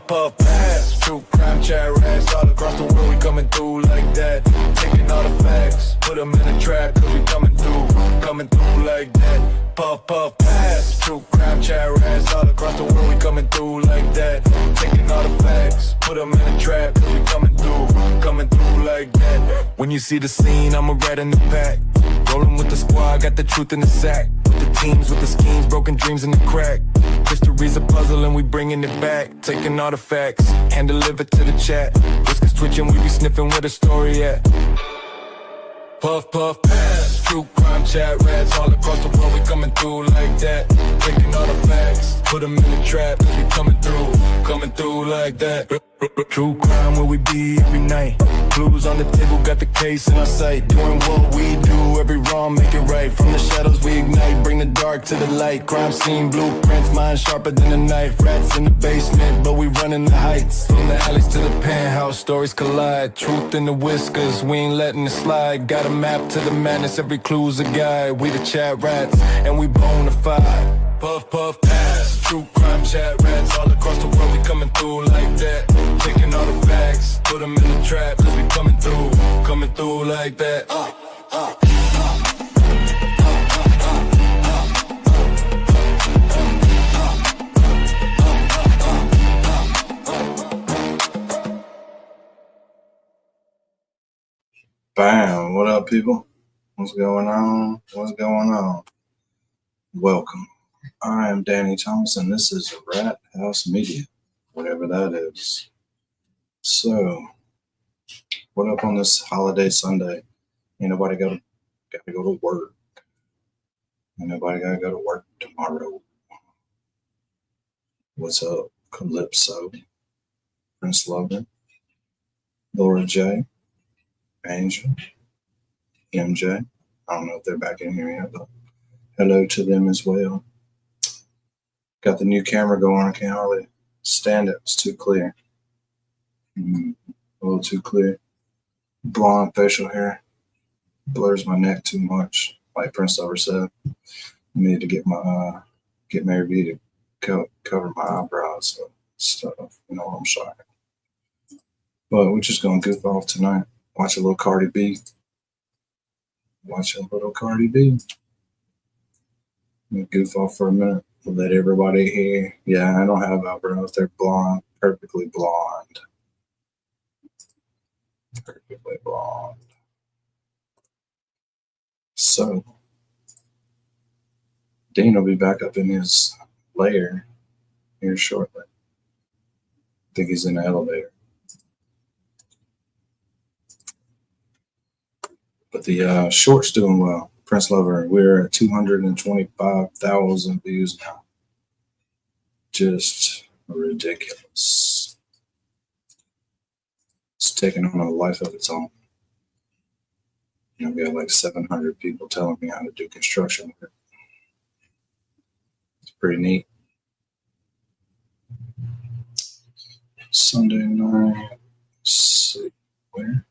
Puff, puff, pass. True crime, chat rats. All across the world, we coming through like that. Taking all the facts, put them in a trap, cause we coming through like that. Puff, puff, pass. True crime, chat rats. All across the world, we coming through like that. Taking all the facts, put them in a trap, cause we coming through like that. When you see the scene, I'm a rat in the pack. Rolling with the squad, got the truth in the sack. With the teams, with the schemes, broken dreams in the crack. History's a puzzle and we bringing it back. Taking all the facts, hand deliver to the chat. Whiskers twitching, we be sniffing where the story at. Puff, puff, pass. True crime, chat rats. All across the world, we coming through like that. Taking all the facts, put them in the trap. Cause we coming through like that. True crime, where we be every night. Blues on the table, got the case in our sight. Doing what we do, every wrong, make it right. From the shadows we ignite, bring the dark to the light. Crime scene blueprints, mind sharper than a knife. Rats in the basement, but we running the heights. From the alleys to the penthouse, stories collide. Truth in the whiskers, we ain't letting it slide. Got a map to the madness, every clue's a guide. We the chat rats, and we bona fide. Puff, puff, pass. True crime, chat rats. All across the world, we coming through like that. Taking all the facts, put them in the trap. Cause we coming through like that. Bam, what up, people? What's going on? Welcome. I am Danny Thomas, and this is Rat House Media, whatever that is. So, what up on this holiday Sunday? Ain't nobody got to go to work. Ain't nobody got to go to work tomorrow. What's up, Calypso, Prince Logan, Laura J, Angel, MJ? I don't know if they're back in here yet, but hello to them as well. Got the new camera going. I can't hardly stand it. It's too clear. A little too clear. Blonde facial hair blurs my neck too much. Like Prince Lover said, I need to get Mary B to cover my eyebrows and stuff. You know what I'm saying? But we're just gonna goof off tonight. Watch a little Cardi B. Goof off for a minute. Let everybody hear. Yeah, I don't have eyebrows. They're blonde, perfectly blonde. So, Dean will be back up in his lair here shortly. I think he's in the elevator. But the short's doing well. Prince Lover, we're at 225,000 views now. Just ridiculous. It's taking on a life of its own. You know, we got like 700 people telling me how to do construction work. It's pretty neat. Sunday night. Let's see where.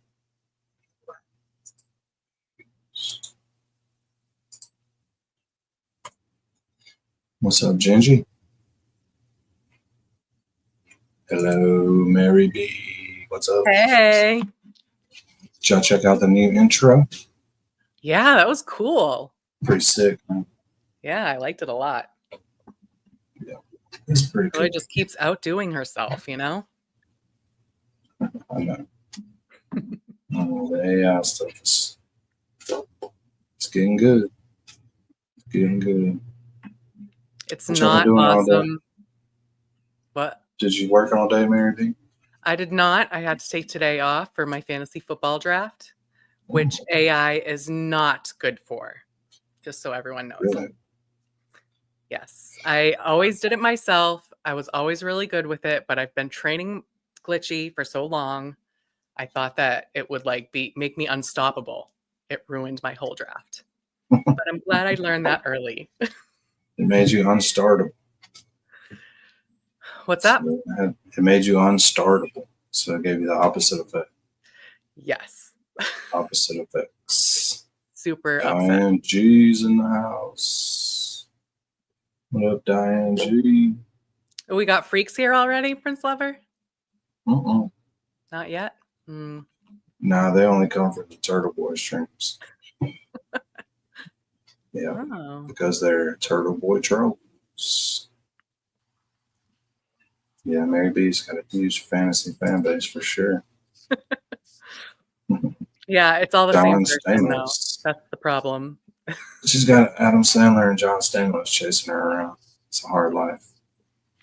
What's up, Gingy? Hello, Mary B. What's up? Hey. Did y'all check out the new intro? Yeah, that was cool. Pretty sick, man. Yeah, I liked it a lot. Yeah, it's pretty cool. Really just keeps outdoing herself, you know? I know. The AI stuff is getting good. It's What not awesome. What? Did you work all day, Mary B? I did not. I had to take today off for my fantasy football draft, which AI is not good for, just so everyone knows. Really? Yes. I always did it myself. I was always really good with it, but I've been training glitchy for so long. I thought that it would make me unstoppable. It ruined my whole draft. But I'm glad I learned that early. It made you unstartable. What's that? So it made you unstartable. So it gave you the opposite effect. Yes. Opposite effects. Super upset. Diane G's in the house. What up, Diane G? We got freaks here already, Prince Lover? Mm-mm. Not yet? Mm. Nah, they only come from the Turtle Boy streams. Yeah, Oh. because they're Turtle Boy trolls. Yeah, Mary B's got a huge fantasy fan base for sure. Yeah, it's all the John same person, though. Stamos. That's the problem. She's got Adam Sandler and John Stamos chasing her around. It's a hard life.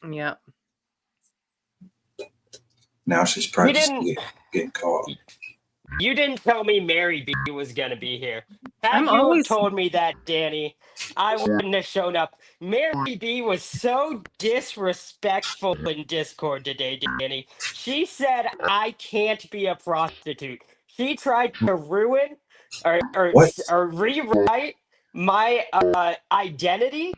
Yeah. Now she's practicing getting caught. You didn't tell me Mary B was gonna be here. Had you always- have told me that, Danny, I wouldn't have shown up. Mary B was so disrespectful in Discord today, Danny. She said I can't be a prostitute. She tried to ruin What? or rewrite my identity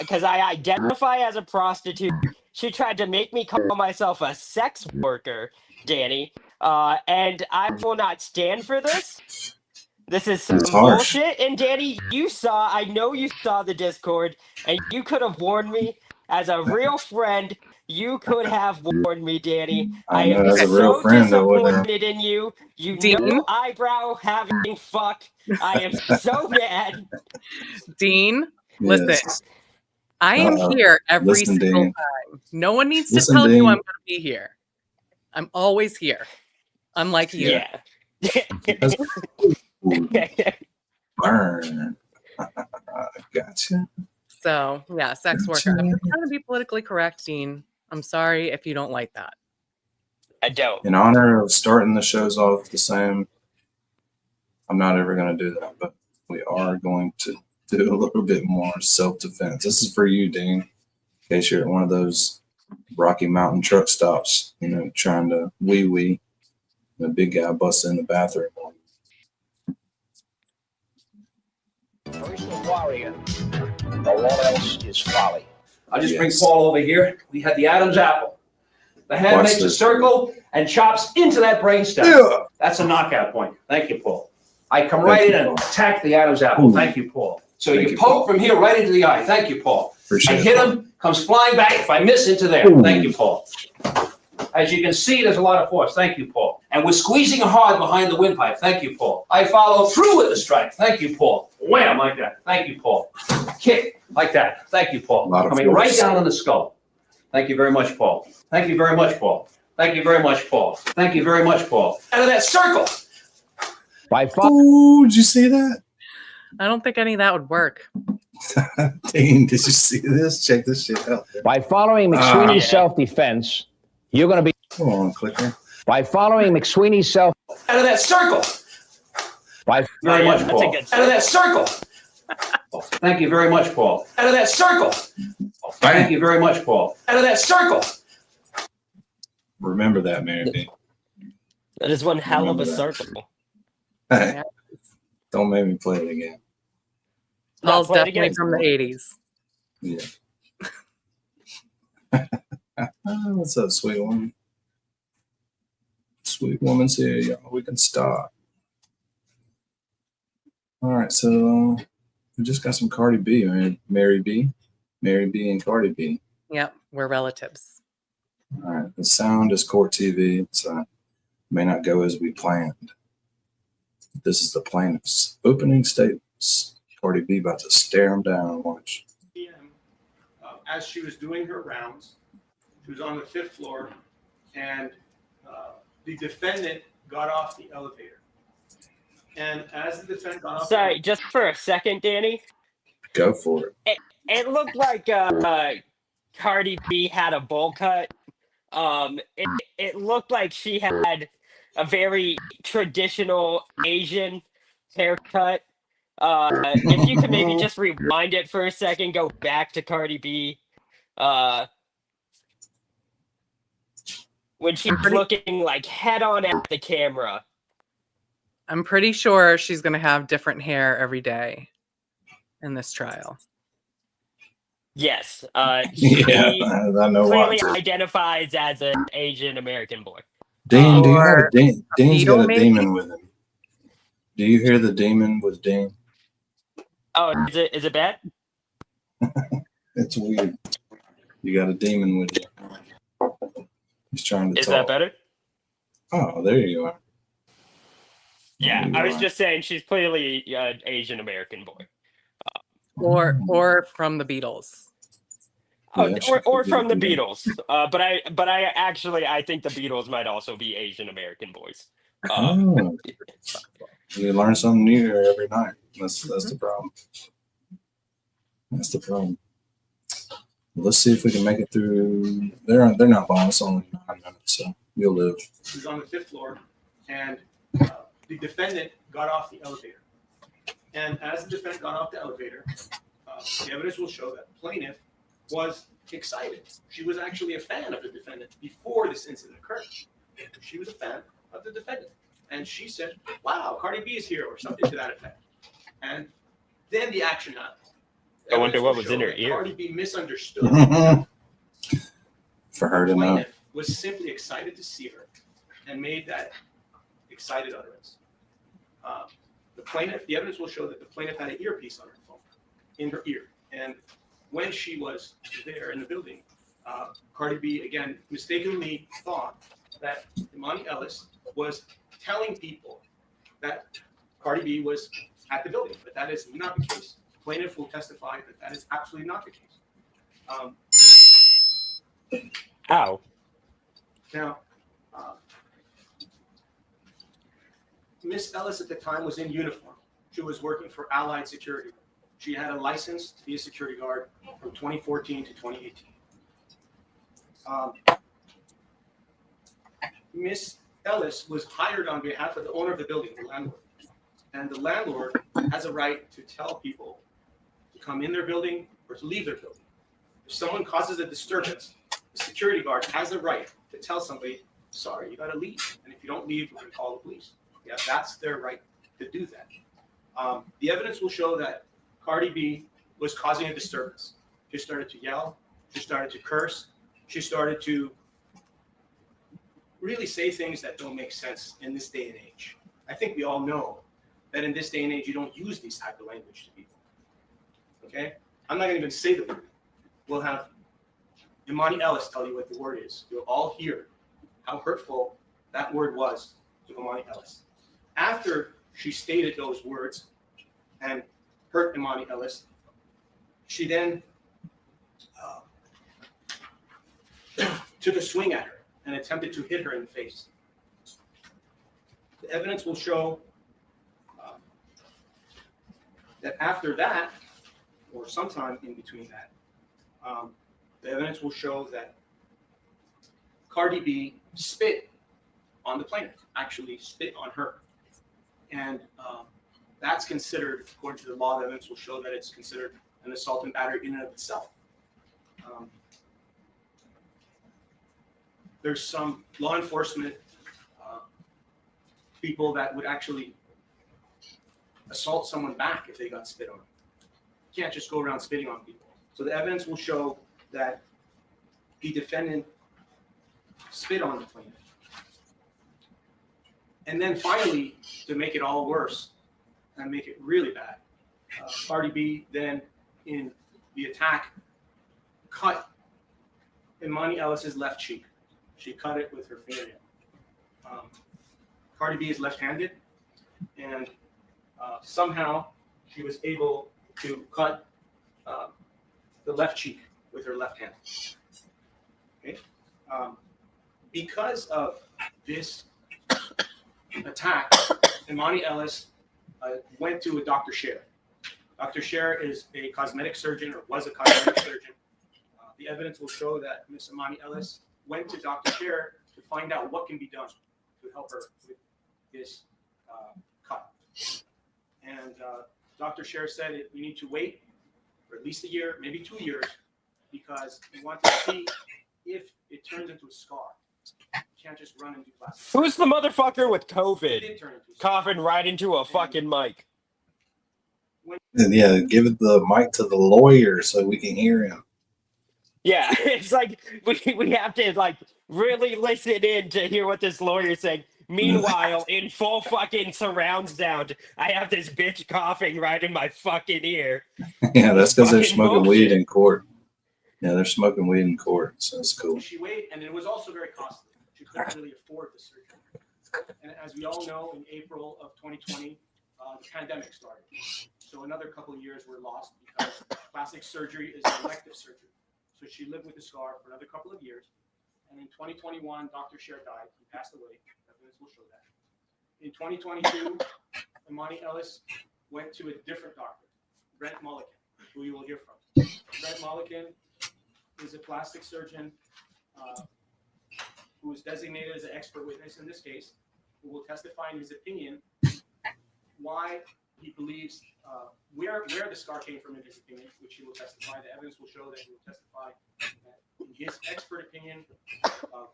because I identify as a prostitute. She tried to make me call myself a sex worker, Danny. And I will not stand for this. This is some It's harsh. bullshit. And Danny, I know you saw the Discord, and you could have warned me as a real friend. You could have warned me, Danny. I am know, as a real so friend, I wouldn't have. disappointed in you. You Dean? know, eyebrow having fuck. I am so mad. Dean, Yes. listen. I am Uh-oh. here every Listen, single Dean. time. No one needs to Listen, tell you Dean. I'm going to be here. I'm always here. Unlike you. Yeah. Burn. Gotcha. So, yeah, sex worker. I'm just trying to be politically correct, Dean. I'm sorry if you don't like that. I don't. In honor of starting the shows off the same, I'm not ever going to do that, but we are going to do a little bit more self-defense. This is for you, Dean, in case you're at one of those Rocky Mountain truck stops, trying to wee-wee. The big guy busts in the bathroom. First a warrior, all else is folly. I'll just bring Yes. Paul over here. We had the Adam's apple. The hand Watch makes a this. circle and chops into that brainstem. Yeah. That's a knockout point. Thank you, Paul. I come right in and attack the Adam's apple. Ooh. Thank you, Paul. So Thank you you, poke Paul. from here right into the eye. Thank you, Paul. I Appreciate it. hit him, comes flying back. If I miss, into there. Ooh. Thank you, Paul. As you can see, there's a lot of force. Thank you, Paul. And we're squeezing hard behind the windpipe. Thank you, Paul. I follow through with the strike. Thank you, Paul. Wham, like that. Thank you, Paul. Kick, like that. Thank you, Paul. A lot of Coming force. right down on the skull. Thank you very much, Paul. Thank you very much, Paul. Thank you very much, Paul. Thank you very much, Paul. Out of that circle. By Ooh, did you see that? I don't think any of that would work. Dean, did you see this? Check this shit out. following McSweeney's self-defense, you're going to be. Come on, clicker. By following McSweeney's self. Out of that circle. By Very much, That's a Paul. good Out of that circle. Thank you very much, Paul. Out of that circle. Thank you very much, Paul. Out of that circle. Remember that, Mary B. That is one hell of a Remember that. circle. Hey, don't make me play it again. Paul's play it definitely again. from the 80s. Yeah. What's up, sweet woman? Sweet woman's here, y'all. We can start. All right, so we just got some Cardi B, man. Mary B and Cardi B. Yep, we're relatives. All right, the sound is court TV, so may not go as we planned. This is the plaintiff's opening statements. Cardi B about to stare him down. Watch. p.m. As she was doing her rounds. She was on the 5th floor, and the defendant got off the elevator. And as the defendant got off, Sorry, just for a second, Danny. Go for it. It looked like Cardi B had a bowl cut. It looked like she had a very traditional Asian haircut. If you could maybe just rewind it for a second, go back to Cardi B. When she's looking like head on at the camera. I'm pretty sure she's going to have different hair every day in this trial. Yes. Yeah, She I know why. clearly identifies as an Asian American boy. Dean, do you have Or a Dean? Dean's Beetle, got a maybe? demon with him. Do you hear the demon with Dean? Oh, is it bad? It's weird. You got a demon with you. He's trying to Is talk. that better? Oh, there you are. Yeah, There you I was are. just saying she's clearly an Asian American boy. Or from the Beatles. Oh, Yeah, she or could be from the demon. Beatles. But I think the Beatles might also be Asian American boys. Oh, you learn something new here every night. That's the problem. That's the problem. Let's see if we can make it through. They're not long. It's only 9 minutes, so you'll live. He was on the 5th floor, and the defendant got off the elevator. And as the defendant got off the elevator, the evidence will show that the plaintiff was excited. She was actually a fan of the defendant before this incident occurred. She was a fan of the defendant. And she said, wow, Cardi B is here, or something to that effect. And then the action happened. I wonder Evidence what will was in show her that ear. Cardi B misunderstood. For her The to know. plaintiff was simply excited to see her and made that excited utterance. The evidence will show that the plaintiff had an earpiece on her phone, in her ear. And when she was there in the building, Cardi B, again, mistakenly thought that Imani Ellis was telling people that Cardi B was at the building, but that is not the case. The plaintiff will testify that that is absolutely not the case. Ow. Now, Miss Ellis at the time was in uniform. She was working for Allied Security. She had a license to be a security guard from 2014 to 2018. Miss Ellis was hired on behalf of the owner of the building, the landlord. And the landlord has a right to tell people to come in their building or to leave their building. If someone causes a disturbance, the security guard has the right to tell somebody, sorry, you gotta leave. And if you don't leave, we're gonna call the police. Yeah, that's their right to do that. The evidence will show that Cardi B was causing a disturbance. She started to yell, she started to curse, she started to really say things that don't make sense in this day and age. I think we all know that in this day and age, you don't use these type of language to people. Okay? I'm not gonna even say the word. We'll have Imani Ellis tell you what the word is. You'll all hear how hurtful that word was to Imani Ellis. After she stated those words and hurt Imani Ellis, she then took a swing at her and attempted to hit her in the face. The evidence will show that after that, or sometime in between that, the evidence will show that Cardi B spit on the plaintiff, actually spit on her. And that's considered, according to the law, the evidence will show that it's considered an assault and battery in and of itself. There's some law enforcement people that would actually assault someone back if they got spit on. You can't just go around spitting on people. So the evidence will show that the defendant spit on the plaintiff. And then finally, to make it all worse and make it really bad, Cardi B then, in the attack, cut Imani Ellis's left cheek. She cut it with her fingernail. Cardi B is left-handed, and somehow she was able to cut the left cheek with her left hand. Okay? Because of this attack, Imani Ellis went to a Dr. Scher. Dr. Scher is a cosmetic surgeon, or was a cosmetic surgeon. The evidence will show that Miss Imani Ellis went to Dr. Scher to find out what can be done to help her with this cut. And Dr. Scher said we need to wait for at least a year, maybe 2 years, because we want to see if it turns into a scar. You can't just run and do plastic. Who's the motherfucker with It COVID did turn into a scar. coughing right into a fucking mic? And yeah, give it the mic to the lawyer so we can hear him. Yeah, it's like we have to like really listen in to hear what this lawyer's saying. Meanwhile, in full fucking surround sound, I have this bitch coughing right in my fucking ear. Yeah, that's because they're Fucking smoking bullshit. weed in court. Yeah, they're smoking weed in court, so that's cool. She weighed, and it was also very costly. She couldn't really afford the surgery. And as we all know, in April of 2020, the pandemic started. So another couple of years were lost because plastic surgery is an elective surgery. So she lived with the scar for another couple of years. And in 2021, Dr. Sher died. He passed away. Evidence will show that. In 2022, Imani Ellis went to a different doctor, Brent Mulliken, who you will hear from. Brent Mulliken is a plastic surgeon who is designated as an expert witness in this case, who will testify in his opinion why he believes where the scar came from in his opinion, which he will testify. The evidence will show that he will testify that in his expert opinion of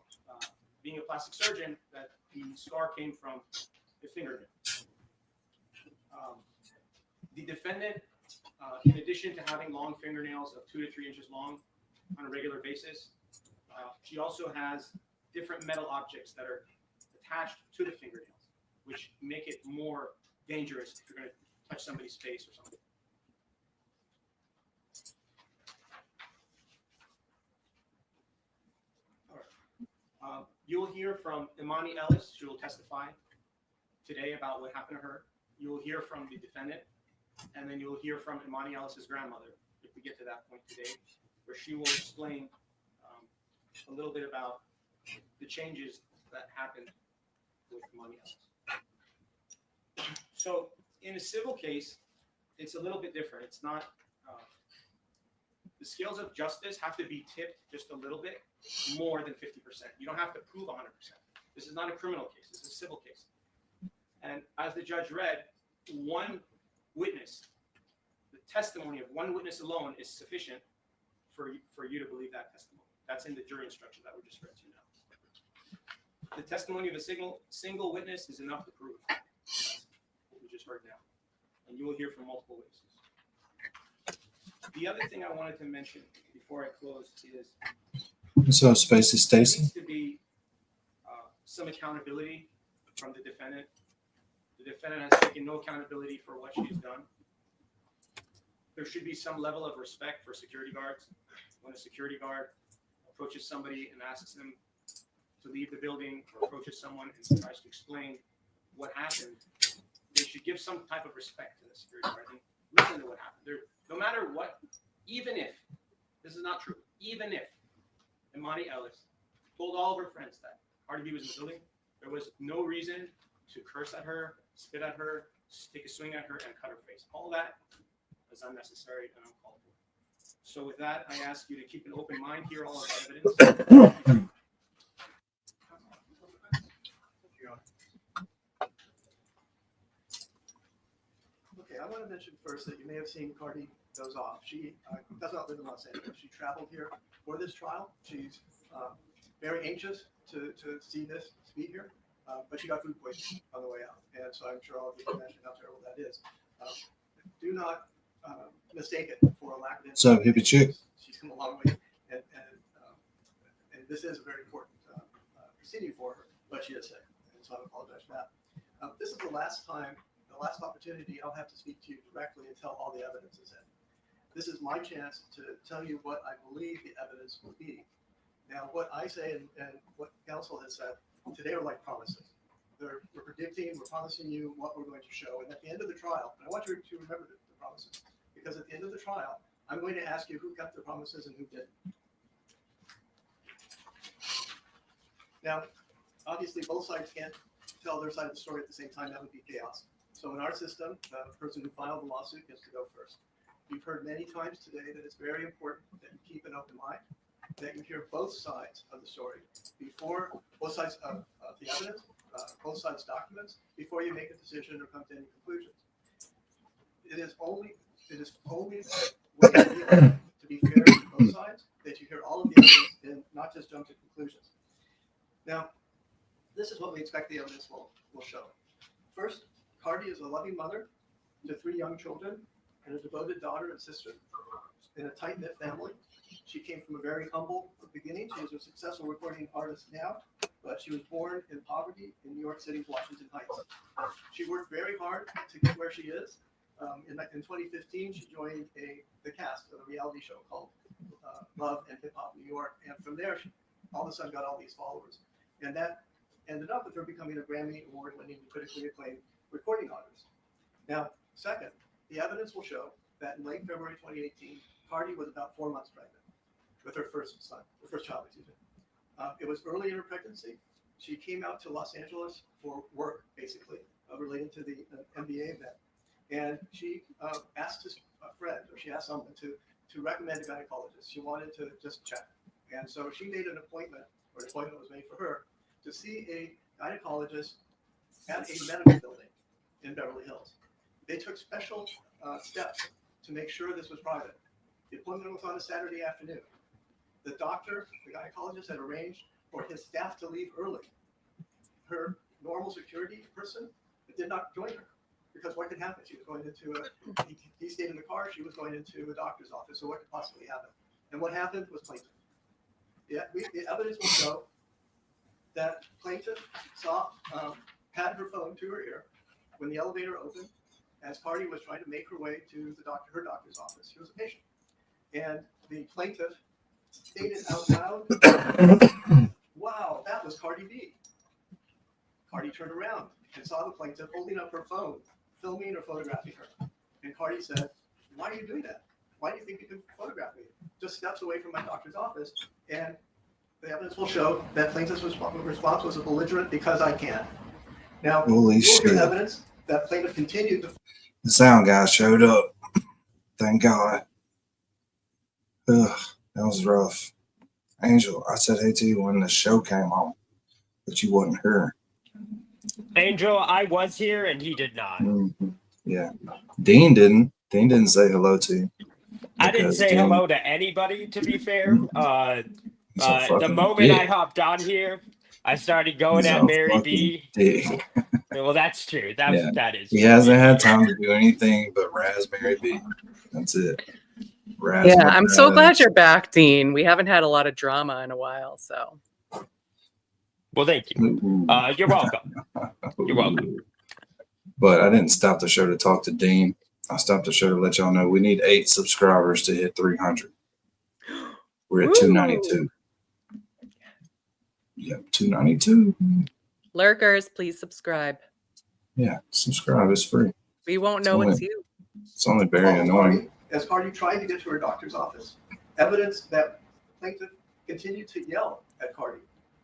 being a plastic surgeon, that the scar came from the fingernail. The defendant, in addition to having long fingernails of 2 to 3 inches long on a regular basis, she also has different metal objects that are attached to the fingernails, which make it more dangerous if you're going to touch somebody's face or something. All right. You'll hear from Imani Ellis. She will testify today about what happened to her. You will hear from the defendant, and then you'll hear from Imani Ellis's grandmother, if we get to that point today, where she will explain a little bit about the changes that happened with Imani Ellis. So in a civil case, it's a little bit different. It's not, the scales of justice have to be tipped just a little bit more than 50%. You don't have to prove 100%. This is not a criminal case. This is a civil case. And as the judge read, one witness, the testimony of one witness alone is sufficient for you to believe that testimony. That's in the jury instruction that we just read to you now. The testimony of a single witness is enough to prove what we just heard now. And you will hear from multiple witnesses. The other thing I wanted to mention before I close is So, Spacey there Stacy. needs to be some accountability from the defendant. The defendant has taken no accountability for what she's done. There should be some level of respect for security guards. When a security guard approaches somebody and asks them to leave the building, or approaches someone and tries to explain what happened, they should give some type of respect to the security guard and listen to what happened. No matter what, even if, this is not true, even if Imani Ellis told all of her friends that Cardi B was in the building, there was no reason to curse at her, spit at her, take a swing at her, and cut her face. All that is unnecessary and uncalled for. So with that, I ask you to keep an open mind, hear all of the evidence. Okay, I want to mention first that you may have seen Cardi goes off. She does not live in Los Angeles. She traveled here for this trial. She's very anxious to see this, to be here, but she got food poisoning on the way out. And so I'm sure all of you can imagine how terrible that is. Do not mistake it for a lack of interest. So, hippie chick. She's come a long way, and this is a very important proceeding for her, but she is sick, and so I apologize for that. This is the last opportunity I'll have to speak to you directly and tell all the evidence is in. This is my chance to tell you what I believe the evidence will be. Now, what I say and what counsel has said today are like promises. We're predicting, we're promising you what we're going to show, and at the end of the trial, and I want you to remember the promises, because at the end of the trial, I'm going to ask you who kept their promises and who didn't. Now, obviously, both sides can't tell their side of the story at the same time. That would be chaos. So in our system, the person who filed the lawsuit gets to go first. You've heard many times today that it's very important that you keep an open mind, that you hear both sides of the story before, both sides of the evidence, both sides' documents, before you make a decision or come to any conclusions. It is only way to be fair to both sides that you hear all of the evidence and not just jump to conclusions. Now, this is what we expect the evidence will show. First, Cardi is a loving mother to 3 young children and a devoted daughter and sister in a tight-knit family. She came from a very humble beginning. She is a successful recording artist now, but she was born in poverty in New York City's Washington Heights. She worked very hard to get where she is. In 2015, she joined the cast of a reality show called Love and Hip Hop New York. And from there, she all of a sudden got all these followers. And that ended up with her becoming a Grammy Award-winning, critically acclaimed recording artist. Now, second, the evidence will show that in late February 2018, Cardi was about 4 months pregnant with her first son, her first child, excuse me. It was early in her pregnancy. She came out to Los Angeles for work, basically, related to the NBA event. And she asked a friend, or she asked someone to recommend a gynecologist. She wanted to just check. And so she made an appointment, or an appointment was made for her, to see a gynecologist at a medical building in Beverly Hills. They took special steps to make sure this was private. The appointment was on a Saturday afternoon. The doctor, the gynecologist, had arranged for his staff to leave early. Her normal security person did not join her because what could happen? She was going into he stayed in the car. She was going into a doctor's office. So what could possibly happen? And what happened was plaintiff. The evidence will show that plaintiff had her phone to her ear when the elevator opened as Cardi was trying to make her way to her doctor's office. She was a patient. And the plaintiff stated out loud, wow, that was Cardi B. Cardi turned around and saw the plaintiff holding up her phone, filming or photographing her. And Cardi said, why are you doing that? Why do you think you can photograph me? Just steps away from my doctor's office. And the evidence will show that plaintiff's response was a belligerent because I can. Now, Holy shit. Evidence that plaintiff continued to. The sound guy showed up. Thank God. Ugh, that was rough. Angel, I said hey to you when the show came on, but you wasn't here. Angel, I was here and he did not. Mm-hmm. Yeah. Dean didn't say hello to you. I didn't say hello to anybody, to be fair. The moment I hopped on here, I started going at Mary B. Well, that's true. That is. He hasn't had time to do anything but Raspberry B. That's it. Yeah, I'm so glad you're back, Dean. We haven't had a lot of drama in a while, so. Well, thank you. You're welcome. You're welcome. But I didn't stop the show to talk to Dean. I stopped the show to let y'all know we need 8 subscribers to hit 300. We're at 292. Yep, 292. Lurkers, please subscribe. Yeah, subscribe. It's free. We won't know it's you. It's only very annoying. As Cardi tried to get to her doctor's office, evidence that the plaintiff continued to yell at Cardi.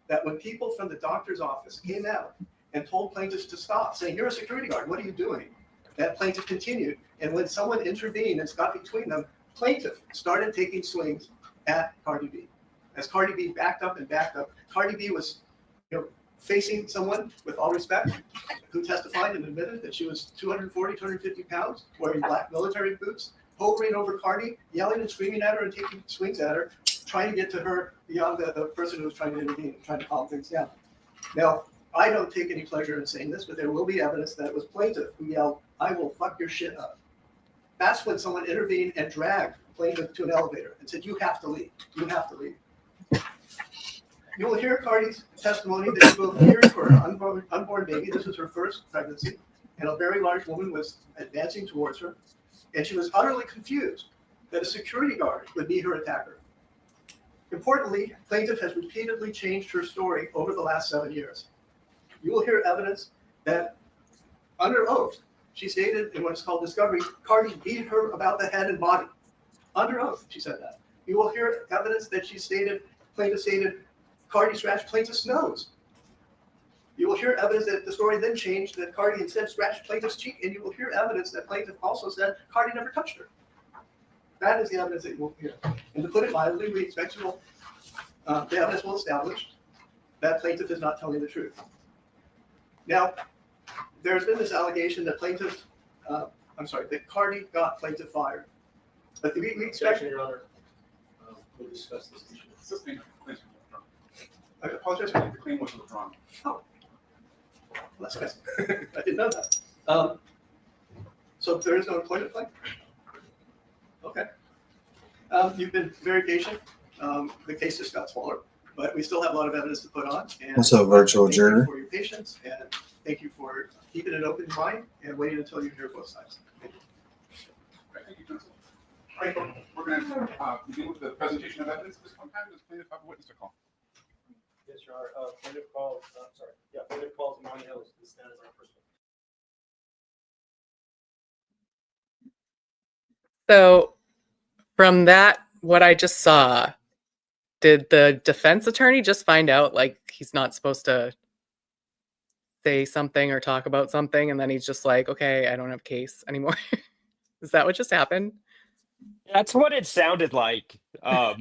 That when people from the doctor's office came out and told plaintiffs to stop, saying, you're a security guard, what are you doing? That plaintiff continued. And when someone intervened and got between them, plaintiff started taking swings at Cardi B. As Cardi B backed up, Cardi B was facing someone, with all respect, who testified and admitted that she was 240, 250 pounds, wearing black military boots, hovering over Cardi, yelling and screaming at her and taking swings at her, trying to get to her beyond the person who was trying to intervene, trying to calm things down. Now, I don't take any pleasure in saying this, but there will be evidence that it was plaintiff who yelled, I will fuck your shit up. That's when someone intervened and dragged plaintiff to an elevator and said, you have to leave. You have to leave. You will hear Cardi's testimony that she will fear for her unborn baby. This is her first pregnancy, and a very large woman was advancing towards her, and she was utterly confused that a security guard would be her attacker. Importantly, plaintiff has repeatedly changed her story over the last 7 years. You will hear evidence that, under oath, she stated in what's called discovery, Cardi beat her about the head and body. Under oath, she said that. You will hear evidence that plaintiff stated, Cardi scratched plaintiff's nose. You will hear evidence that the story then changed, that Cardi instead scratched plaintiff's cheek, and you will hear evidence that plaintiff also said Cardi never touched her. That is the evidence that you will hear. And to put it mildly, we expect the evidence will establish that plaintiff is not telling the truth. Now, there's been this allegation that that Cardi got plaintiff fired. But we expect. Your Honor, we'll discuss this issue. I apologize. The claim was withdrawn. Oh, well, that's good. I didn't know that. So there is no employment claim? Okay. You've been very patient. The case just got smaller, but we still have a lot of evidence to put on. And what's up, virtual juror? Thank you for your patience, and thank you for keeping an open mind and waiting until you hear both sides. Thank you. Thank you, counsel. Right, we're going to begin with the presentation of evidence. This one time, does plaintiff have a witness to call? Yes, Your Honor. Plaintiff calls, plaintiff calls Monty Ellis to stand as our first witness. So from that, what I just saw, did the defense attorney just find out like he's not supposed to say something or talk about something, and then he's just like, okay, I don't have a case anymore? Is that what just happened? That's what it sounded like. I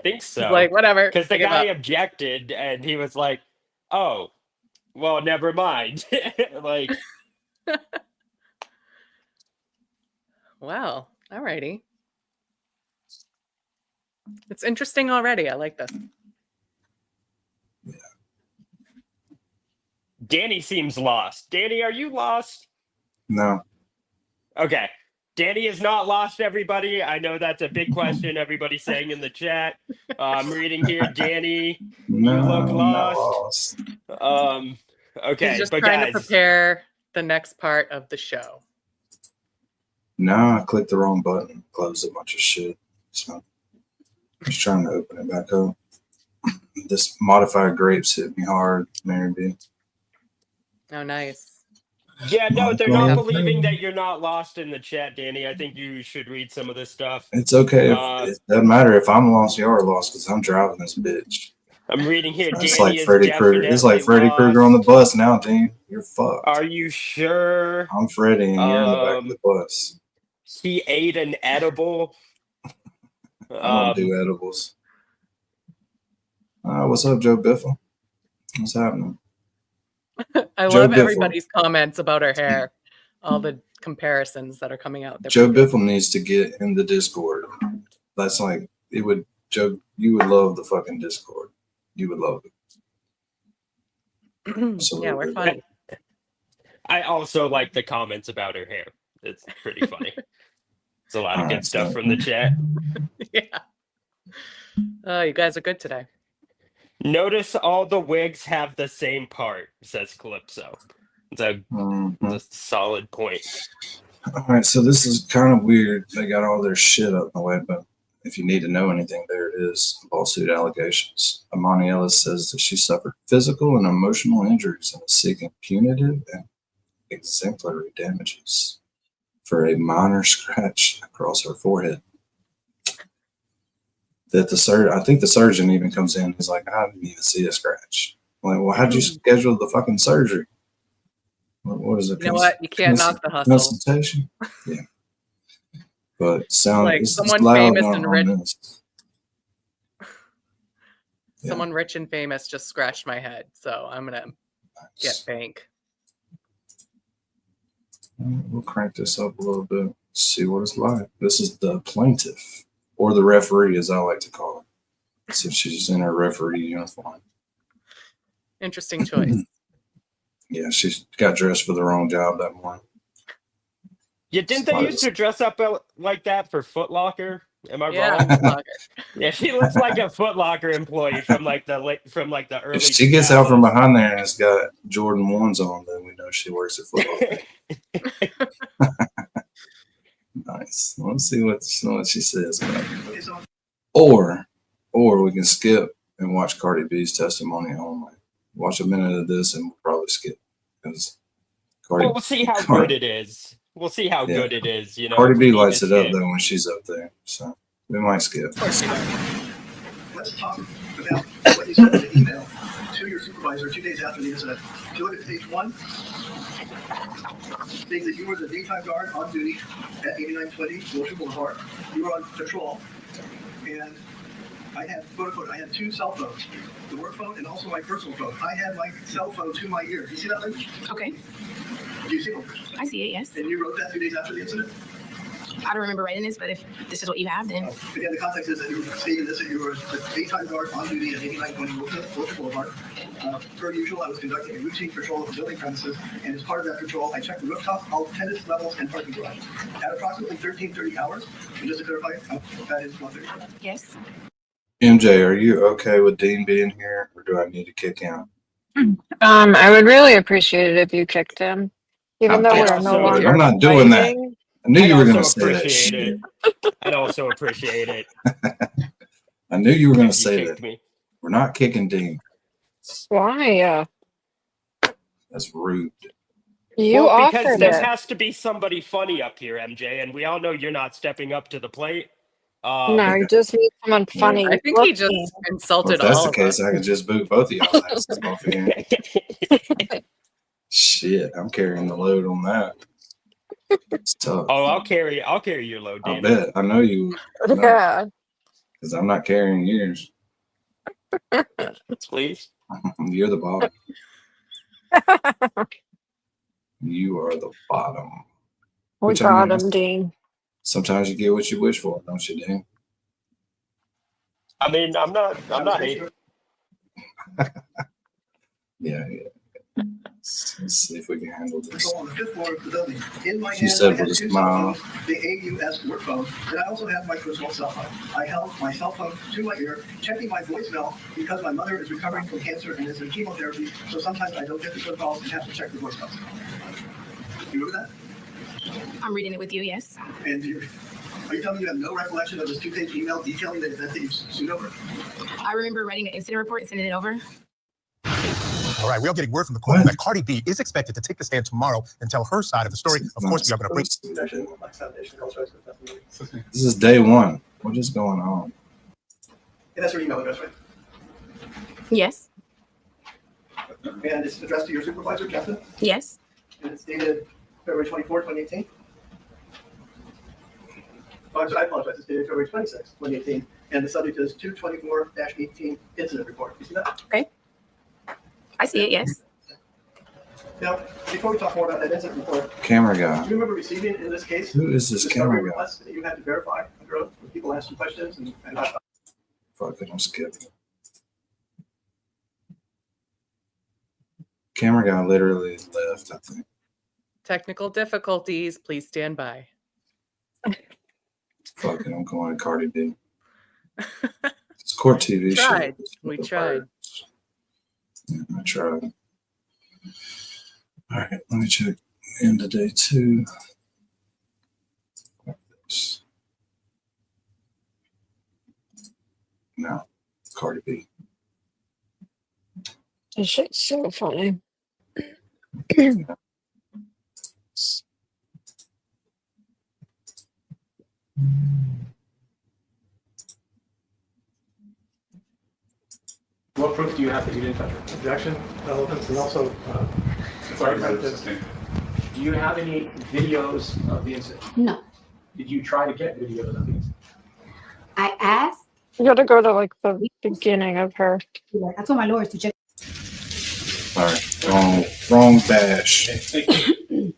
think He's so. like, whatever. Because the I give guy up. objected, and he was like, "Oh, well, never mind." Like, Wow. Alrighty. It's interesting already. I like this. Danny seems lost. Danny, are you lost? No. Okay. Danny is not lost, everybody. I know that's a big question everybody's saying in the chat. I'm reading here, Danny, No, you look I'm not lost. lost. Okay, He's just but trying guys, to prepare the next part of the show. No, I clicked the wrong button. Closed a bunch of shit. So I was trying to open it back up. This modified grapes hit me hard, Mary B. Oh, nice. yeah, no, they're not Modified believing that you're not lost in the chat, Danny. I think you should read some of this stuff. It's okay. It doesn't matter if I'm lost, you are lost, because I'm driving this bitch. I'm reading here. It's Danny like is Freddy Krueger. It's like definitely Freddy Krueger on the lost. bus now, team. You're fucked. Are you sure? I'm Freddy, and you're in the back of the bus. He ate an edible. I don't do edibles. What's up, Joe Biffle? What's happening? I Joe love Biffle. everybody's comments about her hair. All the comparisons that are coming out. They're Joe pretty Biffle needs to get in the Discord. That's like, it would, Joe, you would love the fucking Discord. You would love it. good. Yeah, we're fine. I also like the comments about her hair. It's pretty funny. It's a lot of good stuff from the chat. Yeah. Oh, you guys are good today. Notice all the wigs have the same part, says Calypso. It's a solid point. All right, so this is kind of weird. They got all their shit up in the way, but if you need to know anything, there it is. Lawsuit allegations. Amani Ellis says that she suffered physical and emotional injuries and is seeking punitive and exemplary damages for a minor scratch across her forehead. That I think the surgeon even comes in. He's like, I didn't even see a scratch. I'm like, well, how'd you schedule the fucking surgery? What is it? You know what? You can't knock the hustle. Consultation? Yeah. But sound Like it's someone loud famous on and rich. this. Someone rich and famous just scratched my head, so I'm gonna get bank. We'll crank this up a little bit. See what it's like. This is the plaintiff, or the referee, as I like to call her, since she's in her referee uniform. Interesting choice. Yeah, she got dressed for the wrong job that morning. Yeah, didn't they used to dress up like that for Foot Locker? Am I Yeah, wrong? Yeah, she looks like a Foot Locker employee from like the early. If she gets out from behind there and it's got Jordan 1s on, then we know she works at Foot Locker. Nice. Let's see what she says about it. Or we can skip and watch Cardi B's testimony only. Watch a minute of this and we'll probably skip because We'll see how good it is. We'll see how good it is. You know, Cardi B lights it up though when she's up there, so we might skip. Let's talk about what you sent in the email to your supervisor 2 days after the incident. If you look at page 1, saying that you were the daytime guard on duty at 8920 Wilshire Boulevard. You were on patrol, and I had, quote unquote, I had 2 cell phones, the work phone and also my personal phone. I had my cell phone to my ear. You see that, Lynn? Okay. Do you see it? I see it, yes. And you wrote that 2 days after the incident? I don't remember writing this, but if this is what you have, then. Again, the context is that you were stating this, that you were the daytime guard on duty at 8920 Wilshire Boulevard. Per usual, I was conducting a routine patrol of the building premises, and as part of that patrol, I checked the rooftop, all attendance levels, and parking garage. At approximately 13:30 hours, and just to clarify, that is 1:30. Yes. MJ, are you okay with Dean being here, or do I need to kick him? I would really appreciate it if you kicked him, even though we're no longer I'm not doing that. fighting. I knew you were going to also say that appreciate shit. it. I'd also appreciate it. I knew you were going to if you say kicked that. me. We're not kicking Dean. Why? That's rude. You Well, because offered there it. has to be somebody funny up here, MJ, and we all know you're not stepping up to the plate. No, you just need someone funny. I think he just looking. Well, if insulted that's all the of case, us. I could just boot both of y'all asses off of here. Shit, I'm carrying the load on that. It's tough. Oh, I'll carry your load, I Dean. bet. I know you. Yeah. Because I'm not carrying yours. Please. You're the bottom. You are the bottom. We Which, I got mean, him, Dean. sometimes you get what you wish for, don't you, Dean? I mean, I'm not hating. Yeah. Let's see if we can handle this. So on the 5th floor of the building, in my She hand, said I had with a 2 smile. cell phones, the AUS work phone, and I also have my personal cell phone. I held my cell phone to my ear, checking my voicemail because my mother is recovering from cancer and is in chemotherapy, so sometimes I don't get the phone calls and have to check the voicemails. You remember that? I'm reading it with you, yes. And are you telling me you have no recollection of this 2-page email detailing the event that you sued over? I remember writing an incident report and sending it over. All right, we are getting word from the court that Cardi B is expected to take the stand tomorrow and tell her side of the story. Of course, we are going to bring. This is day one. What is going on? And that's your email address, right? Yes. And it's addressed to your supervisor, Justin? Yes. And it's dated February 24, 2018? Oh, I apologize. It's dated February 26, 2018. And the subject is 224-18 incident report. You see that? Okay. I see it, yes. Now, before we talk more about that incident report, Camera guy. do you remember receiving in this case Who is this discovery camera guy? requests that you had to verify under oath when people asked you questions and Fuck it, I'm skipping. Camera guy literally left, I think. Technical difficulties. Please stand by. Fuck it, I'm going to Cardi B. It's court TV Tried. shit. We tried. Yeah, I tried. All right, let me check into day 2. Now, Cardi B. This shit's so funny. What proof do you have that you didn't touch it? Objection, relevance, and also, sorry, do you have any videos of the incident? No. Did you try to get videos of the incident? I asked. You got to go to like the beginning of her. I told my lawyers to check. All right, wrong bash. Thank you.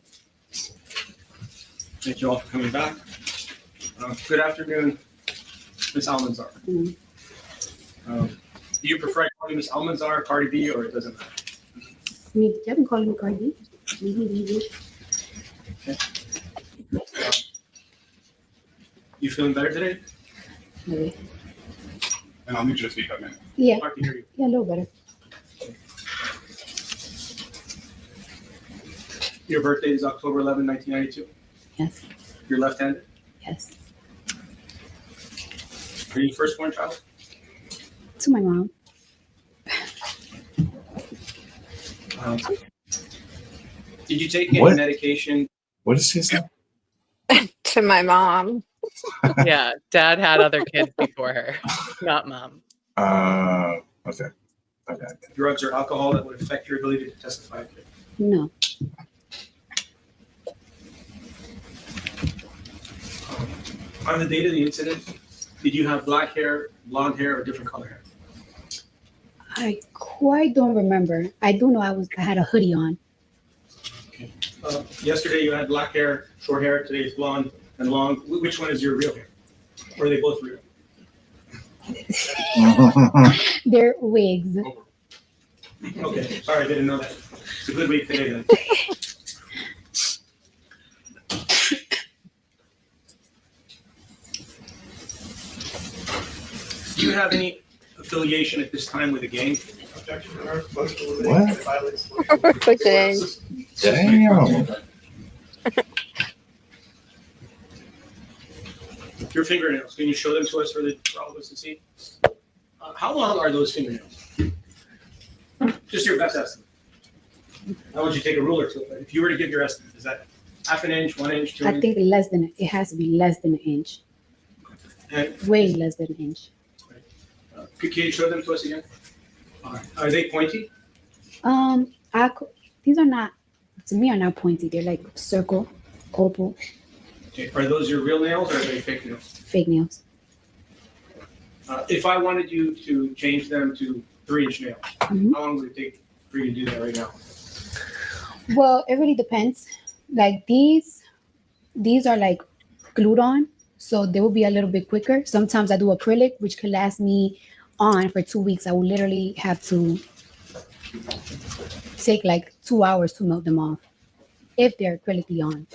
Thank you all for coming back. Good afternoon, Ms. Almanzar. Do you prefer calling Ms. Almanzar, Cardi B, or it doesn't matter? Me, you can call me Cardi. Okay. You feeling better today? Maybe. And I'll need you to speak up, man. Yeah. Hard to hear you. Yeah, a little better. Your birthday is October 11, 1992. Yes. You're left-handed. Yes. Are you firstborn child? To my mom. Did you take any What? medication? What did she say? To my mom. Yeah, dad had other kids before her, not mom. Okay. Okay. Drugs or alcohol that would affect your ability to testify? No. On the date of the incident, did you have black hair, blonde hair, or different color hair? I quite don't remember. I do know I had a hoodie on. Yesterday you had black hair, short hair. Today it's blonde and long. Which one is your real hair? Or are they both real? They're wigs. Okay, sorry, I didn't know that. It's a good week today then. Do you have any affiliation at this time with a gang? What? Okay. Damn. Your fingernails, can you show them to us for all of us to see? How long are those fingernails? Just your best estimate. How would you take a ruler to it? If you were to give your estimate, is that half an inch, 1 inch, 2 I inches? think it has to be less than an inch. And, Way less than an inch. can you show them to us again? Are they pointy? These are not, to me, are not pointy. They're like circle, oval, Okay. Are those your real nails or are they fake nails? fake nails. If I wanted you to change them to 3-inch nails, Mhm. how long would it take for you to do that right now? Well, it really depends. Like these are like glued on, so they will be a little bit quicker. Sometimes I do acrylic, which could last me on for 2 weeks. I will literally have to take like 2 hours to melt them off if they're acrylically on.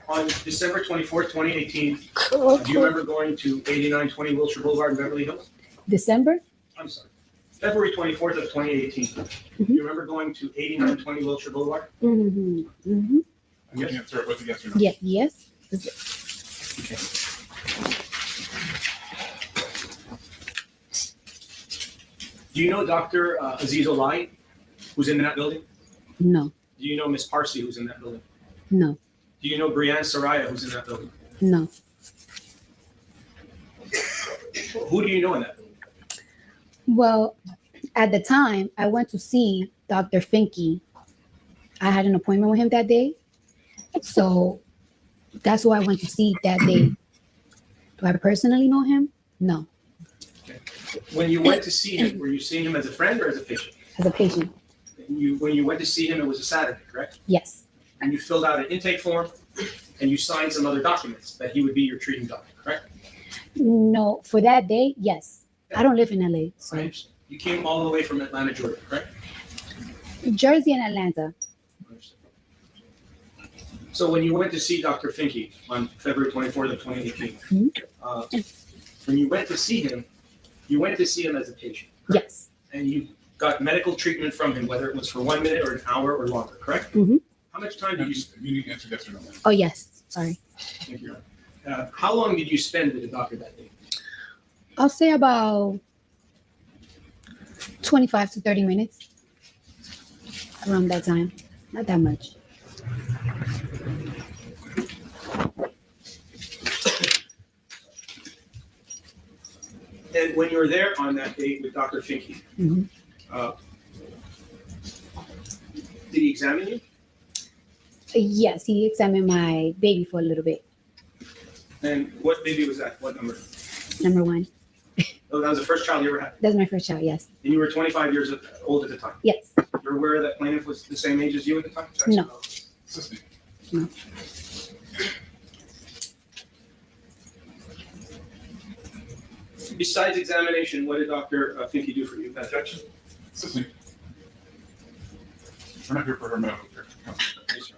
On December 24th, 2018, do you remember going to 8920 Wilshire Boulevard in Beverly Hills? December? I'm sorry. February 24th of 2018. Do you remember going to 8920 Wilshire Boulevard? Mm-hmm. Mm-hmm. I'm looking at sir with the yes or no. Yeah. Yes. Okay. Do you know Dr. Aziz Olai, who's in that building? No. Do you know Miss Parsi, who's in that building? No. Do you know Brianne Soraya, who's in that building? No. Who do you know in that building? Well, at the time, I went to see Dr. Finke. I had an appointment with him that day. So that's who I went to see that day. Do I personally know him? No. Okay. When you went to see him, were you seeing him as a friend or as a patient? As a patient. When you went to see him, it was a Saturday, correct? Yes. And you filled out an intake form and you signed some other documents that he would be your treating doctor, correct? No, for that day, yes. I don't live in LA. So. Right. You came all the way from Atlanta, Georgia, correct? Jersey and Atlanta. So when you went to see Dr. Finke on February 24th of 2018, when you went to see him, you went to see him as a patient. Correct? Yes. And you got medical treatment from him, whether it was for 1 minute or an hour or longer, correct? Mm-hmm. How much time did you You need to answer yes or no. Oh, yes. Sorry. Thank you. How long did you spend with the doctor that day? I'll say about 25 to 30 minutes. Around that time. Not that much. And when you were there on that date with Dr. Finke, Mm-hmm. Did he examine you? Yes, he examined my baby for a little bit. And what baby was that? What number? Number 1. Oh, that was the first child you ever had. That's my first child, yes. And you were 25 years old at the time. Yes. You're aware that plaintiff was the same age as you at the time? No. No. Besides examination, what did Dr. Finke do for you? Objection. Assistant. We're not here for her medical care. No. Yes, sir.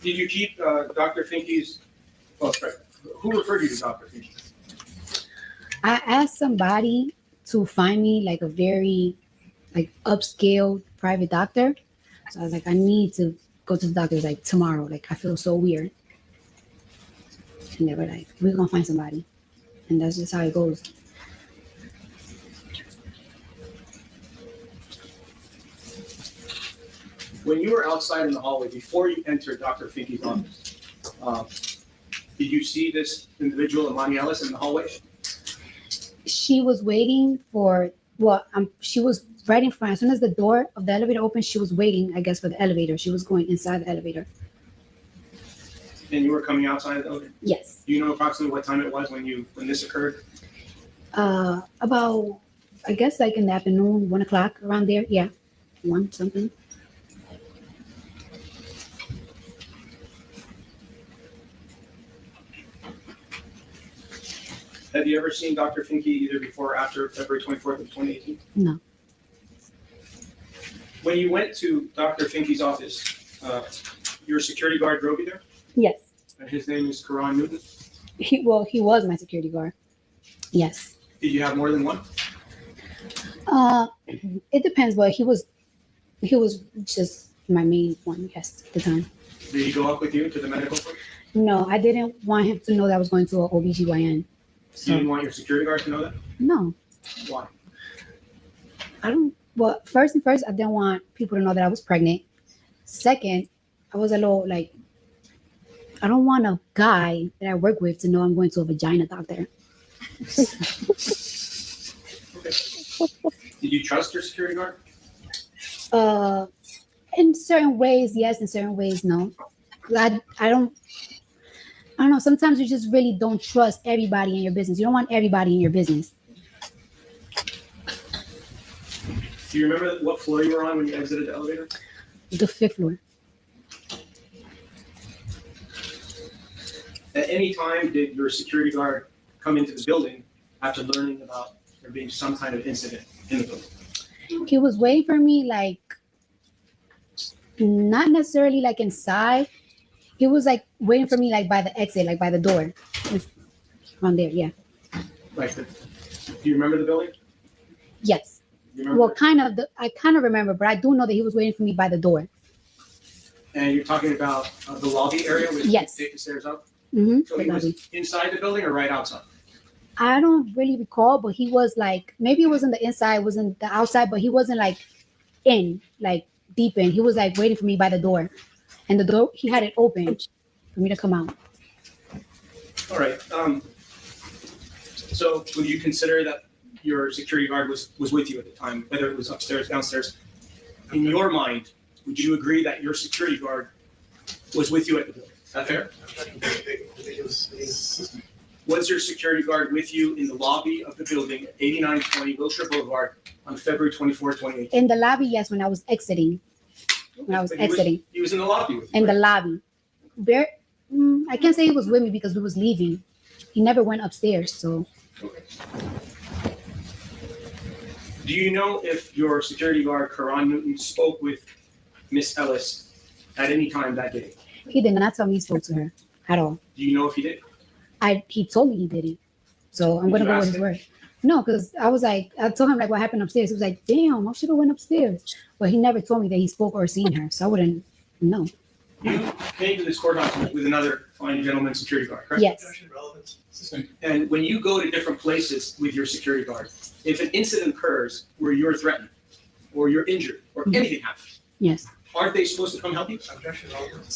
Did you keep Dr. Finke's, who referred you to Dr. Finke? I asked somebody to find me like a very like upscale private doctor. So I was like, I need to go to the doctor like tomorrow. Like I feel so weird. And they were like, we're gonna find somebody. And that's just how it goes. When you were outside in the hallway, before you entered Dr. Finke's office, did you see this individual, Imani Ellis, in the hallway? She was waiting for, she was right in front. As soon as the door of the elevator opened, she was waiting, I guess, for the elevator. She was going inside the elevator. And you were coming outside of the elevator? Yes. Do you know approximately what time it was when this occurred? About, I guess, like in the afternoon, 1 o'clock around there. Yeah, 1 something. Have you ever seen Dr. Finke either before or after February 24th of 2018? No. When you went to Dr. Finke's office, your security guard drove you there? Yes. And his name is Karan Newton? He was my security guard. Yes. Did you have more than one? It depends, but he was just my main one, yes, at the time. Did he go up with you to the medical place? No, I didn't want him to know that I was going to an OBGYN. You didn't want your security guard to know that? No, Why? I don't. Well, first and first, I didn't want people to know that I was pregnant. Second, I was a little like, I don't want a guy that I work with to know I'm going to a vagina doctor. Okay. Did you trust your security guard? In certain ways, yes. In certain ways, no. I don't know. Sometimes you just really don't trust everybody in your business. You don't want everybody in your business. Do you remember what floor you were on when you exited the elevator? The 5th floor. At any time, did your security guard come into the building after learning about there being some kind of incident in the building? He was waiting for me, like, not necessarily like inside. He was like waiting for me, like by the exit, like by the door. Around there, yeah. Like, do you remember the building? Yes. You remember? Well, I kind of remember, but I do know that he was waiting for me by the door. And you're talking about the lobby area where you Yes. take the stairs up? Mm-hmm. So he was inside the building or right outside? I don't really recall, but he was like, maybe it wasn't the inside, it wasn't the outside, but he wasn't like in, like deep in. He was like waiting for me by the door. And the door, he had it open for me to come out. All right. So would you consider that your security guard was with you at the time, whether it was upstairs, downstairs? In your mind, would you agree that your security guard was with you at the building? Is that fair? Was your security guard with you in the lobby of the building at 8920 Wilshire Boulevard on February 24, 2018? In the lobby, yes, when I was exiting. When I was But exiting. He was in the lobby with you, In the right? lobby. I can't say he was with me because we was leaving. He never went upstairs, so. Okay. Do you know if your security guard, Karan Newton, spoke with Miss Ellis at any time that day? He did not tell me he spoke to her at all. Do you know if he did? He told me he didn't. So I'm Did gonna you go ask with his him? word. No, because I was like, I told him like what happened upstairs. He was like, damn, I should have went upstairs. But he never told me that he spoke or seen her. So I wouldn't know. You came to this courthouse with another fine gentleman security guard, correct? Yes. And when you go to different places with your security guard, if an incident occurs where you're threatened or you're injured or anything happens, Yes. aren't they supposed to come help you?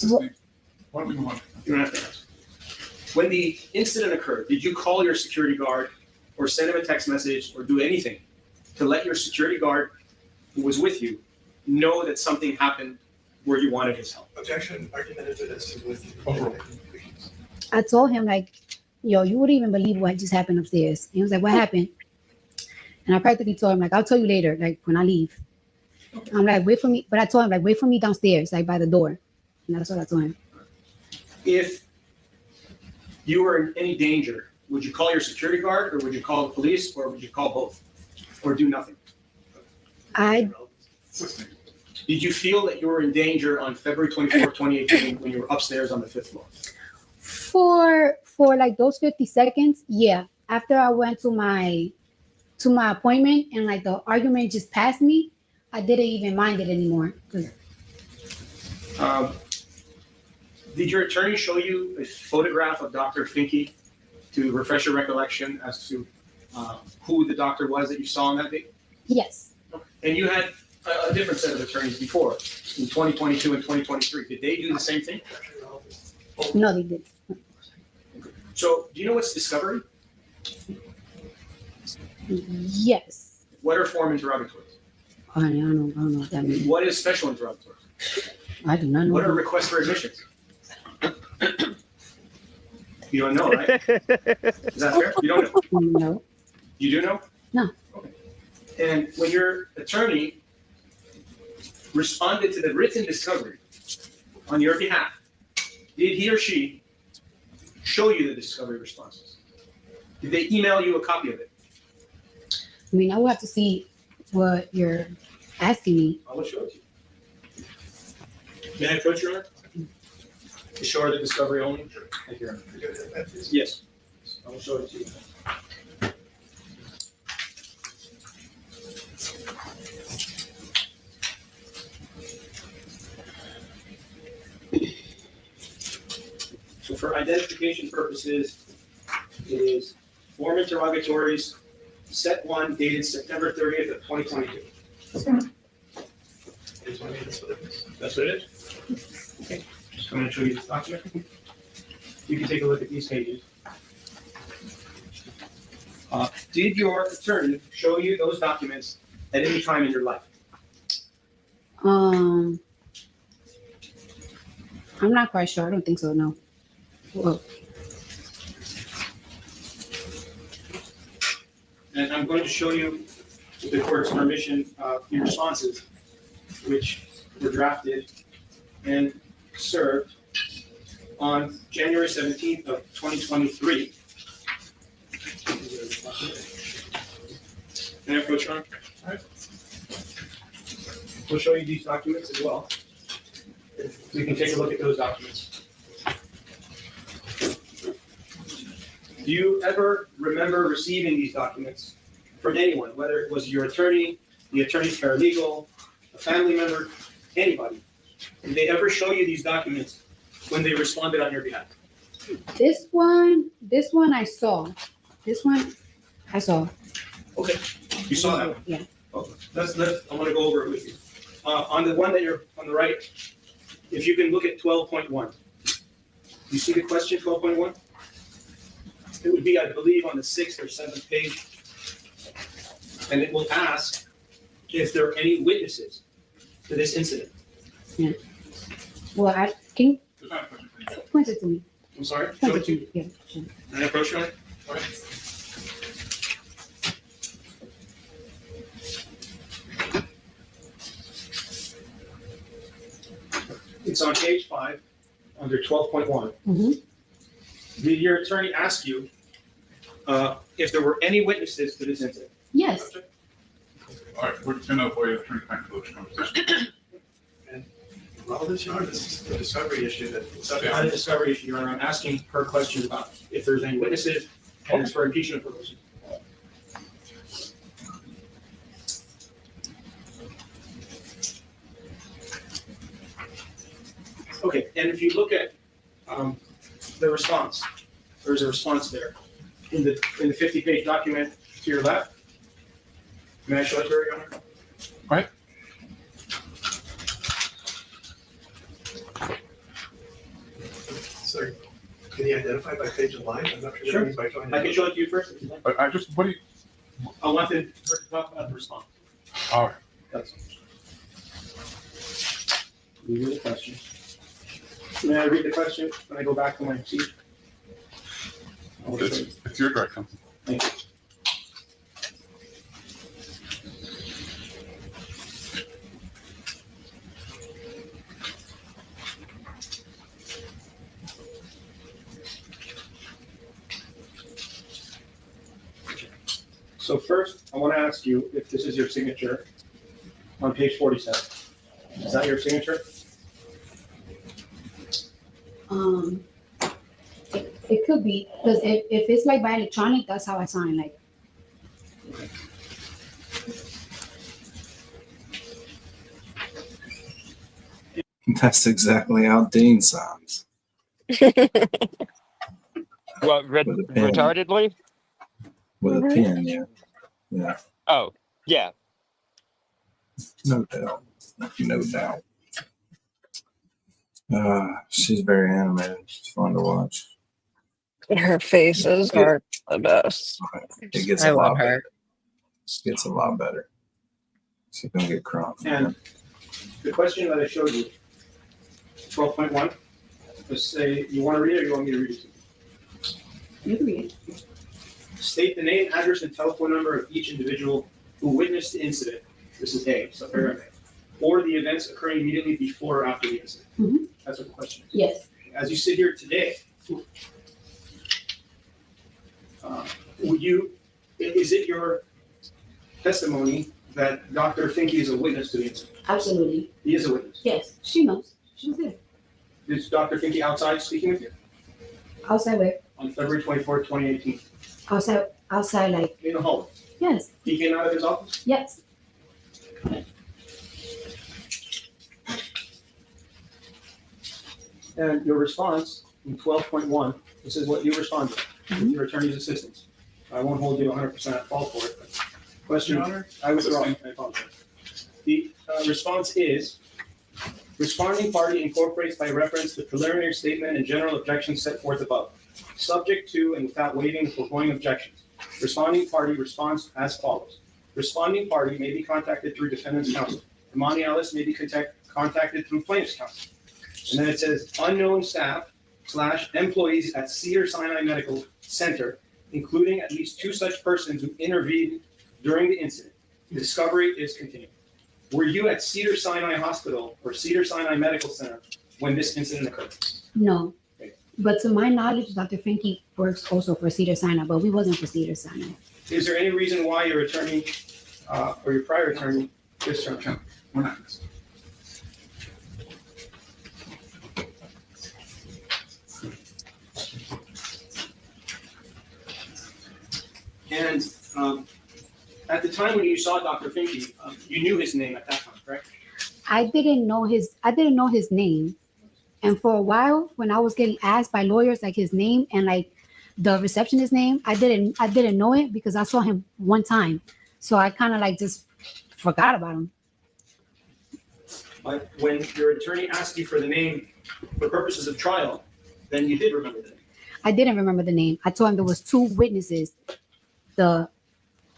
Well, Why don't we move on? You don't have to ask. When the incident occurred, did you call your security guard or send him a text message or do anything to let your security guard who was with you know that something happened where you wanted his help? Objection, argumentative is with I told him like, yo, you wouldn't even believe what just happened upstairs. And he was like, what happened? And I practically told him like, I'll tell you later, like when I leave. I'm like, wait for me. But I told him like, wait for me downstairs, like by the door. And that's what I told him. If you were in any danger, would you call your security guard or would you call the police or would you call both or do nothing? Did you feel that you were in danger on February 24, 2018 when you were upstairs on the 5th floor? For like those 50 seconds, yeah. After I went to my appointment and like the argument just passed me, I didn't even mind it anymore. Did your attorney show you a photograph of Dr. Finke to refresh your recollection as to who the doctor was that you saw on that day? Yes. And you had a different set of attorneys before, in 2022 and 2023. Did they do the same thing? No, they didn't. So, do you know what's discovery? Yes. What are form interrogatories? I don't know what that means. What is special interrogatories? I do not know. What are requests for admissions? You don't know, right? Is that fair? You don't know? No. You do know? No. Okay. And when your attorney responded to the written discovery on your behalf, did he or she show you the discovery responses? Did they email you a copy of it? I mean, I will have to see what you're asking me. I will show it to you. May I approach, Your Honor? To show her the discovery only? Thank you, Your Honor. Yes. I will show it to you. for identification purposes, it is form interrogatories, set 1, dated September 30th of 2022. That's what it is? Okay, I'm going to show you this document. You can take a look at these pages. Did your attorney show you those documents at any time in your life? I'm not quite sure. I don't think so. No. Well, And I'm going to show you, with the court's permission, the responses, which were drafted and served on January 17th of 2023. Can I approach Ron? All right. We'll show you these documents as well. We can take a look at those documents. Do you ever remember receiving these documents from anyone, whether it was your attorney, the attorney's paralegal, a family member, anybody? Did they ever show you these documents when they responded on your behalf? this one I saw. This one I saw. Okay, you saw that one? Yeah. Okay. I want to go over it with you. On the one that you're on the right, if you can look at 12.1. You see the question 12.1? It would be, I believe, on the 6th or 7th page. And it will ask if there are any witnesses to this incident. Yeah. Well, can you point it to me? I'm sorry? Point Show it it to to you. me. Yeah. Sure. Can I approach you on it? All right. It's on page 5, under 12.1. Mhm. Did your attorney ask you if there were any witnesses to this incident? Yes. All right, we're going to avoid a pretty conclusion conversation. Well, this is the discovery issue that. Not a discovery issue, Your Honor. I'm asking her question about if there's any witnesses, and it's for impeachment purposes. Okay, and if you look at the response, there's a response there in the 50-page document to your left. May I show it to her, Your Honor? Right. Sorry, can you identify by page and line? I'm not sure. Sure. What it means by joining. I can show it to you first. If you'd like. But I just, what do you, I wanted her to talk about the response. all right. That's all. Read the question. May I read the question when I go back to my seat? I'll show you. It's your direction. Thank you. So first, I want to ask you if this is your signature on page 47. Is that your signature? It could be because if it's like by electronic, that's how I sign. Like. That's exactly how Dean sounds. What, With a pen. retardedly? With a pen, yeah. Yeah, Oh, yeah. no doubt. No doubt. She's very animated. She's fun to watch. Her faces are the best. It gets I a lot love her. better. It gets a lot better. She's gonna get crunk. And the question that I showed you, 12.1, let's say, you want to read it or you want me to read it to you? You can read it. State the name, address, and telephone number of each individual who witnessed the incident. This is A, so paragraph A. Or the events occurring immediately before or after the incident. Mhm. That's what the question is. Yes. As you sit here today, is it your testimony that Dr. Finke is a witness to the incident? Absolutely. He is a witness. Yes. She knows. She was there. Is Dr. Finke outside speaking with you Outside where? on February 24th, 2018? Outside like. In the hall. Yes. He came out of his office? Yes. And your response in 12.1, this is what you responded with your attorney's assistance. I won't hold you 100% at fault for it. But question, Your Honor? I withdraw. I apologize. The response is, responding party incorporates by reference the preliminary statement and general objections set forth above, subject to and without waiving the foregoing objections. Responding party responds as follows. Responding party may be contacted through defendant's counsel. Imani Ellis may be contacted through plaintiff's counsel. And then it says unknown staff / employees at Cedars-Sinai Medical Center, including at least 2 such persons who intervened during the incident. Discovery is continuing. Were you at Cedars-Sinai Hospital or Cedars-Sinai Medical Center when this incident occurred? No. But to my knowledge, Dr. Finke works also for Cedars-Sinai, but we wasn't for Cedars-Sinai. Is there any reason why your attorney or your prior attorney discharged? We're not. And at the time when you saw Dr. Finke, you knew his name at that time, correct? I didn't know his name. And for a while, when I was getting asked by lawyers like his name and like the receptionist's name, I didn't know it because I saw him one time. So I kind of like just forgot about him. But when your attorney asked you for the name for purposes of trial, then you did remember the name. I didn't remember the name. I told him there was 2 witnesses, the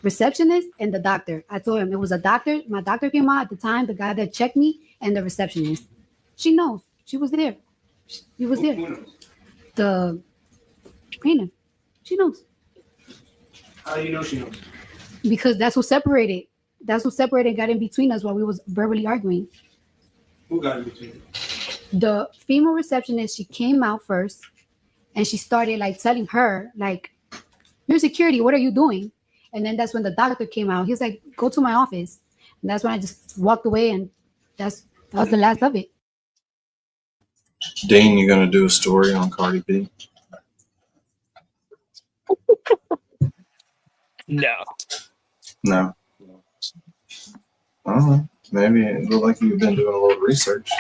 receptionist and the doctor. I told him it was a doctor. My doctor came out at the time, the guy that checked me, and the receptionist. She knows. She was there. He was there. Who knows? The plaintiff. She knows. How do you know she knows? Because that's what separated. That's what separated and got in between us while we was verbally arguing. Who got in between you? The female receptionist, she came out first and she started like telling her, like, "You're security, what are you doing?" And then that's when the doctor came out. He was like, "Go to my office." And that's when I just walked away, and that was the last of it. Dean, you gonna do a story on Cardi B? No. No. I don't know. Maybe it looked like you've been doing a little research.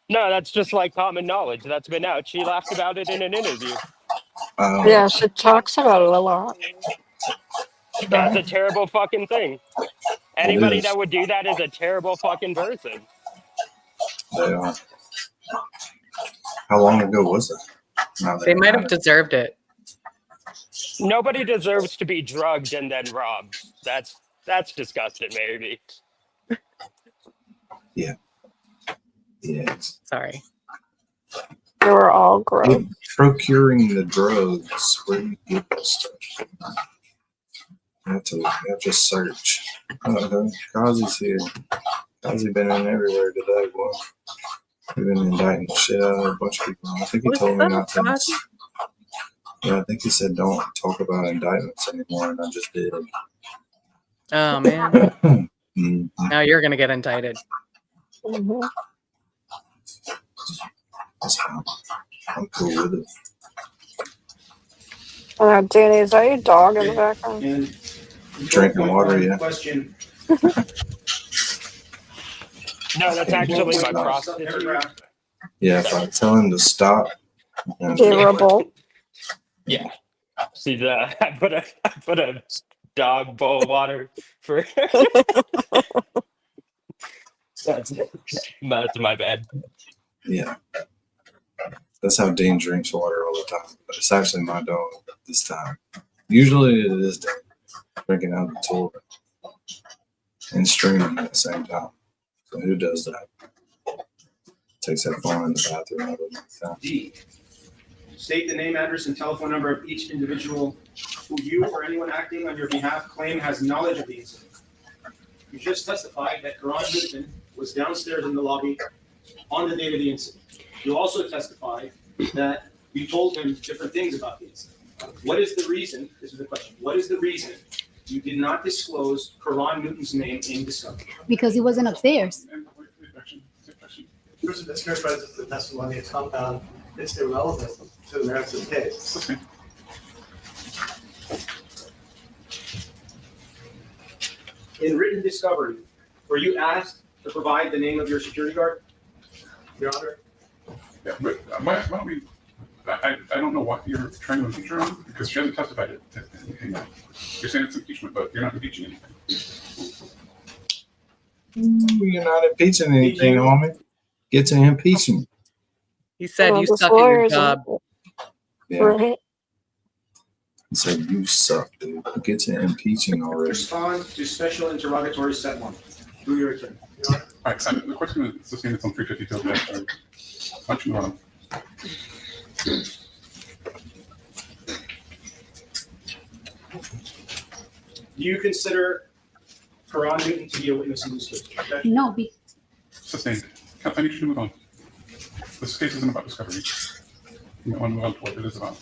No, that's just like common knowledge. That's been out. She laughed about it in an interview. Yeah, she talks about it a lot. That's a terrible fucking thing. Anybody is. that would do that is a terrible fucking person. They are. How long ago was it? Now that They might I- have deserved it. Nobody deserves to be drugged and then robbed. That's disgusting, maybe. Yeah. Sorry. They were all gross. Hey, procuring the drugs, where do you get that stuff? You have to search. Kazi's here. Kazi been in everywhere today, boy. We've been indicting the shit out of a bunch of people. I think he told me not to. Yeah, I think he said don't talk about indictments anymore, and I just did. Oh man. Mhm. Now you're gonna get indicted. Mm-hmm. That's fine. I'm cool with it. Danny, is that your dog in the background? And Drinking water, yeah. Question. No, that's actually my Nice. prostitute. Yeah, if I tell him to stop. Favorable. Yeah. See, I put a dog bowl of water for. that's my bad. Yeah. That's how Dean drinks water all the time. But it's actually my dog this time. Usually it is Dean drinking out of the toilet and streaming at the same time. So who does that? Takes that phone in the bathroom. I don't know. D. State the name, address, and telephone number of each individual who you or anyone acting on your behalf claim has knowledge of the incident. You just testified that Karan Goodman was downstairs in the lobby on the date of the incident. You also testified that you told him different things about the incident. What is the reason, this is the question, what is the reason you did not disclose Karan Newton's name in discovery? Because he wasn't upstairs. Person that's characterizes the testimony as compound, it's irrelevant to the merits of the case. In written discovery, were you asked to provide the name of your security guard? Your Honor, Yeah, but why don't we? I don't know what you're trying to impeach her on because she hasn't testified it. You're saying it's impeachment, but you're not impeaching anything. You're not impeaching anything, homie. Get to impeaching. He said Well, you the suck at your lawyers job. Yeah. Right. He said you suck, dude. Get to impeaching already. Respond to special interrogatory set 1. Do your attorney. All right, so the question is sustained. It's on 352. Why don't you move on? Do you consider Karan Newton to be a witness in this case? Okay. No, Sustained. I need you to move on. This case isn't about discovery. You want to move on to what it is about.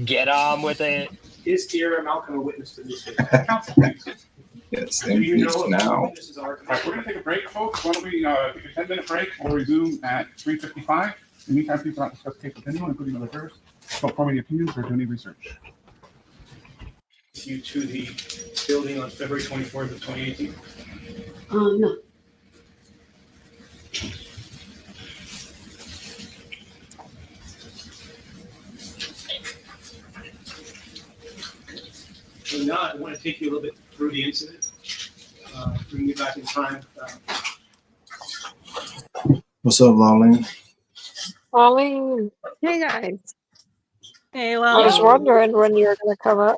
Get on with it. Is Tierra Malcolm a witness to this case? Counsel, please. Yes, Do you impeach know if now. witnesses are? All right, we're going to take a break, folks. Why don't we take a 10-minute break? We'll resume at 3:55. In the meantime, please do not discuss the case with anyone, including other jurors. Don't form any opinions or do any research. You to the building on February 24th of 2018? no. So now I want to take you a little bit through the incident, bring you back in time. What's up, Lolene? Pauline, hey guys. Hey, I was Lalo. wondering when you were going to come up.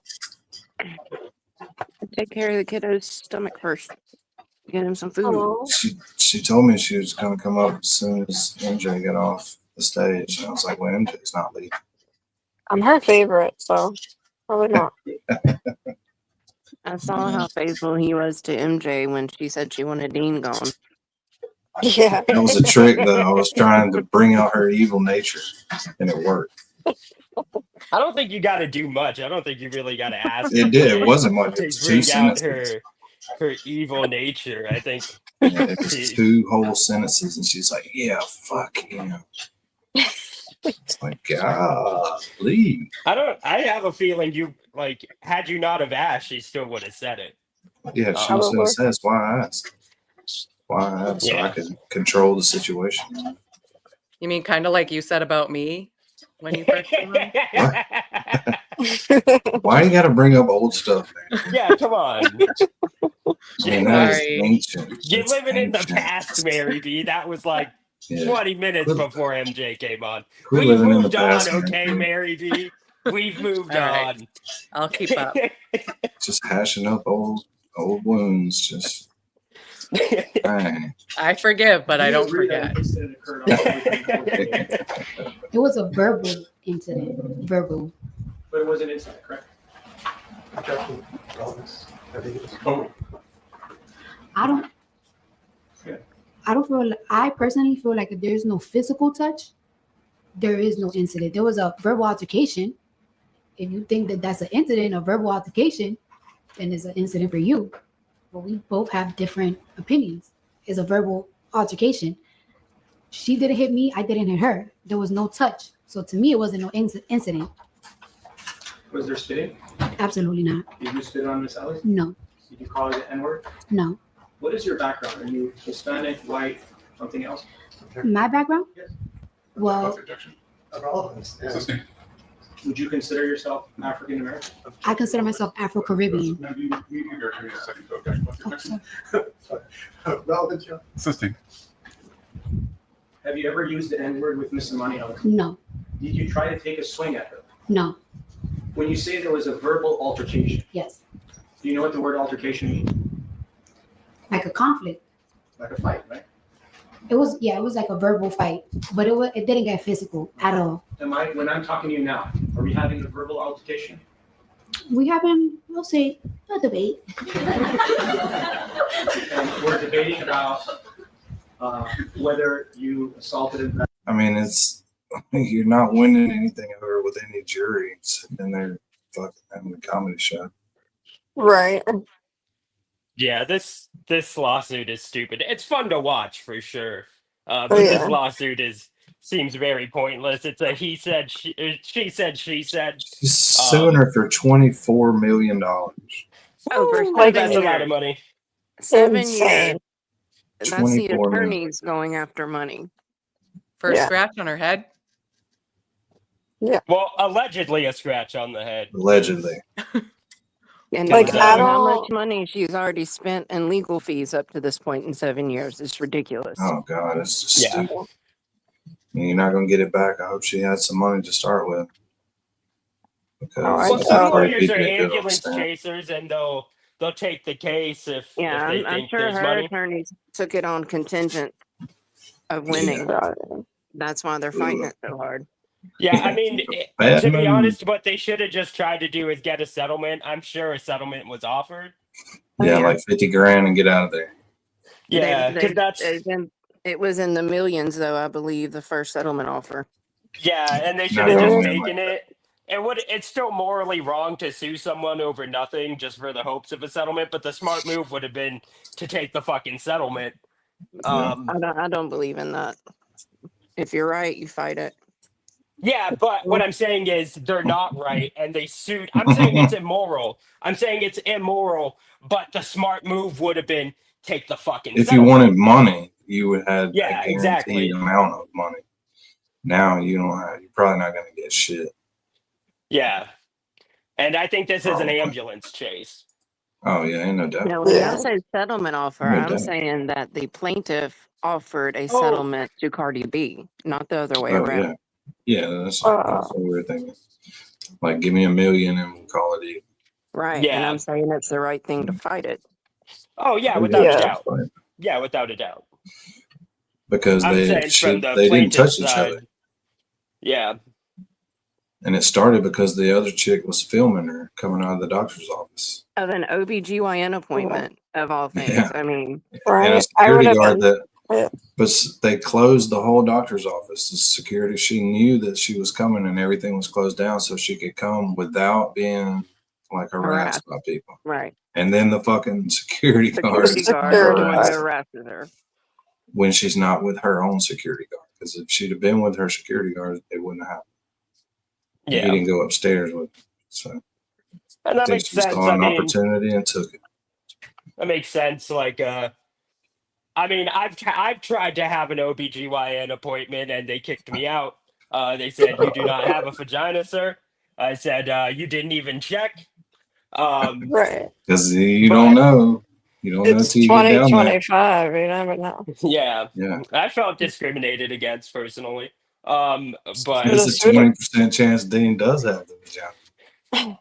Take care of the kiddo's stomach first. Get him some food. Hello. She told me she was gonna come up as soon as MJ got off the stage. And I was like, well, MJ's not leaving. I'm her favorite, so probably not. I saw how faithful he was to MJ when she said she wanted Dean gone. Yeah. That was a trick though. I was trying to bring out her evil nature and it worked. I don't think you got to do much. I don't think you really got to ask. It did. It wasn't much. To It was 2 bring out sentences. her evil nature. I think. Yeah, it was 2 whole sentences, and she's like, "Yeah, fuck him." It's like, God, leave. I have a feeling you like. Had you not have asked, she still would have said it. Yeah, she was gonna say, "That's why I asked. Why I asked, so I could control the situation." You mean kind of like you said about me when you first came on? Why you got to bring up old stuff, man? Yeah, come on. I mean, that is Sorry. ancient. You're It's living in the ancient. past, Mary B. That was like Yeah. 20 minutes before MJ came on. Quit We've living in the moved past, on, Mary okay, B. Mary B. We've moved All right. on. I'll keep up. Just hashing up old wounds. Just dang. I forgive, but I don't agree that forget. an incident occurred on February 24th, It was a verbal incident. Verbal. but it was an incident, correct? Oh, I don't feel. I personally feel like if there's no physical touch, there is no incident. There was a verbal altercation. If you think that that's an incident, a verbal altercation, then it's an incident for you. But we both have different opinions. It's a verbal altercation. She didn't hit me. I didn't hit her. There was no touch. So to me, it wasn't no incident. Was there spitting? Absolutely not. Did you spit on Miss Ellis? No. Did you call her the N-word? No. What is your background? Are you Hispanic, white, something else? My background? Yes. Well, sustained. Would you consider yourself African American? I consider myself Afro-Caribbean. Now, you bear with me a second, okay? What's your Oh, objection? Relevant, Joe. Sustained. Have you ever used the N-word with Miss Imani Ellis? No. Did you try to take a swing at her? No. When you say there was a verbal altercation, Yes. do you know what the word altercation means? Like a conflict. Like a fight, right? It was like a verbal fight, but it didn't get physical at all. When I'm talking to you now, are we having a verbal altercation? We having, we'll say, a debate. And we're debating about whether you assaulted him. I mean, you're not winning anything over with any jury sitting in there fucking having a comedy show. Right. Yeah, this lawsuit is stupid. It's fun to watch for sure. But yeah. this lawsuit seems very pointless. It's a he said, she said, she said. She's suing her for $24 million. Over That's a lot of money. 7 Insane. years. That's the 24 million. attorneys going after money. for a Yeah. scratch on her head. Well, allegedly a scratch on the head. Allegedly. And Like, no Because, I matter how much don't. money she's already spent in legal fees up to this point in 7 years, it's ridiculous. Oh God, it's just Yeah. stupid. And you're not gonna get it back. I hope she had some money to start with. Because well, I some think Cardi lawyers B are did good on the ambulance stand. chasers, and they'll take the case if Yeah, they I'm think sure there's her money. attorneys took it on contingent of Yeah. winning. Right. That's why they're fighting Ugh. it so hard. Yeah, I mean, Bad to be move. honest, what they should have just tried to do is get a settlement. I'm sure a settlement was offered. Yeah, Yeah. like 50 grand and get out of there. Yeah, They've, because they've, that's they've been, it was in the millions, though, I believe, the first settlement offer. yeah, and they should Not have just going in taken like it. It's still morally wrong to sue someone over nothing just for the hopes of a settlement, but the smart move would have been to take the fucking settlement. Yeah. I don't believe in that. If you're right, you fight it. Yeah, but what I'm saying is they're not right, and they sued. I'm saying it's immoral. But the smart move would have been take the fucking If you settlement. wanted money, you would have Yeah, a guaranteed exactly. amount of money. Now you don't have. You're probably not going to get shit. Yeah, and I think this is an Probably. ambulance chase. Oh yeah, ain't no doubt. Now, when Yeah. I say settlement offer, No I'm doubt. saying that the plaintiff offered a Oh. settlement to Cardi B, not the other way Oh around. yeah, that's what we're thinking. Like, give me $1 million and we'll call it even. Right. And Yeah. I'm saying it's the right thing to fight it. Oh yeah, Oh, without a Yeah. doubt. Right. Yeah, without a doubt. Because I'm they saying from the they didn't touch plaintiff's each side. other, Yeah. and it started because the other chick was filming her coming out of the doctor's office. Of an OBGYN appointment, of all things. Yeah. I mean, And a Right. I would security have guard been. that, Yeah. but they closed the whole doctor's office. The security, she knew that she was coming and everything was closed down so she could come without being like harassed by people. right. And then the fucking security guard Security is guard is the one harassed who harasses her. when she's not with her own security guard. Because if she'd have been with her security guard, it wouldn't have happened. And Yeah. he didn't go upstairs with her. So And I that think makes she sense. saw I an mean, opportunity and took it. that makes sense. Like, I mean, I've tried to have an OBGYN appointment and they kicked me out. They said, "You do not have a vagina, sir." I said, "You didn't even check." Right. Because you don't know. You don't know It's till you get down there. 2025. You never know. Yeah. Yeah. I felt discriminated against personally. But There's a 20% chance Dean does have the vagina.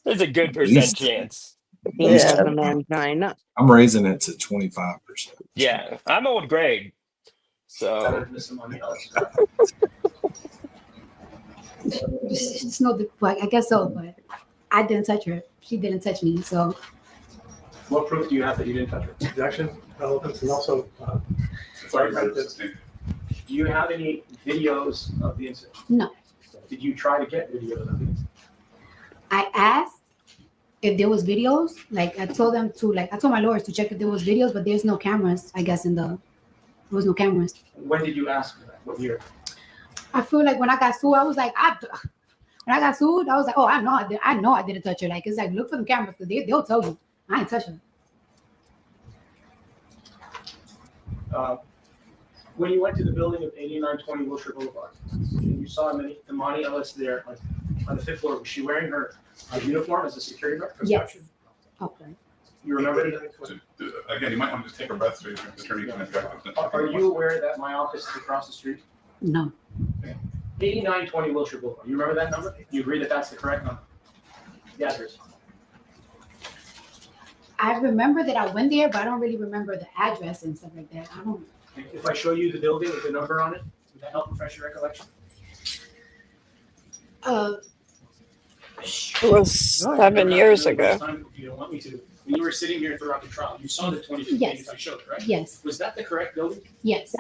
there's a good At percent least- chance. He least has a 25. mangina. I'm raising it to 25%. Yeah, I'm old Greg. So It's no, well, I guess so, but I didn't touch her. She didn't touch me. So What proof do you have that you didn't touch her? Objection, relevance, and also, sorry, do you have any videos of the incident? no, Did you try to get videos of the incident? I asked if there was videos. Like I told them to, like I told my lawyers to check if there was videos, but there's no cameras. I guess there was no cameras. When did you ask for that? What year? I feel like when I got sued, I was like, when I got sued, I was like, oh, I know I didn't touch her. Like it's like look for the cameras because they'll tell you I ain't touch her. When you went to the building of 8920 Wilshire Boulevard, and you saw Imani Ellis there, like on the 5th floor, was she wearing her uniform as a security guard? Yes. Okay. You remember it? Again, you might want to just take a breath so your attorney can object. Are you aware that my office is across the street? No. 8920 Wilshire Boulevard. You remember that number? You agree that that's the correct number? The address. I remember that I went there, but I don't really remember the address and stuff like that. I don't. If I show you the building with the number on it, would that help refresh your recollection? It was 7 years ago. You don't want me to. When you were sitting here throughout the trial, you saw the 2015 Yes. I showed, right? Yes. Was that the correct building? Yes.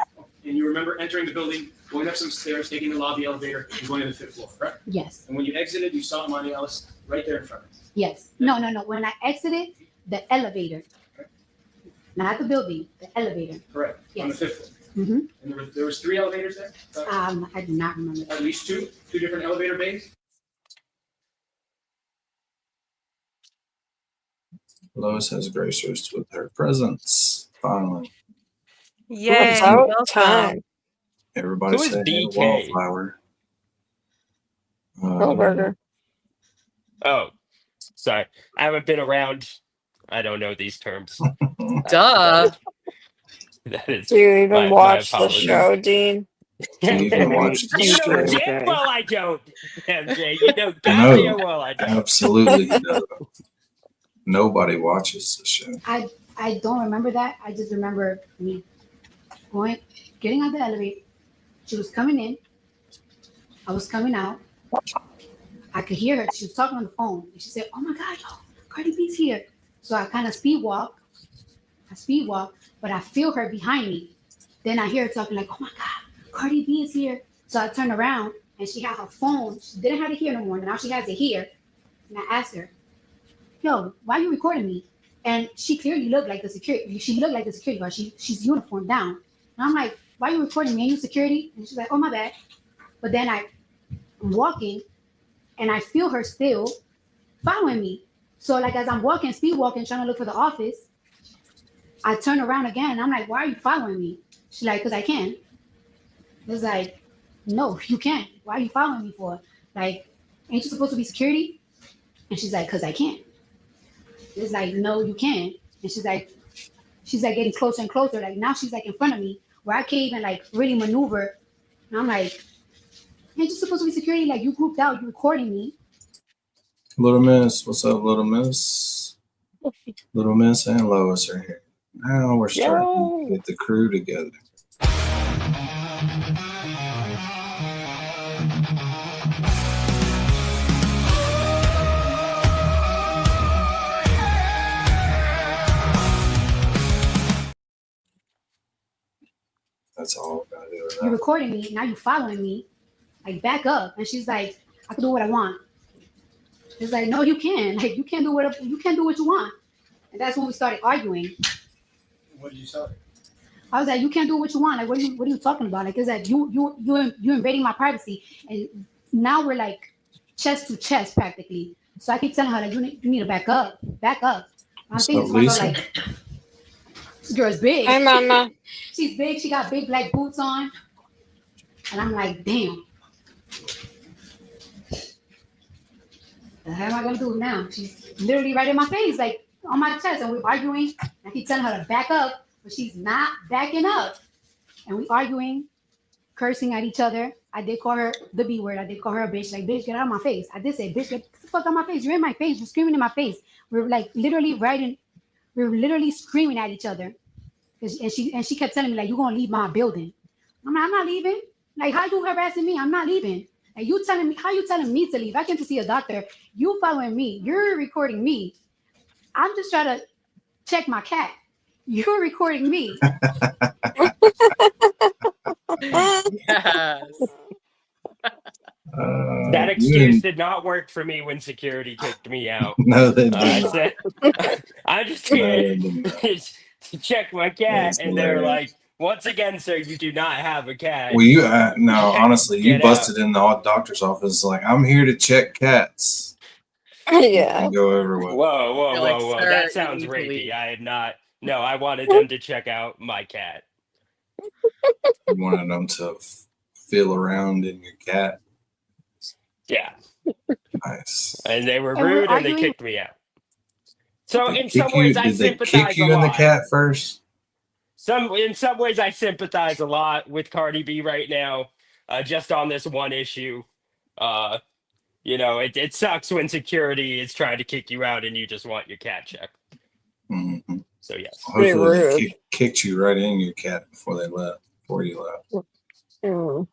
And you remember entering the building, going up some stairs, taking the lobby elevator, and going to the 5th floor, correct? Yes. And when you exited, you saw Imani Ellis right there in front of you. Yes. No. When I exited the elevator, not the building, the elevator. Correct. On the Yes. 5th floor. Mm-hmm. And there was 3 elevators there? I do not remember that. At least two different elevator bays? Lois has graced us with her presence. Finally. Yay! About Welcome. time. Everybody Who is say hey, BK? Wallflower. Burger. Oh, sorry. I haven't been around. I don't know these terms. Duh. That is Do you even my watch the apologies. show, Dean? Do you even watch the You know show? damn well I don't, MJ. You know No, goddamn well I don't. absolutely no. Nobody watches the show. I don't remember that. I just remember me getting out the elevator. She was coming in. I was coming out. I could hear her. She was talking on the phone. And she said, "Oh my God, yo, Cardi B's here." So I kind of speed walk, but I feel her behind me. Then I hear her talking like, "Oh my God, Cardi B is here." So I turned around and she had her phone. She didn't have it here no more. Now she has it here. And I asked her, "Yo, why are you recording me?" And she clearly looked like the security. She looked like the security guard. She's uniformed down. And I'm like, "Why are you recording me? Are you security?" And she's like, "Oh my bad." But then I'm walking and I feel her still following me. So like as I'm walking, speed walking, trying to look for the office, I turn around again. I'm like, "Why are you following me?" She's like, "Because I can." It's like, "No, you can't. Why are you following me for? Like, ain't you supposed to be security?" And she's like, "Because I can." It's like, "No, you can't." And she's like getting closer and closer. Like now she's like in front of me where I can't even like really maneuver. And I'm like, "Ain't you supposed to be security? Like you grouped out, you recording me." Little Miss, what's up, Little Miss? Little Miss and Lois are here. Now we're starting to get the crew together. That's all I gotta do. "You're recording me, now you following me. Like back up." And she's like, "I can do what I want." It's like, "No, you can. Like you can't do what you want." And that's when we started arguing. What did you say? I was like, "You can't do what you want. Like what are you talking about? Like it's like you invading my privacy." And now we're like chest to chest practically. So I keep telling her like you need to back up. I'm thinking to myself like, this girl's big. Hi, Mama. She's big. She got big black boots on. And I'm like, damn. The hell am I gonna do now? She's literally right in my face, like on my chest, and we're arguing. I keep telling her to back up, but she's not backing up. And we arguing, cursing at each other. I did call her the B word. I did call her a bitch. Like, "Bitch, get out of my face." I did say, "Bitch, get the fuck out of my face. You're in my face. You're screaming in my face." We're like literally screaming at each other. And she kept telling me like, "You're gonna leave my building." I'm like, "I'm not leaving. Like, how you harassing me? I'm not leaving. Like, you telling me, how you telling me to leave? I came to see a doctor. You following me. You're recording me. I'm just trying to check my cat. You're recording me." Yes. That excuse did not work for me when security kicked me out. No, they did I not. said, "I'm just here to check my cat," and they're like, "Once again, sir, you do not have a cat." Well, you no, honestly, you Get busted in the doctor's office like, "I'm here to check cats." Yeah. And go over with. Whoa! You're like, Whoa! "Sir, That you sounds need to rapey. leave." I had not. No, I wanted them to check out my cat. You wanted them to feel around in your cat. Yeah. Nice. And they were And we're rude, and they arguing. kicked me out. So in Kick some you? ways, I Did they sympathize kick you a in the lot. cat first? In some ways, I sympathize a lot with Cardi B right now, just on this one issue. You know, it sucks when security is trying to kick you out and you just want your cat checked. Mm-hmm. So yes. Pretty Hopefully they rude. kicked you right in your cat before you left. Mm.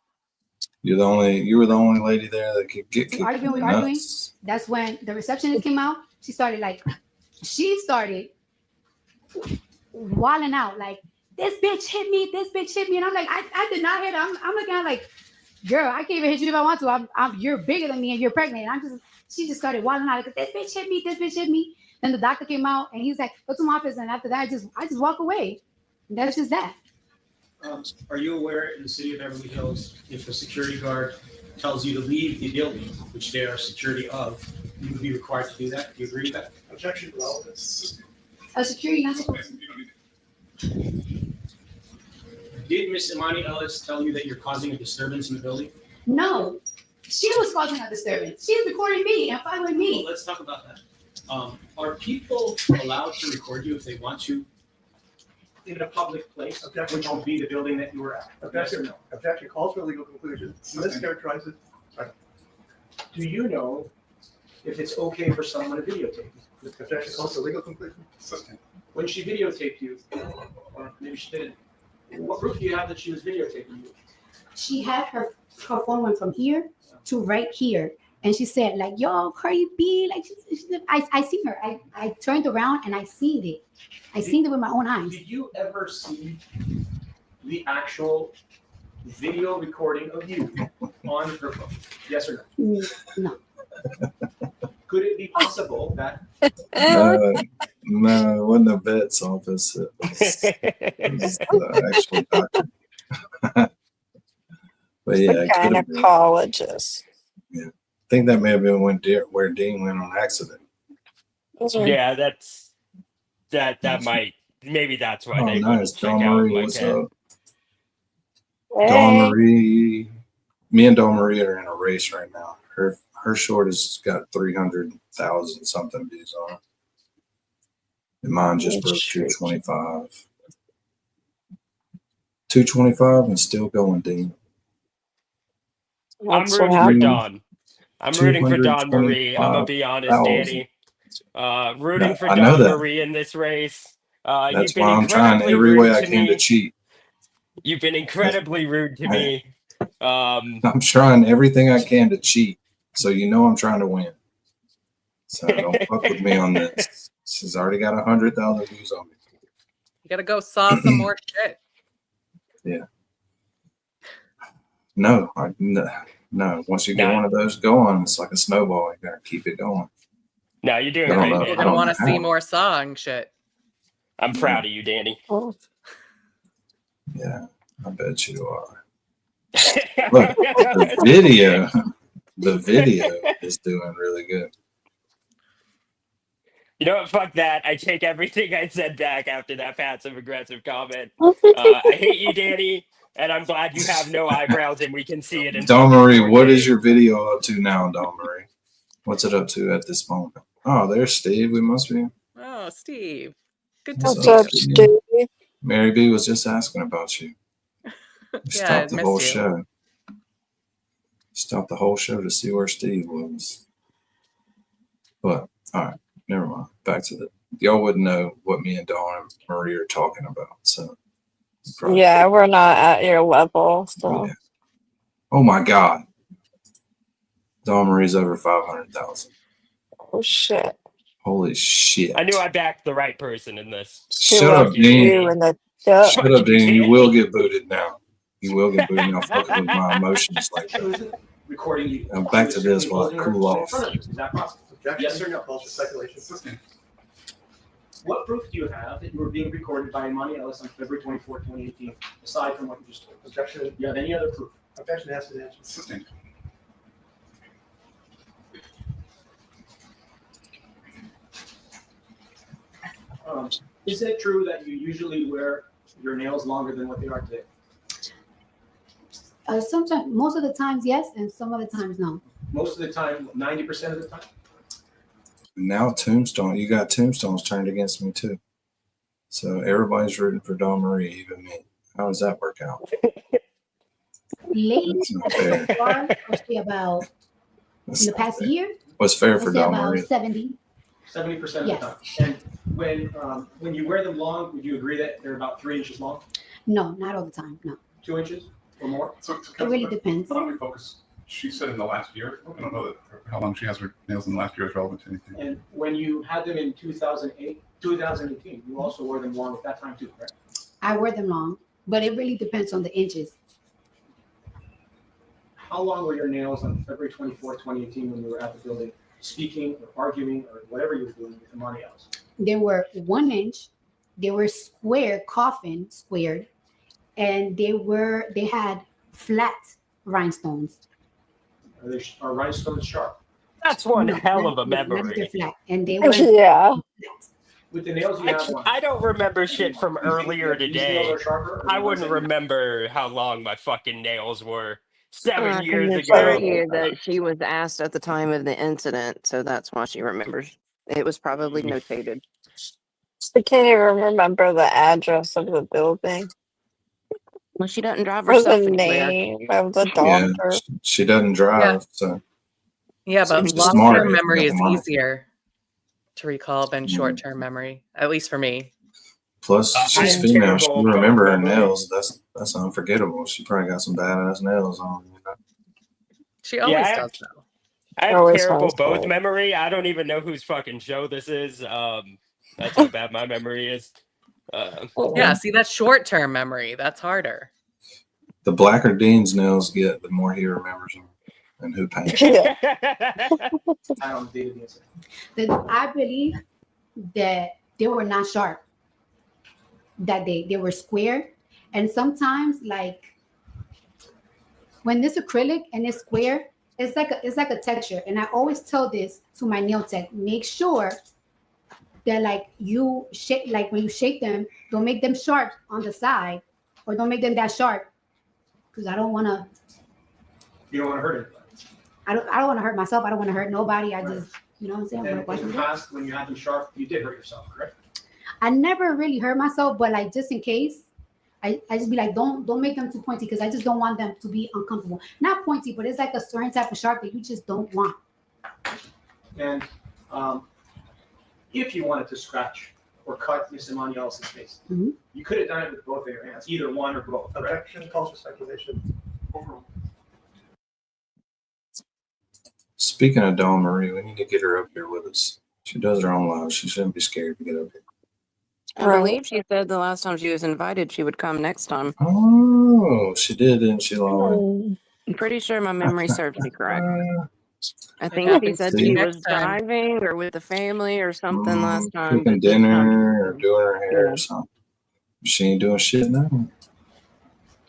You were the only lady there that could get kicked in the Arguing. nuts. That's when the receptionist came out. She started wilding out like, "This bitch hit me. This bitch hit me." And I'm like, I did not hit her. I'm looking at like, "Girl, I can't even hit you if I want to. You're bigger than me and you're pregnant." And she just started wilding out like, "This bitch hit me. This bitch hit me." Then the doctor came out and he's like, "Go to my office." And after that, I just walk away. And that's just that. Are you aware in the city of Beverly Hills, if a security guard tells you to leave the building, which they are security of, you would be required to do that? Do you agree with that? Objection to relevance. A security not supposed to. Did Miss Imani Ellis tell you that you're causing a disturbance in the building? No, she was causing a disturbance. She's recording me and following me. Well, let's talk about that. Are people allowed to record you if they want to in a public place, which would be the building that you were at? Yes or no? Objection calls for a legal conclusion. Mischaracterizes. Do you know if it's okay for someone to videotape you? Objection calls for a legal conclusion. When she videotaped you, or maybe she didn't, what proof do you have that she was videotaping you? She had her phone went from here to right here. And she said, like, yo, Cardi B, like, I seen her. I turned around and I seen it. I seen it with my own eyes. Did you ever see the actual video recording of you on her phone? Yes or no? No. Could it be possible that? No, it wasn't a vet's office. It was the actual doctor. But yeah, The gynecologist. Yeah. I think that may have been where Dean went on accident. Yeah, that might, maybe that's why they nice. wouldn't check Dawn out Marie, my what's cat. up? Dawn Marie, me and Dawn Marie are in a race right now. Her short has got 300,000 something views on it. And mine just broke 225. 225 and still going, Dean. I'm rooting for Dawn. I'm rooting for Dawn Marie. I'm gonna be honest, Danny. Rooting for Dawn Marie in this race. That's why I'm trying every way I can to cheat. You've been incredibly rude to me. I'm trying everything I can to cheat, so you know I'm trying to win. So don't fuck with me on this. She's already got 100,000 views on me. You gotta go saw some more shit. Yeah. No. Once you get one of those going, it's like a snowball. You gotta keep it going. No, you're doing great, man. You're gonna want to see more song shit. I'm proud of you, Danny. Yeah, I bet you are. Look, the video is doing really good. You know what? Fuck that. I take everything I said back after that passive aggressive comment. I hate you, Danny, and I'm glad you have no eyebrows and we can see it. In Dawn Marie, what is your video up to now, Dawn Marie? What's it up to at this moment? Oh, there's Steve. We must be. Oh, Steve. Good to What's see up, you. Steve? Mary B was just asking about you. Stopped the whole show. Stopped the whole show to see where Steve was. But all right, never mind. Back to y'all wouldn't know what me and Dawn and Marie are talking about. So Yeah, we're not at your level. So yeah. Oh my God. Dawn Marie's over 500,000. oh shit. Holy shit. I knew I backed the right person in this. Shut up, Dean. Shut up, Dean. You will get booted now. You will get booted now. Fucking with my emotions like that. Recording you. Now back to this while I cool off. Is that possible? Yes or no? Calls for speculation. What proof do you have that you were being recorded by Imani Ellis on February 24, 2018, aside from what you just told? Objection. Do you have any other proof? Objection has to be answered. Is it true that you usually wear your nails longer than what they are today? Sometimes, most of the times, yes, and some of the times, no. Most of the time, 90% of the time? Now Tombstone, you got Tombstones turned against me too. So everybody's rooting for Dawn Marie, even me. How does that work out? Lately, That's not fair. so far, I'll say about in the past year. What's fair I'll for say Dawn about Marie? 70. 70% of Yes. the time. And when you wear them long, would you agree that they're about 3 inches long? No, not all the time. No, 2 inches or more? So, it really depends. why don't we focus? She said in the last year. I don't know how long she has her nails in the last year is relevant to anything. And when you had them in 2018, you also wore them long at that time too, correct? I wear them long, but it really depends on the inches. How long were your nails on February 24, 2018 when you were at the building speaking or arguing or whatever you were doing with Imani Ellis? They were 1 inch. They were squared, squared, and they had flat rhinestones. Are rhinestones sharp? That's one hell of a Not memory. they're flat, and they were Yeah. flat. With the nails you have on. I don't remember shit from earlier These nails today. are sharper, or I the ones wouldn't that you- remember how long my fucking nails were 7 I years can ago. assure you that she was asked at the time of the incident, so that's why she remembers. It was probably notated. I can't even remember the address of the building Well, she doesn't drive or the herself anywhere. name of the Yeah, doctor. she doesn't drive, so Yeah, so but she's smart. long-term memory is Smart. easier to recall than Mhm. short-term memory, at least for me. Plus, I she's am female. She terrible about remember her memory. nails. That's unforgettable. She probably got some badass nails on. You know? She Yeah, always does, though. I have Always terrible has both that. memory. I don't even know whose fucking show this is. That's how bad my memory is. Yeah, see, that's short-term memory. That's harder. The blacker Dean's nails get, the more he remembers them and who painted. Yeah. I don't date the incident. I believe that they were not sharp. That they were square, and sometimes like when it's acrylic and it's square, it's like a texture. And I always tell this to my nail tech: make sure that like you shape, like when you shape them, don't make them sharp on the side, or don't make them that sharp, because I don't want to. You don't want to hurt anybody. I don't want to hurt myself. I don't want to hurt nobody. I Right. just, you know what I'm saying? I And wanna wash in the my hands. past, when you had them sharp, you did hurt yourself, correct? I never really hurt myself, but like just in case, I just be like, don't make them too pointy, because I just don't want them to be uncomfortable. Not pointy, but it's like a certain type of sharp that you just don't want. And if you wanted to scratch or cut Miss Imani Ellis's face, Mhm. you could have done it with both of your hands, either one or both. Correct? Objection, calls for speculation. Overruled. Speaking of Dawn Marie, we need to get her up here with us. She does her own live. She shouldn't be scared to get up here. I believe she said the last time she was invited, she would come next time. Oh, she did, didn't she, Lauren? I'm pretty sure my memory serves me correct. I think Yeah, she said see? she Next was time. driving or with the family or something last time. Cooking But this time, dinner or doing her hair Yeah. or something. She ain't doing shit now.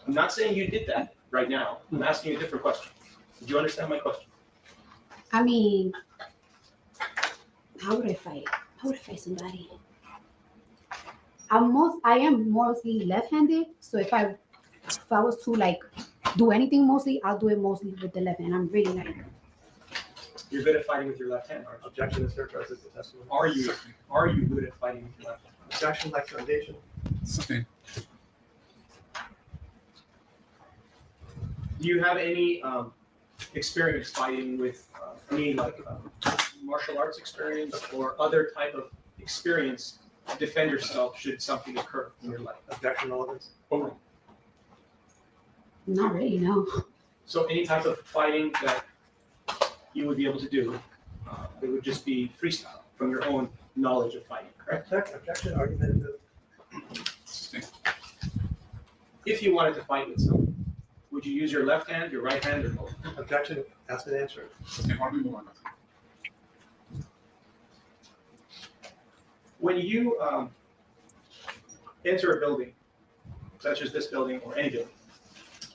I'm not saying you did that right now. I'm asking you a different question. Did you understand my question? I mean, how would I fight? How would I fight somebody? I am mostly left-handed, so if I was to like do anything mostly, I'll do it mostly with the left hand. I'm really like, You're good at fighting with your left hand, aren't you? Objection is characterized as the testimony. Are you good at fighting with your left hand? Objection, like foundation. Okay. Do you have any experience fighting with any martial arts experience or other type of experience to defend yourself should something occur in your life? Objection, relevance. Overruled. not really, no. So any type of fighting that you would be able to do, it would just be freestyle from your own knowledge of fighting, correct? Objection, argumentative. If you wanted to fight with someone, would you use your left hand, your right hand, or both? Objection, asked and answered. Okay, why don't we move on? When you enter a building, such as this building or any building,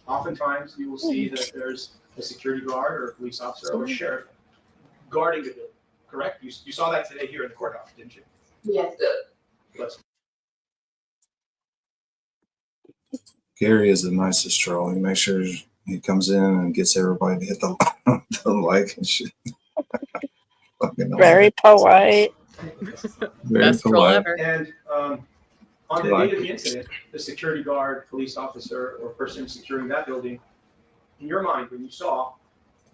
oftentimes you will see that there's a security guard or a police officer or a sheriff guarding the building, correct? You saw that today here in the courthouse, didn't you? Yes. Let's Gary is the nicest troll. He makes sure he comes in and gets everybody to hit the like and shit. Fucking Very polite. Very Best troll polite. ever. And on the date of the incident, the security guard, police officer, or person securing that building, in your mind, when you saw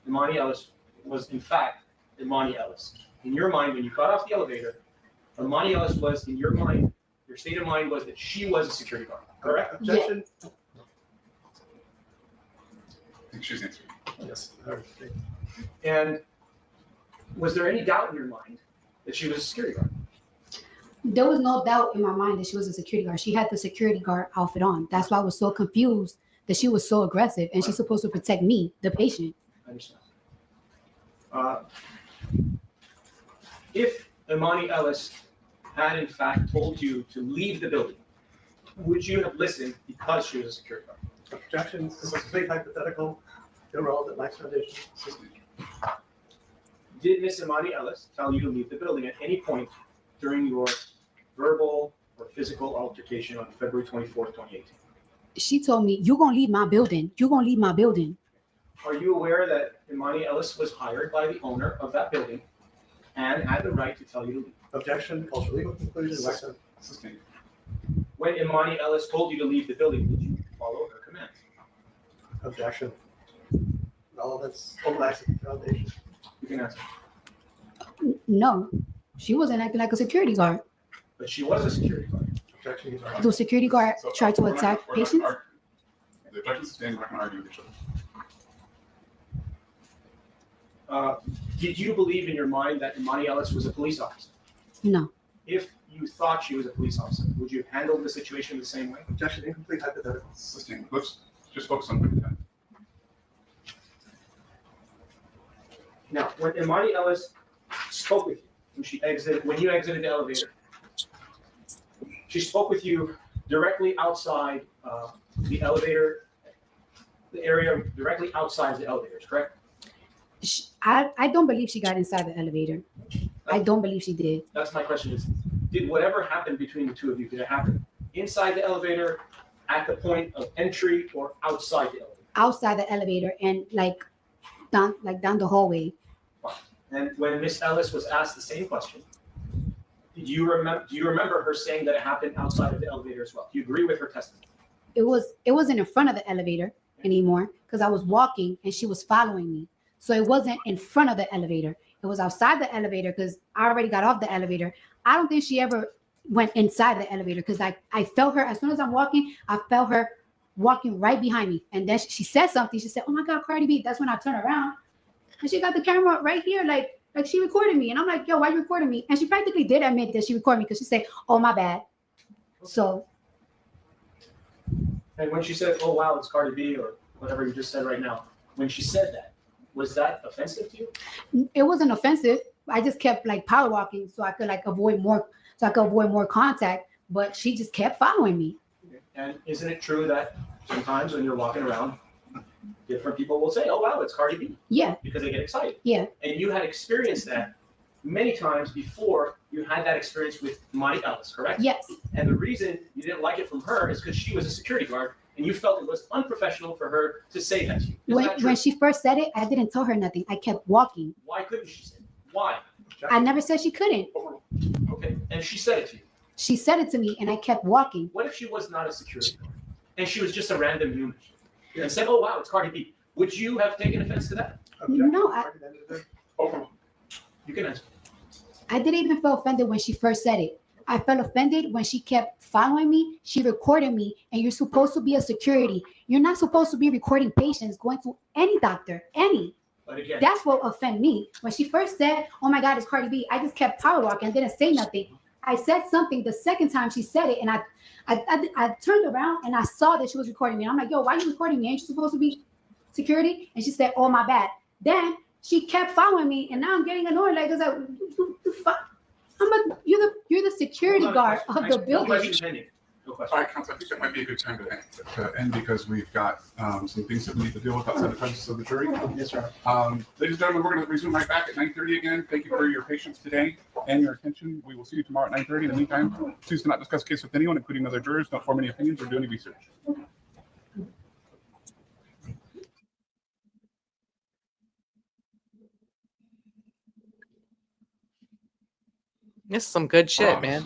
Imani Ellis was in fact Imani Ellis. In your mind, when you got off the elevator, Imani Ellis was, in your mind, your state of mind was that she was a security guard, correct? Objection. I think she's answering. Yes. And was there any doubt in your mind that she was a security guard? There was no doubt in my mind that she was a security guard. She had the security guard outfit on. That's why I was so confused that she was so aggressive, and she's supposed to protect me, the patient. I understand. If Imani Ellis had in fact told you to leave the building, would you have listened because she was a security guard? Objection, this is a complete hypothetical, irrelevant, Life Foundation. Did Miss Imani Ellis tell you to leave the building at any point during your verbal or physical altercation on February 24th, 2018? She told me, "You're gonna leave my building. You're gonna leave my building." Are you aware that Imani Ellis was hired by the owner of that building and had the right to tell you to leave? Objection, calls for legal conclusion. Sustained. When Imani Ellis told you to leave the building, did you follow her commands? Objection. Relevance, lacks of foundation. You can answer. No, she wasn't acting like a security guard. But she was a security guard. Objection, he's right. The security guard tried to attack patients. The objection is sustained. We're not going to argue with each other. Did you believe in your mind that Imani Ellis was a police officer? No. If you thought she was a police officer, would you have handled the situation the same way? Objection, incomplete hypothetical. Sustained. Let's just focus on quick time. Now, when Imani Ellis spoke with you, when you exited the elevator, she spoke with you directly outside the elevator, the area directly outside the elevators, correct? I don't believe she got inside the elevator. I don't believe she did. That's my question is, did whatever happened between the two of you, did it happen inside the elevator, at the point of entry, or outside the elevator? Outside the elevator and down the hallway. And when Miss Ellis was asked the same question, do you remember her saying that it happened outside of the elevator as well? Do you agree with her testimony? It wasn't in front of the elevator anymore because I was walking and she was following me. So it wasn't in front of the elevator. It was outside the elevator because I already got off the elevator. I don't think she ever went inside the elevator because I felt her as soon as I'm walking, I felt her walking right behind me. And then she said something. She said, "Oh my God, Cardi B." That's when I turned around. And she got the camera right here, like she recorded me. And I'm like, "Yo, why you recording me?" And she practically did admit that she recorded me because she said, "Oh, my bad." So. And when she said, "Oh, wow, it's Cardi B," or whatever you just said right now, when she said that, was that offensive to you? It wasn't offensive. I just kept power walking so I could avoid more contact. But she just kept following me. And isn't it true that sometimes when you're walking around, different people will say, "Oh, wow, it's Cardi B." Yeah. Because they get excited. Yeah. And you had experienced that many times before you had that experience with Imani Ellis, correct? Yes. And the reason you didn't like it from her is because she was a security guard and you felt it was unprofessional for her to say that to you. Is that true? When she first said it, I didn't tell her nothing. I kept walking. Why couldn't she say it? Why? I never said she couldn't. Okay. And she said it to you. She said it to me and I kept walking. What if she was not a security guard and she was just a random human and said, "Oh, wow, it's Cardi B"? Would you have taken offense to that? No, You can answer. I didn't even feel offended when she first said it. I felt offended when she kept following me. She recorded me, and you're supposed to be a security. You're not supposed to be recording patients going to any doctor, any. But again, that's what offended me. When she first said, "Oh my God, it's Cardi B," I just kept power walking. I didn't say nothing. I said something the second time she said it, and I turned around and I saw that she was recording me. And I'm like, "Yo, why are you recording me? Ain't you supposed to be security?" And she said, "Oh, my bad." Then she kept following me, and now I'm getting annoyed. Like, you're the security guard of the building. All right, Council, I think that might be a good time to end because we've got some things that we need to deal with outside the presence of the jury. Yes, sir. Ladies and gentlemen, we're going to resume right back at 9:30 again. Thank you for your patience today and your attention. We will see you tomorrow at 9:30. In the meantime, please do not discuss the case with anyone, including other jurors. Don't form any opinions or do any research. This is some good shit, man.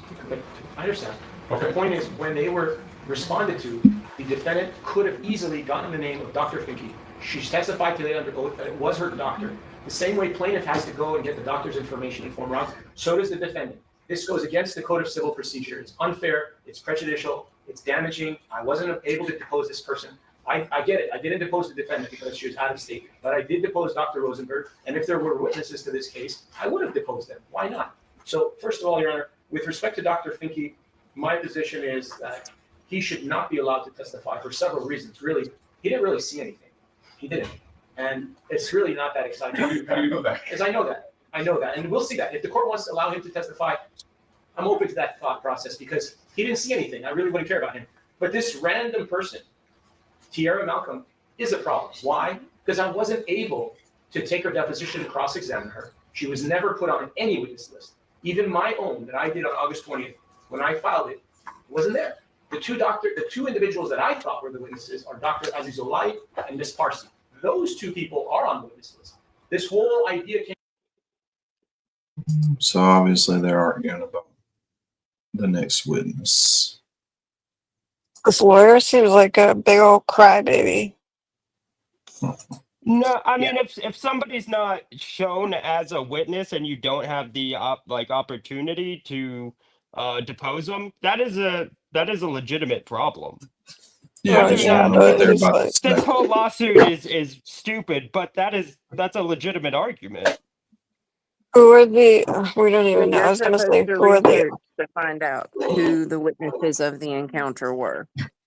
I understand. Okay. The point is, when they were responded to, the defendant could have easily gotten the name of Dr. Finke. She testified today under oath that it was her doctor. The same way plaintiff has to go and get the doctor's information in form rounds, so does the defendant. This goes against the Code of Civil Procedure. It's unfair, it's prejudicial, it's damaging. I wasn't able to depose this person. I get it. I didn't depose the defendant because she was out of state, but I did depose Dr. Rosenberg, and if there were witnesses to this case, I would have deposed them. Why not? So first of all, Your Honor, with respect to Dr. Finke, my position is that he should not be allowed to testify for several reasons. Really, he didn't really see anything. He didn't. And it's really not that exciting. How do you know that? Because I know that. I know that. And we'll see that. If the court wants to allow him to testify, I'm open to that thought process because he didn't see anything. I really wouldn't care about him. But this random person, Tiara Malcolm, is a problem. Why? Because I wasn't able to take her deposition and cross-examine her. She was never put on any witness list. Even my own that I did on August 20th when I filed it, wasn't there. The two individuals that I thought were the witnesses are Dr. Azizullah and Miss Parsi. Those two people are on the witness list. This whole idea came. So obviously they're arguing about the next witness. This lawyer seems like a big old crybaby. No, I mean, if somebody's not shown as a witness and you don't have the opportunity to depose them, that is a legitimate problem. Yeah, Well, I just don't know but what they're it's about to like say. This whole lawsuit is stupid, but that's a legitimate argument. who are the? We don't So even know. I you're was gonna supposed say to who are the? research to find out who the witnesses of the encounter were.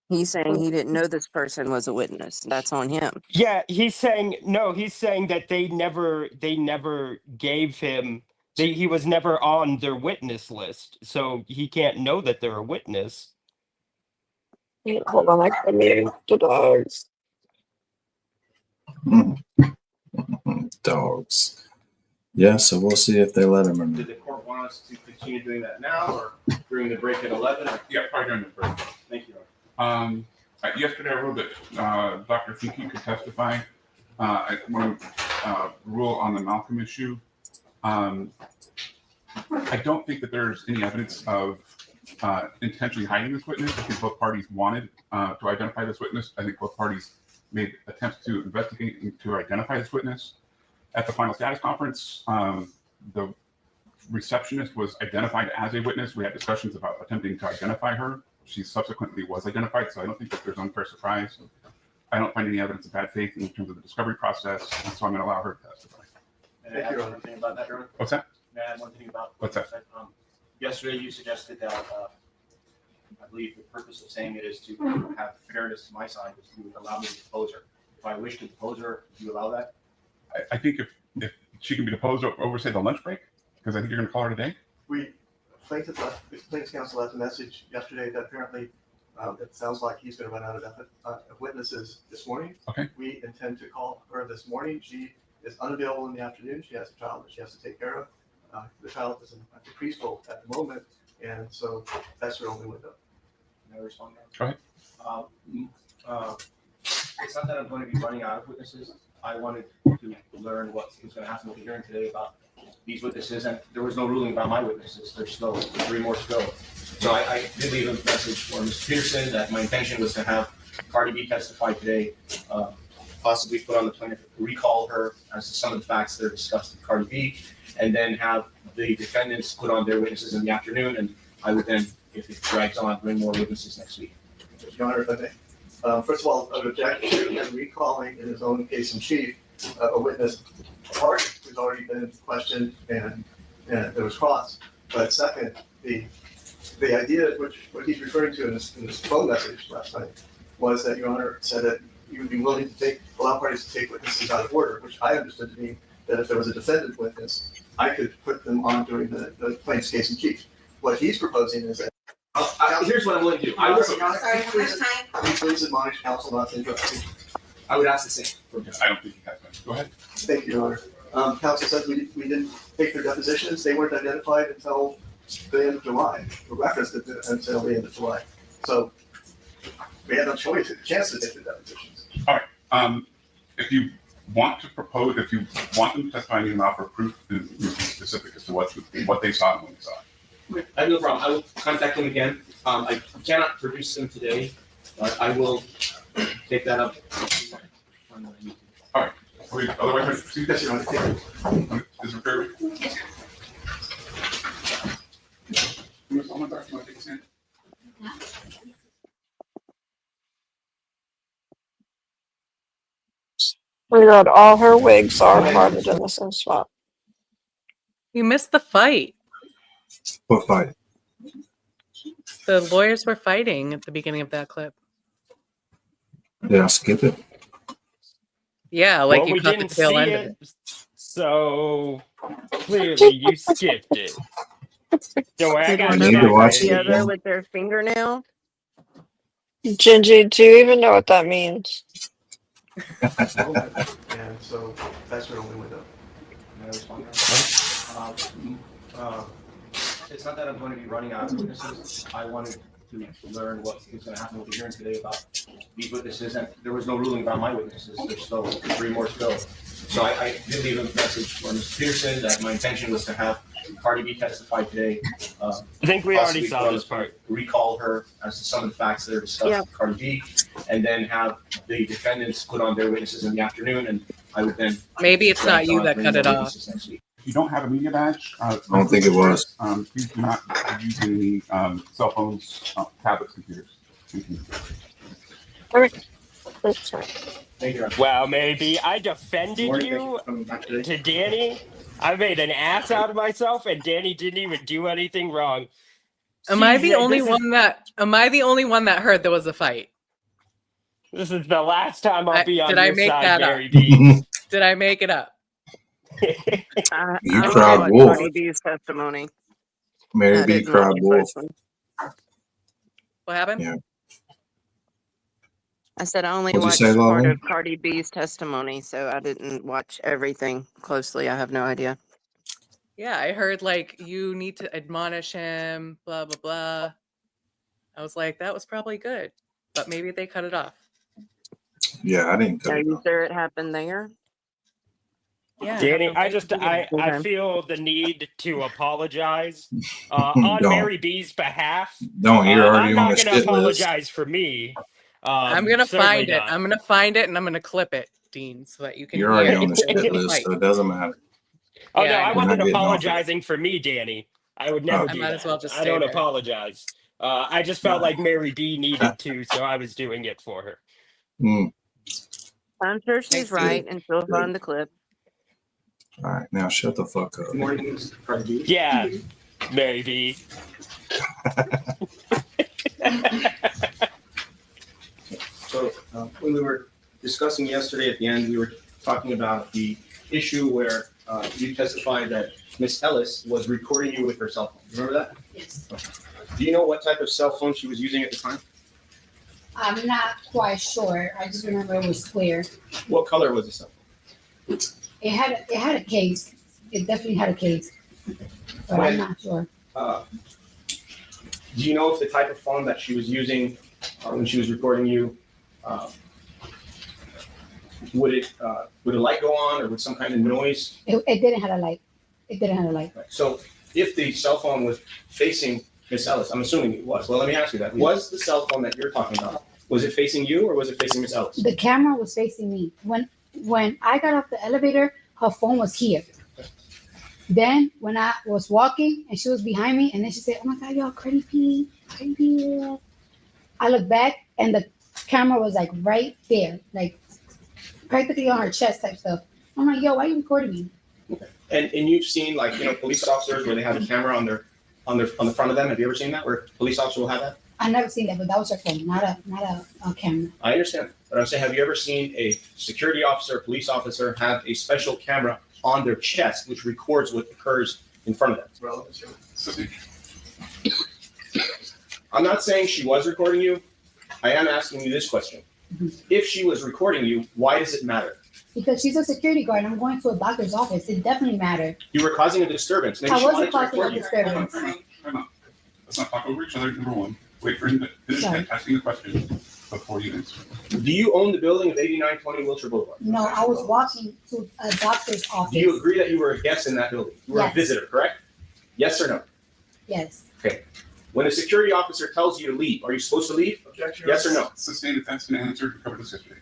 He's saying he didn't know this person was a witness. That's on him. Yeah, he's saying no. He's saying that they never gave him. He was never on their witness list, so he can't know that they're a witness. Hold on, I gotta mute the dogs. Dogs. Yeah, so we'll see if they let him or Did not. the court want us to continue doing that now or during the break at 11? Yeah, probably during the break. Thank you. Yesterday I ruled that Dr. Finke could testify. I want to rule on the Malcolm issue. I don't think that there's any evidence of intentionally hiding this witness. I think both parties wanted to identify this witness. I think both parties made attempts to investigate and to identify this witness. At the final status conference, the receptionist was identified as a witness. We had discussions about attempting to identify her. She subsequently was identified, so I don't think that there's unfair surprise. I don't find any evidence of bad faith in terms of the discovery process, and so I'm going to allow her to testify. May I add one thing about that, Your Honor? What's that? May I add one thing about What's that? Yesterday, you suggested that I believe the purpose of saying it is to have fairness to my side, is to allow me to depose her. If I wish to depose her, do you allow that? I think if she can be deposed over, say, the lunch break, because I think you're going to call her today. Plaintiff's counsel left a message yesterday that apparently it sounds like he's going to run out of witnesses this morning. Okay. We intend to call her this morning. She is unavailable in the afternoon. She has a child that she has to take care of. The child is at the preschool at the moment, and so that's her only window. May I respond? Go ahead. It's not that I'm going to be running out of witnesses. I wanted to learn what was going to happen with the hearing today about these witnesses, and there was no ruling about my witnesses. There's still 3 more to go. So I did leave a message for Mr. Peterson that my intention was to have Cardi B testify today, possibly put on the plaintiff, recall her as to some of the facts that are discussed with Cardi B, and then have the defendants put on their witnesses in the afternoon, and I would then, if it drags on, bring more witnesses next week. Your Honor, if I may. First of all, I would object to him recalling in his own case in chief a witness who's already been questioned and there was cross. But second, the idea, what he's referring to in his phone message last night, was that Your Honor said that you would be willing to allow parties to take witnesses out of order, which I understood to mean that if there was a defendant witness, I could put them on during the plaintiff's case in chief. What he's proposing is that. Here's what I'm willing to do. I Please admonish counsel not to interrupt. I would ask the same. I don't think he has one. Go ahead. Thank you, Your Honor. Counsel says we didn't take their depositions. They weren't identified until the end of July, or referenced it until the end of July. So we had no choice, a chance to take their depositions. All right. If you want to propose, if you want them to testify, you can offer proof and be specific as to what they saw and when they saw it. I have no problem. I will contact them again. I cannot produce them today, but I will take that up. All right. Otherwise, proceed. Yes, Your Honor. Is it fair? Ms. Almendarez, you want to take a stand? My God, all her wigs are parted in the same spot. You missed the fight. What fight? The lawyers were fighting at the beginning of that clip. Did I skip it? Yeah, like Well, you we caught the didn't tail see end of it, it. so clearly you skipped it. Don't worry, I got need to watch it Together again. with their fingernail. Gingy, do you even know what that means? And so that's her only window. May I respond? it's not that I'm going to be running out of witnesses. I wanted to learn what was going to happen with the hearing today about these witnesses, and there was no ruling about my witnesses. There's still 3 more to go. So I did leave a message for Mr. Peterson that my intention was to have Cardi B testify today. I think we already possibly saw this part. Recall her as to some of the facts that are discussed with Cardi B, and then have the defendants put on their witnesses in the afternoon, and I would then. Maybe it's not you that cut it off. If you don't have a media badge, I don't think it was. Please do not use any cell phones, tablets, computers. Thank you. Thank you. Well, maybe I defended you to Danny. I made an ass out of myself, and Danny didn't even do anything wrong. Am I the only one that heard there was a fight? This is the last time I'll be on Did I your make side, that Gary up? B. Did I make it up? You cried wolf. Cardi B's testimony. Mary B cried wolf. What happened? Yeah. I said I only What'd you watched say, part Lolly? of Cardi B's testimony, so I didn't watch everything closely. I have no idea. Yeah, I heard like you need to admonish him, blah blah blah. I was like, that was probably good, but maybe they cut it off. Yeah, I didn't cut Are it you off. sure it happened there? Yeah, Danny, I feel the need to apologize on Don't. Mary B's behalf. Don't, you're already I'm on not the going to shit list. apologize for me. I'm gonna certainly find it. not. I'm gonna find it and I'm gonna clip it, Dean, so that you can. You're already hear on the it. shit list, so it doesn't matter. Oh Yeah, no, I I know. We're not wasn't getting off it. apologizing for me, Danny. I would never I do might that. as well just I stay don't there. apologize. I just felt like Mary B needed to, so I was doing it for her. Mm. I'm sure she's right, and she'll find the clip. All right, now shut the fuck up. Good morning, Cardi B. Yeah, Mary B. So when we were discussing yesterday at the end, we were talking about the issue where you testified that Miss Ellis was recording you with her cell phone. Remember that? Yes. Do you know what type of cell phone she was using at the time? I'm not quite sure. I just remember it was clear. What color was the cell phone? It had a case. It definitely had a case. But I'm not sure. Do you know if the type of phone that she was using when she was recording you, would a light go on or would some kind of noise? It didn't have a light. It didn't have a light. So if the cell phone was facing Miss Ellis, I'm assuming it was. Well, let me ask you that. Was the cell phone that you're talking about, was it facing you or was it facing Miss Ellis? The camera was facing me. When I got off the elevator, her phone was here. Then when I was walking and she was behind me, and then she said, "Oh my God, y'all, Cardi B, Cardi B." I looked back and the camera was like right there, like practically on her chest type stuff. I'm like, "Yo, why are you recording me?" And you've seen like police officers where they have a camera on the front of them. Have you ever seen that where a police officer will have that? I never seen that, but that was her phone, not a camera. I understand, but I'm saying, have you ever seen a security officer, a police officer have a special camera on their chest which records what occurs in front of them? I'm not saying she was recording you. I am asking you this question. If she was recording you, why does it matter? Because she's a security guard and I'm going to a doctor's office. It definitely mattered. You were causing a disturbance. Maybe I she wasn't wanted to causing a record you. disturbance. Time out. Let's not talk over each other, number one. Wait for him to finish Sorry. asking the question before you answer. Do you own the building of 8920 Wilshire Boulevard? No, I was walking to a doctor's office. Do you agree that you were a guest in that building? You were Yes. a visitor, correct? Yes or no? Yes. Okay. When a security officer tells you to leave, are you supposed to leave? Objection. Yes or no? Sustained offense and answer. Cover this history.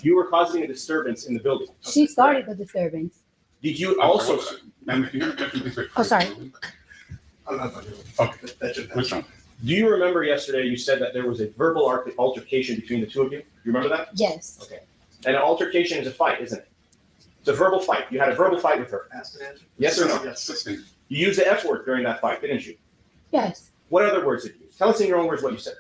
You were causing a disturbance in the building. She started the disturbance. Did you also? Ma'am, if you have objection, please wait. Oh, sorry. Okay. Which one? Do you remember yesterday you said that there was a verbal altercation between the two of you? You remember that? Yes. Okay. And an altercation is a fight, isn't it? It's a verbal fight. You had a verbal fight with her. Yes or no? Yes. Sustained. You used the F word during that fight, didn't you? Yes. What other words did you use? Tell us in your own words what you said.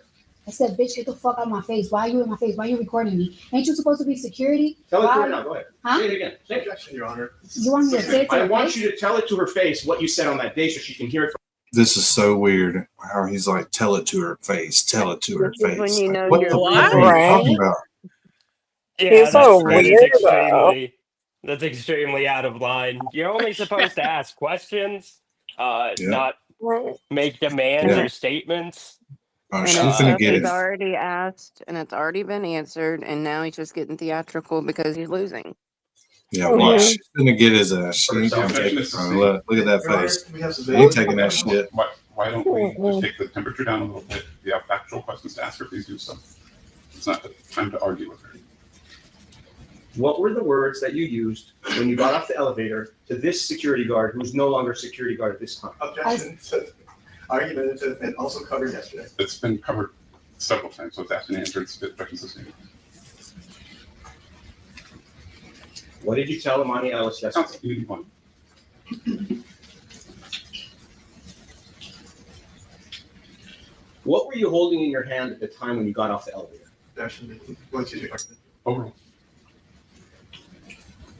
I said, "Bitch, get the fuck out of my face. Why are you in my face? Why are you recording me? Ain't you supposed to be security?" Tell it to Why- her now. Go ahead. Huh? Say it again. Say it. Your Honor. You want me to say it to I her want face? you to tell it to her face what you said on that day so she can hear it. This is so weird. How he's like, tell it to her face, tell it to her This is face. when you know Like, what you're the What? fuck are you Right? talking about? Yeah, He's so that's extremely out of line. You're only supposed to ask questions. not make demands or statements. And she's it's gonna stuff get he's it. already asked, and it's already been answered, and now he's just getting theatrical because he's losing. Yeah, watch. She's gonna get his ass. She ain't gonna take it from him. Look at that face. He ain't taking that shit. Why don't we just take the temperature down a little bit? If you have factual questions to ask her, please do so. It's not the time to argue with her. What were the words that you used when you got off the elevator to this security guard who's no longer security guard at this time? Objection to argumentative and also covered yesterday. It's been covered several times, so it's asked and answered. It's objections the same. What did you tell Imani Ellis yesterday? What were you holding in your hand at the time when you got off the elevator? Overall.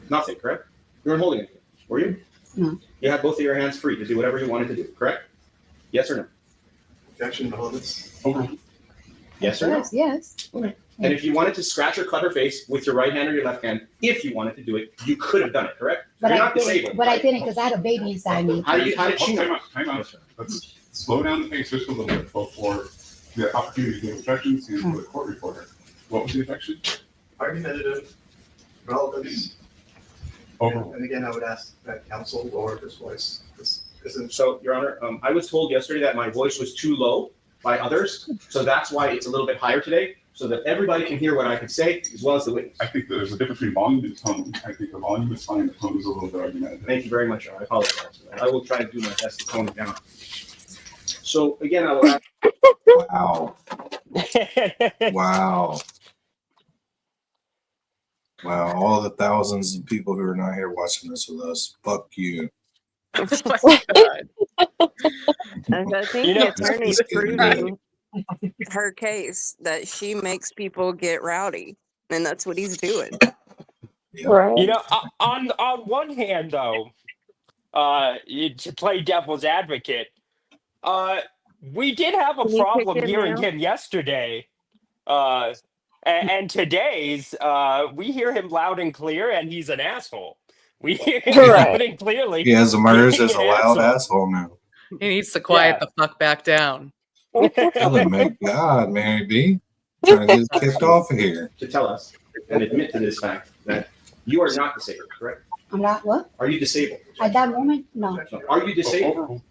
Nothing, correct? You weren't holding anything, were you? No. You had both of your hands free to do whatever you wanted to do, correct? Yes or no? Objection to all this. Overall. Yes or no? Yes. Okay. And if you wanted to scratch or cut her face with your right hand or your left hand, if you wanted to do it, you could have done it, correct? But You're I not didn't. disabled. But I didn't because I had a baby inside me. How did she know? Time out. Let's slow down the pace just a little bit for the opportunity to give objections and for the court reporter. What was the objection? Argumentative, relevance. Overall. And again, I would ask that counsel lower his voice. This isn't. So, Your Honor, I was told yesterday that my voice was too low by others, so that's why it's a little bit higher today, so that everybody can hear what I could say, as well as the witness. I think there's a difference between volume and tone. I think the volume is fine, the tone is a little bit argumentative. Thank you very much, Your Honor. I apologize for that. I will try to do my best to tone it down. So, again, I will ask. Wow. Wow. Wow. All the thousands of people who are not here watching this with us. Fuck you. I think the attorney's proving her case that she makes people get rowdy, and that's what he's doing. Right. You know, on one hand, though, to play devil's advocate, we did have a Can you problem kick him hearing now? him yesterday, and today's we hear him loud and clear, and he's an asshole. We hear him loud and clearly. He has emerged being as a an loud asshole now. He needs to quiet the fuck back down. Tell him, man. God, Mary B. Trying to get us kicked off of here. To tell us and admit to this fact that you are not disabled, correct? I'm not what? Are you disabled? At that moment, no. Are you disabled?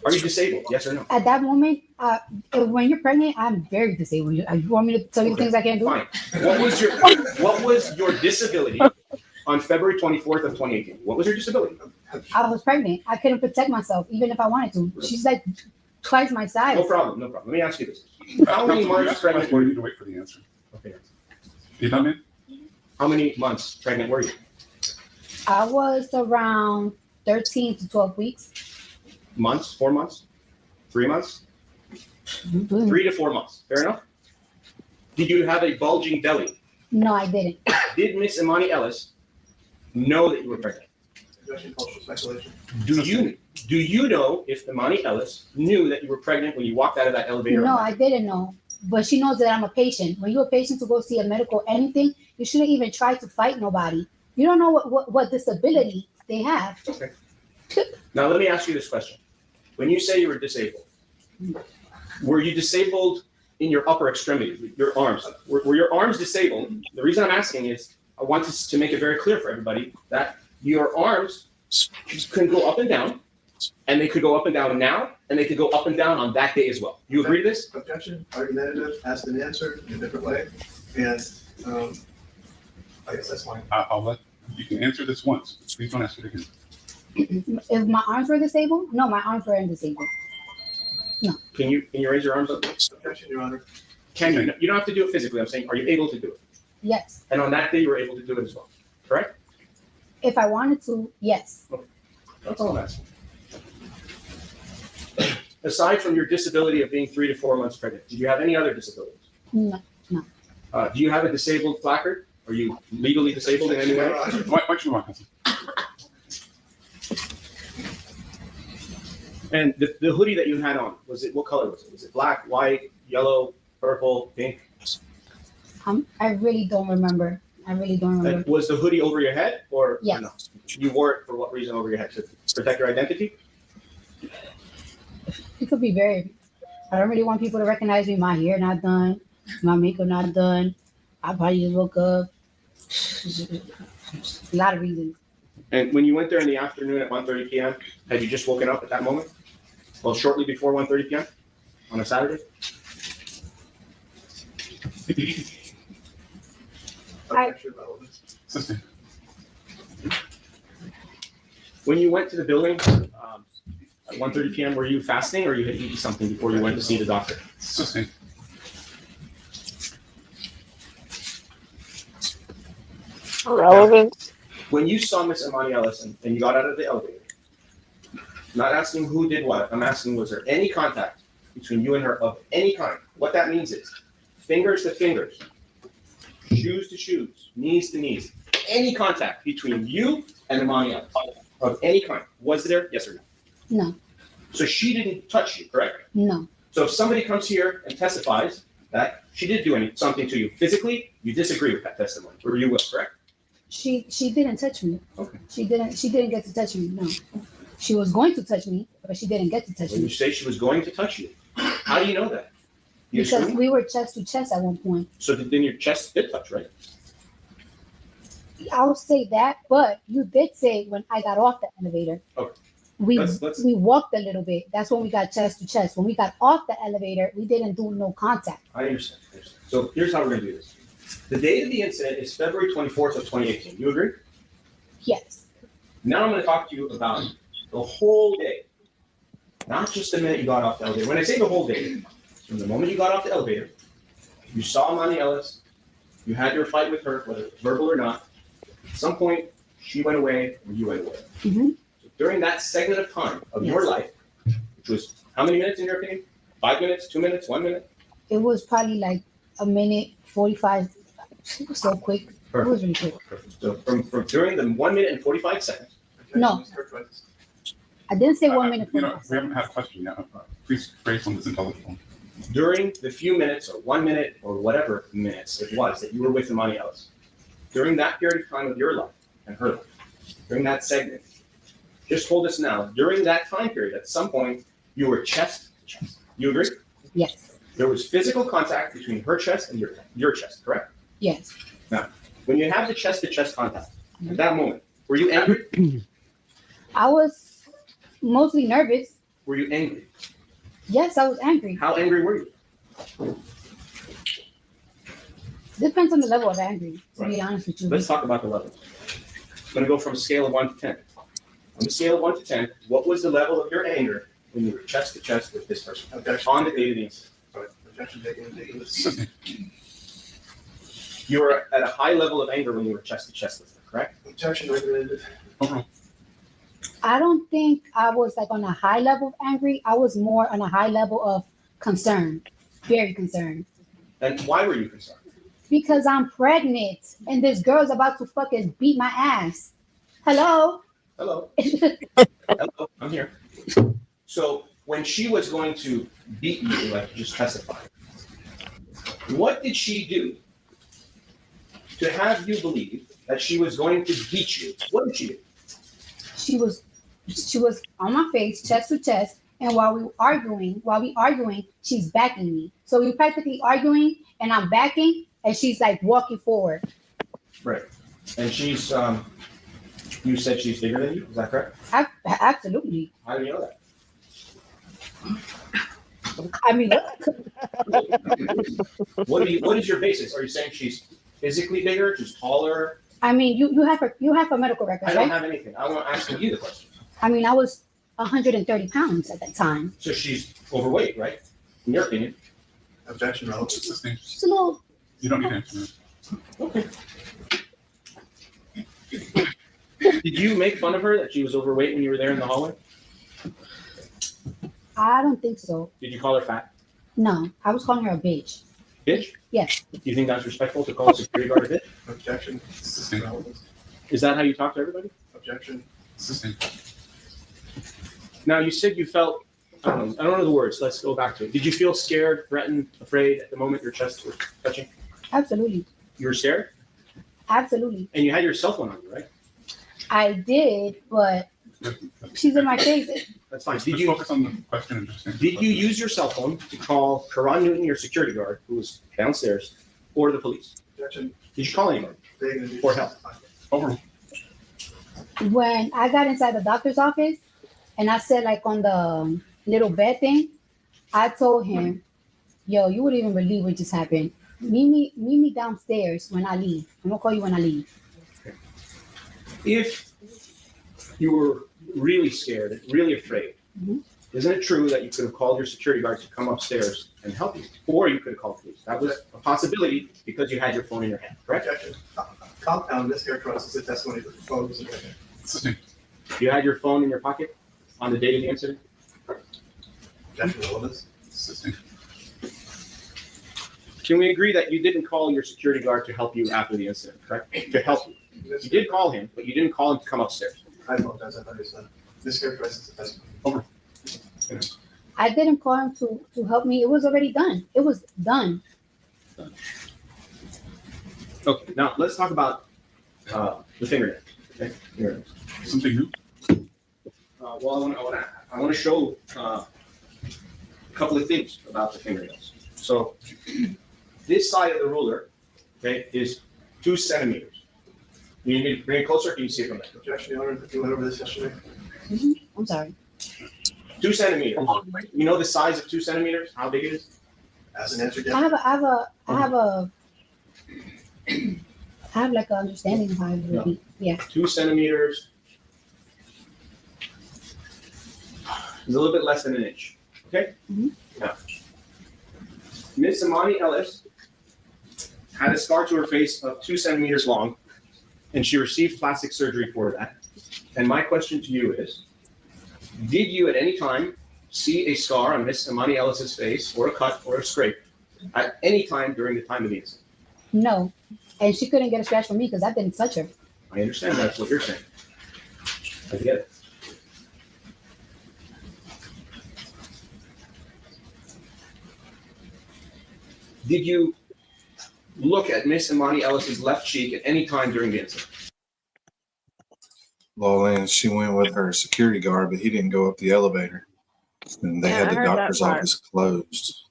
Are you disabled? Yes or no? At that moment, when you're pregnant, I'm very disabled. You want me to tell you things I can't do? Fine. What was your disability on February 24th of 2018? What was your disability? I was pregnant. I couldn't protect myself, even if I wanted to. She's like twice my size. No problem. No problem. Let me ask you this: How many months pregnant were You you? need to wait for the answer. Okay. You done, man? How many months pregnant were you? I was around 13 to 12 weeks. Months? 4 months? 3 months? Mm-hmm. 3 to 4 months. Fair enough. Did you have a bulging belly? No, I didn't. Did Miss Imani Ellis know that you were pregnant? Speculation. Do you know if Imani Ellis knew that you were pregnant when you walked out of that elevator? No, I didn't know. But she knows that I'm a patient. When you're a patient to go see a medical anything, you shouldn't even try to fight nobody. You don't know what disability they have. Okay. Now let me ask you this question. When you say you were disabled, were you disabled in your upper extremity, your arms? Were your arms disabled? The reason I'm asking is I want to make it very clear for everybody that your arms can go up and down, and they could go up and down now, and they could go up and down on that day as well. You agree to this? Objection, argumentative, asked and answered in a different way. And I guess that's fine. I'll let you can answer this once. Please don't ask it again. If my arms were disabled? No, my arms weren't disabled. No. Can you raise your arms up? Objection, Your Honor. Can you? You don't have to do it physically. I'm saying, are you able to do it? Yes. And on that day, you were able to do it as well, correct? If I wanted to, yes. That's all I'm asking. Aside from your disability of being 3 to 4 months pregnant, do you have any other disabilities? No. Do you have a disabled placard? Are you legally disabled in any way? Why don't you walk us? And the hoodie that you had on, what color was it? Was it black, white, yellow, purple, pink? I really don't remember. And was the hoodie over your head or Yes. no? You wore it for what reason over your head? To protect your identity? It could be very. I don't really want people to recognize me. My hair not done, my makeup not done. I probably just woke up. A lot of reasons. And when you went there in the afternoon at 1:30 p.m., had you just woken up at that moment? Well, shortly before 1:30 p.m. on a Saturday? When you went to the building at 1:30 p.m., were you fasting or you had eaten something before you went to see the doctor? Relevant. When you saw Miss Imani Ellis and you got out of the elevator, I'm not asking who did what, I'm asking was there any contact between you and her of any kind? What that means is fingers to fingers, shoes to shoes, knees to knees, any contact between you and Imani Ellis of any kind. Was there? Yes or no? No. So she didn't touch you, correct? No. So if somebody comes here and testifies that she did do something to you physically, you disagree with that testimony, or you will, correct? She didn't touch me. Okay. She didn't get to touch me. No. She was going to touch me, but she didn't get to touch When you me. say she was going to touch you, how do you know that? You Because assume? we were chest to chest at one point. So then your chest did touch, right? I would say that, but you did say when I got off the elevator. Okay. We Let's- we walked a little bit. That's when we got chest to chest. When we got off the elevator, we didn't do no contact. I understand. So here's how we're gonna do this. The date of the incident is February 24th of 2018. You agree? Yes. Now I'm gonna talk to you about the whole day. Not just the minute you got off the elevator. When I say the whole day, from the moment you got off the elevator, you saw Imani Ellis, you had your fight with her, whether it's verbal or not. At some point, she went away or you went away. Mm-hmm. So during that segment of time of your Yes. life, which was how many minutes in your opinion? 5 minutes, 2 minutes, 1 minute? It was probably like a minute 45. It was so quick. It was really quick. Perfect. So from during the 1 minute and 45 seconds. No. I didn't say 1 minute. We haven't had a question yet. Please phrase one that's intelligible. During the few minutes or 1 minute or whatever minutes it was that you were with Imani Ellis, during that period of time of your life and her life, during that segment, just told us now, during that time period, at some point, you were chest to chest. You agree? Yes. There was physical contact between her chest and your chest, correct? Yes. Now, when you have the chest to chest contact, at that moment, were you angry? I was mostly nervous. Were you angry? Yes, I was angry. How angry were you? Depends on the level of angry, to be Right. honest with you. Let's talk about the level. I'm going to go from a scale of 1 to 10. On the scale of 1 to 10, what was the level of your anger when you were chest to chest with this person on the day of the incident? You were at a high level of anger when you were chest to chest with her, correct? Objection recommended. I don't think I was like on a high level of angry. I was more on a high level of concern, very concerned. And why were you concerned? Because I'm pregnant and this girl's about to fucking beat my ass. Hello? Hello. Hello, I'm here. So when she was going to beat you, like you just testified, what did she do to have you believe that she was going to beat you? What did she do? She was on my face, chest to chest, and while we arguing, she's backing me. So we practically arguing and I'm backing and she's like walking forward. Right. And she's, you said she's bigger than you, is that correct? Absolutely. How do you know that? I mean, What is your basis? Are you saying she's physically bigger, she's taller? I mean, you have a medical record, I don't right? have anything. I want to ask you the question. I mean, I was 130 pounds at that time. So she's overweight, right? In your opinion? Objection relevant. She's a little. You don't need to answer that. Okay. Did you make fun of her that she was overweight when you were there in the hallway? I don't think so. Did you call her fat? No, I was calling her a bitch. Bitch? Yes. Do you think that's respectful to call a security guard a bitch? Objection relevant. Is that how you talk to everybody? Objection. Now, you said you felt, I don't know the words. Let's go back to it. Did you feel scared, threatened, afraid at the moment your chest was touching? Absolutely. You were scared? Absolutely. And you had your cell phone on you, right? I did, but She's in my face. That's fine. Just focus on the question and just answer the Did you use your cell phone to call Karan Newton, your security guard, who was downstairs, or the police? Objection. Did you call anybody for help? Over. When I got inside the doctor's office and I said like on the little bed thing, I told him, yo, you wouldn't even believe what just happened. Meet me downstairs when I leave. I'm gonna call you when I leave. If you were really scared, really afraid, isn't it true that you could have called your security guard to come upstairs and help you? Or you could have called police. That was a possibility because you had your phone in your hand, correct? Objection. Compound mischaracterizes the testimony that the phone was in your hand. You had your phone in your pocket on the date of the incident? Objection, relevance. Can we agree that you didn't call your security guard to help you after the incident, correct? To help you. You did call him, but you didn't call him to come upstairs. I apologize, I thought you said mischaracterizes the testimony. I didn't call him to help me. It was already done. It was done. Okay, now let's talk about the fingernail. Okay, fingernails. Something new? Well, I want to show a couple of things about the fingernails. So this side of the ruler, okay, is 2 centimeters. You need to bring it closer. Can you see it from there? Objection, Your Honor, you went over this yesterday. I'm sorry. 2 centimeters. You know the size of 2 centimeters? How big it is? As an answer, I have like an understanding of how it would be. Yeah. 2 centimeters is a little bit less than an inch. Okay? Now, Miss Amani Ellis had a scar to her face of 2 centimeters long, and she received plastic surgery for that. And my question to you is, did you at any time see a scar on Miss Amani Ellis's face, or a cut, or a scrape, at any time during the time of the incident? No. And she couldn't get a scratch from me because I didn't touch her. I understand that's what you're saying. I get it. Did you look at Miss Imani Ellis's left cheek at any time during the incident? Lowland, she went with her security guard, but he didn't go up the elevator. And they had the doctor's office closed.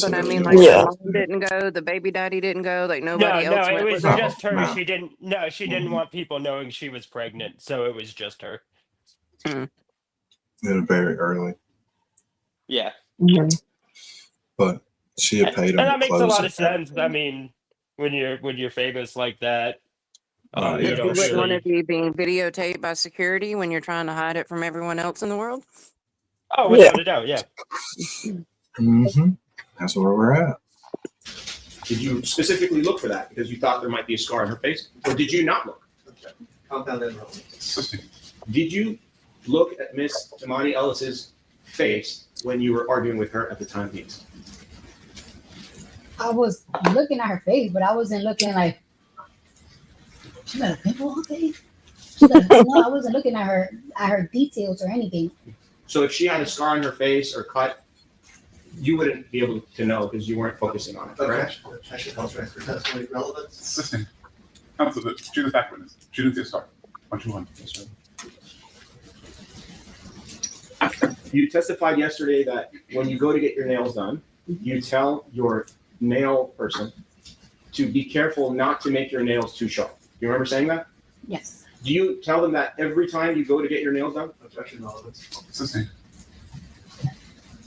But I mean, like, the mom didn't go, the baby daddy didn't go, like nobody else went it was with her. just her. No. She didn't. No, she didn't want people knowing she was pregnant, so it was just her. It was very early, Yeah, but she had paid him. and that to makes a close lot it. of sense. I mean, when you're famous like that, Oh, you yeah, You don't wouldn't want really. to be being videotaped by security when you're trying to hide it from everyone else in the world. Oh, without a doubt, yeah. Mm-hmm. That's where we're at. Did you specifically look for that because you thought there might be a scar on her face? Or did you not look? Compound and relevance. Did you look at Miss Imani Ellis's face when you were arguing with her at the time of the incident? I was looking at her face, but I wasn't looking like, she got a pimple on her face? No, I wasn't looking at her details or anything. So if she had a scar on her face or cut, you wouldn't be able to know because you weren't focusing on it, correct? Objection, transfer testimony relevance. Assisting. Counsel, she's a fact witness. She didn't see a scar. 121. Yes, sir. You testified yesterday that when you go to get your nails done, you tell your nail person to be careful not to make your nails too sharp. Do you remember saying that? Yes. Do you tell them that every time you go to get your nails done? Objection, relevance. Assisting.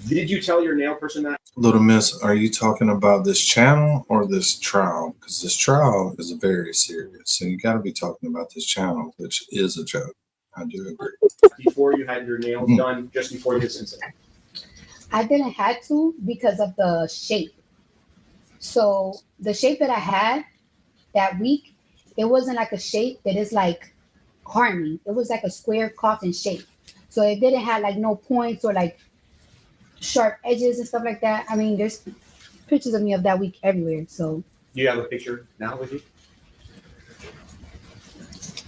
Did you tell your nail person that? Little Miss, are you talking about this channel or this trial? Because this trial is very serious. And you got to be talking about this channel, which is a joke. I do agree. Before you had your nails done, just before this incident? I didn't have to because of the shape. So the shape that I had that week, it wasn't like a shape that is like harming. It was like a square coffin shape. So it didn't have like no points or like sharp edges and stuff like that. I mean, there's pictures of me of that week everywhere. So Do you have a picture now with you?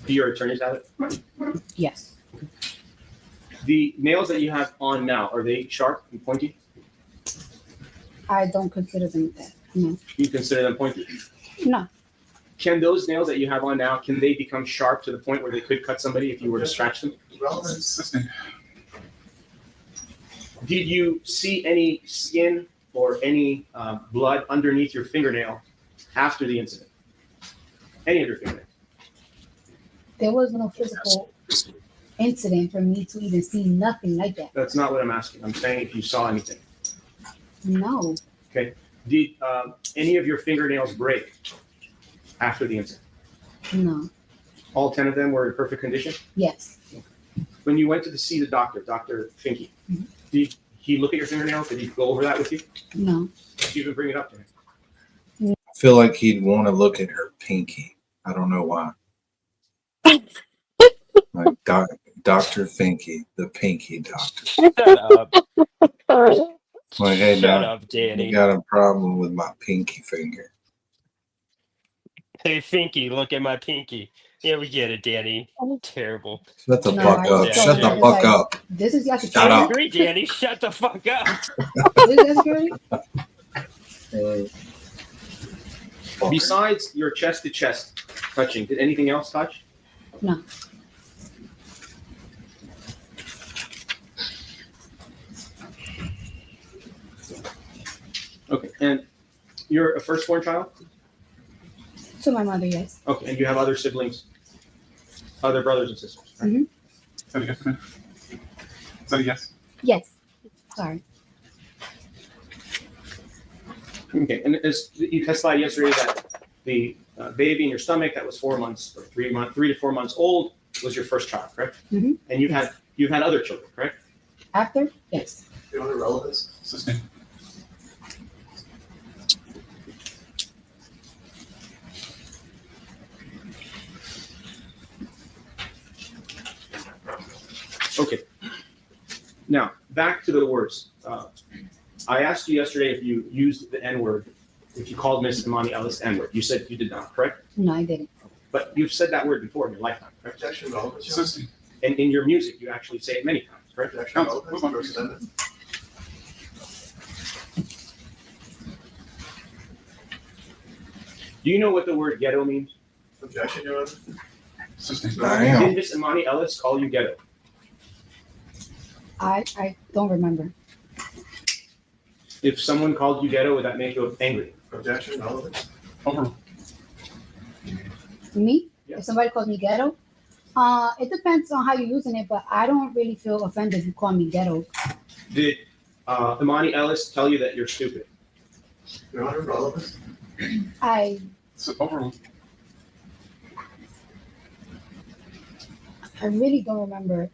Do your attorneys have it? yes. The nails that you have on now, are they sharp and pointy? I don't consider them that. No. You consider them pointy? No. Can those nails that you have on now, can they become sharp to the point where they could cut somebody if you were to scratch them? Did you see any skin or any blood underneath your fingernail after the incident? Any of your fingernails? There was no physical incident for me to even see nothing like that. That's not what I'm asking. I'm saying if you saw anything. No. Okay. Did any of your fingernails break after the incident? No. All 10 of them were in perfect condition? Yes. When you went to see the doctor, Dr. Finke, did he look at your fingernails? Did he go over that with you? No. Did you even bring it up to him? I feel like he'd want to look at her pinky. I don't know why. Like Dr. Finke, the pinky doctor. Shut up. Like, hey, Shut doc, up, Danny. you got a problem with my pinky finger. Hey, Finky, look at my pinky. Yeah, we get it, Danny. Terrible. Shut the No, fuck I up. just Shut told the him, fuck like, up. This is your Shut security. up. I agree, Danny. Shut the fuck up. This is your security. Besides your chest to chest touching, did anything else touch? No. Okay. And you're a firstborn child? To my mother, yes. Okay. And you have other siblings, other brothers and sisters? Right? Mm-hmm. Is that a yes, man? Is that a yes? Yes. Sorry. Okay. And as you testified yesterday that the baby in your stomach that was 4 months or 3 to 4 months old was your first child, correct? Mm-hmm. And you've had other children, correct? After? Yes. You other relatives? Sustain. Okay. Now, back to the words. I asked you yesterday if you used the N-word, if you called Miss Imani Ellis the N-word. You said you did not, correct? No, I didn't. But you've said that word before in your lifetime, correct? Sustain. And in your music, you actually say it many times, correct? Counsel, move on. Do you know what the word ghetto means? Objection, Your Honor. Sustain. I am. Did Miss Imani Ellis call you ghetto? I don't remember. If someone called you ghetto, would that make you angry? Objection, relevant. Over. Me? Yeah. If somebody calls me ghetto, it depends on how you're using it, but I don't really feel offended if you call me ghetto. Did Imani Ellis tell you that you're stupid? Your Honor, relevant. Over. I really don't remember.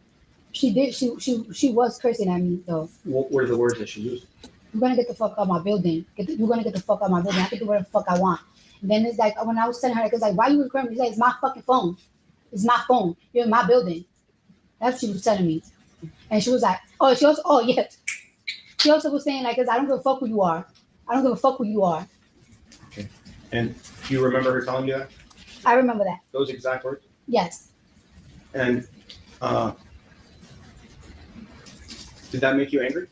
She did. She was cursing at me though. What were the words that she used? You're gonna get the fuck out of my building. You're gonna get the fuck out of my building. I can do whatever the fuck I want. And then it's like when I was telling her, it's like, why you recording me? She's like, it's my fucking phone. It's my phone. You're in my building. That's what she was telling me. And she was like, yeah. She also was saying like, I don't give a fuck who you are. I don't give a fuck who you are. Okay. And do you remember her telling you that? I remember that. Those exact words? Yes. And did that make you angry?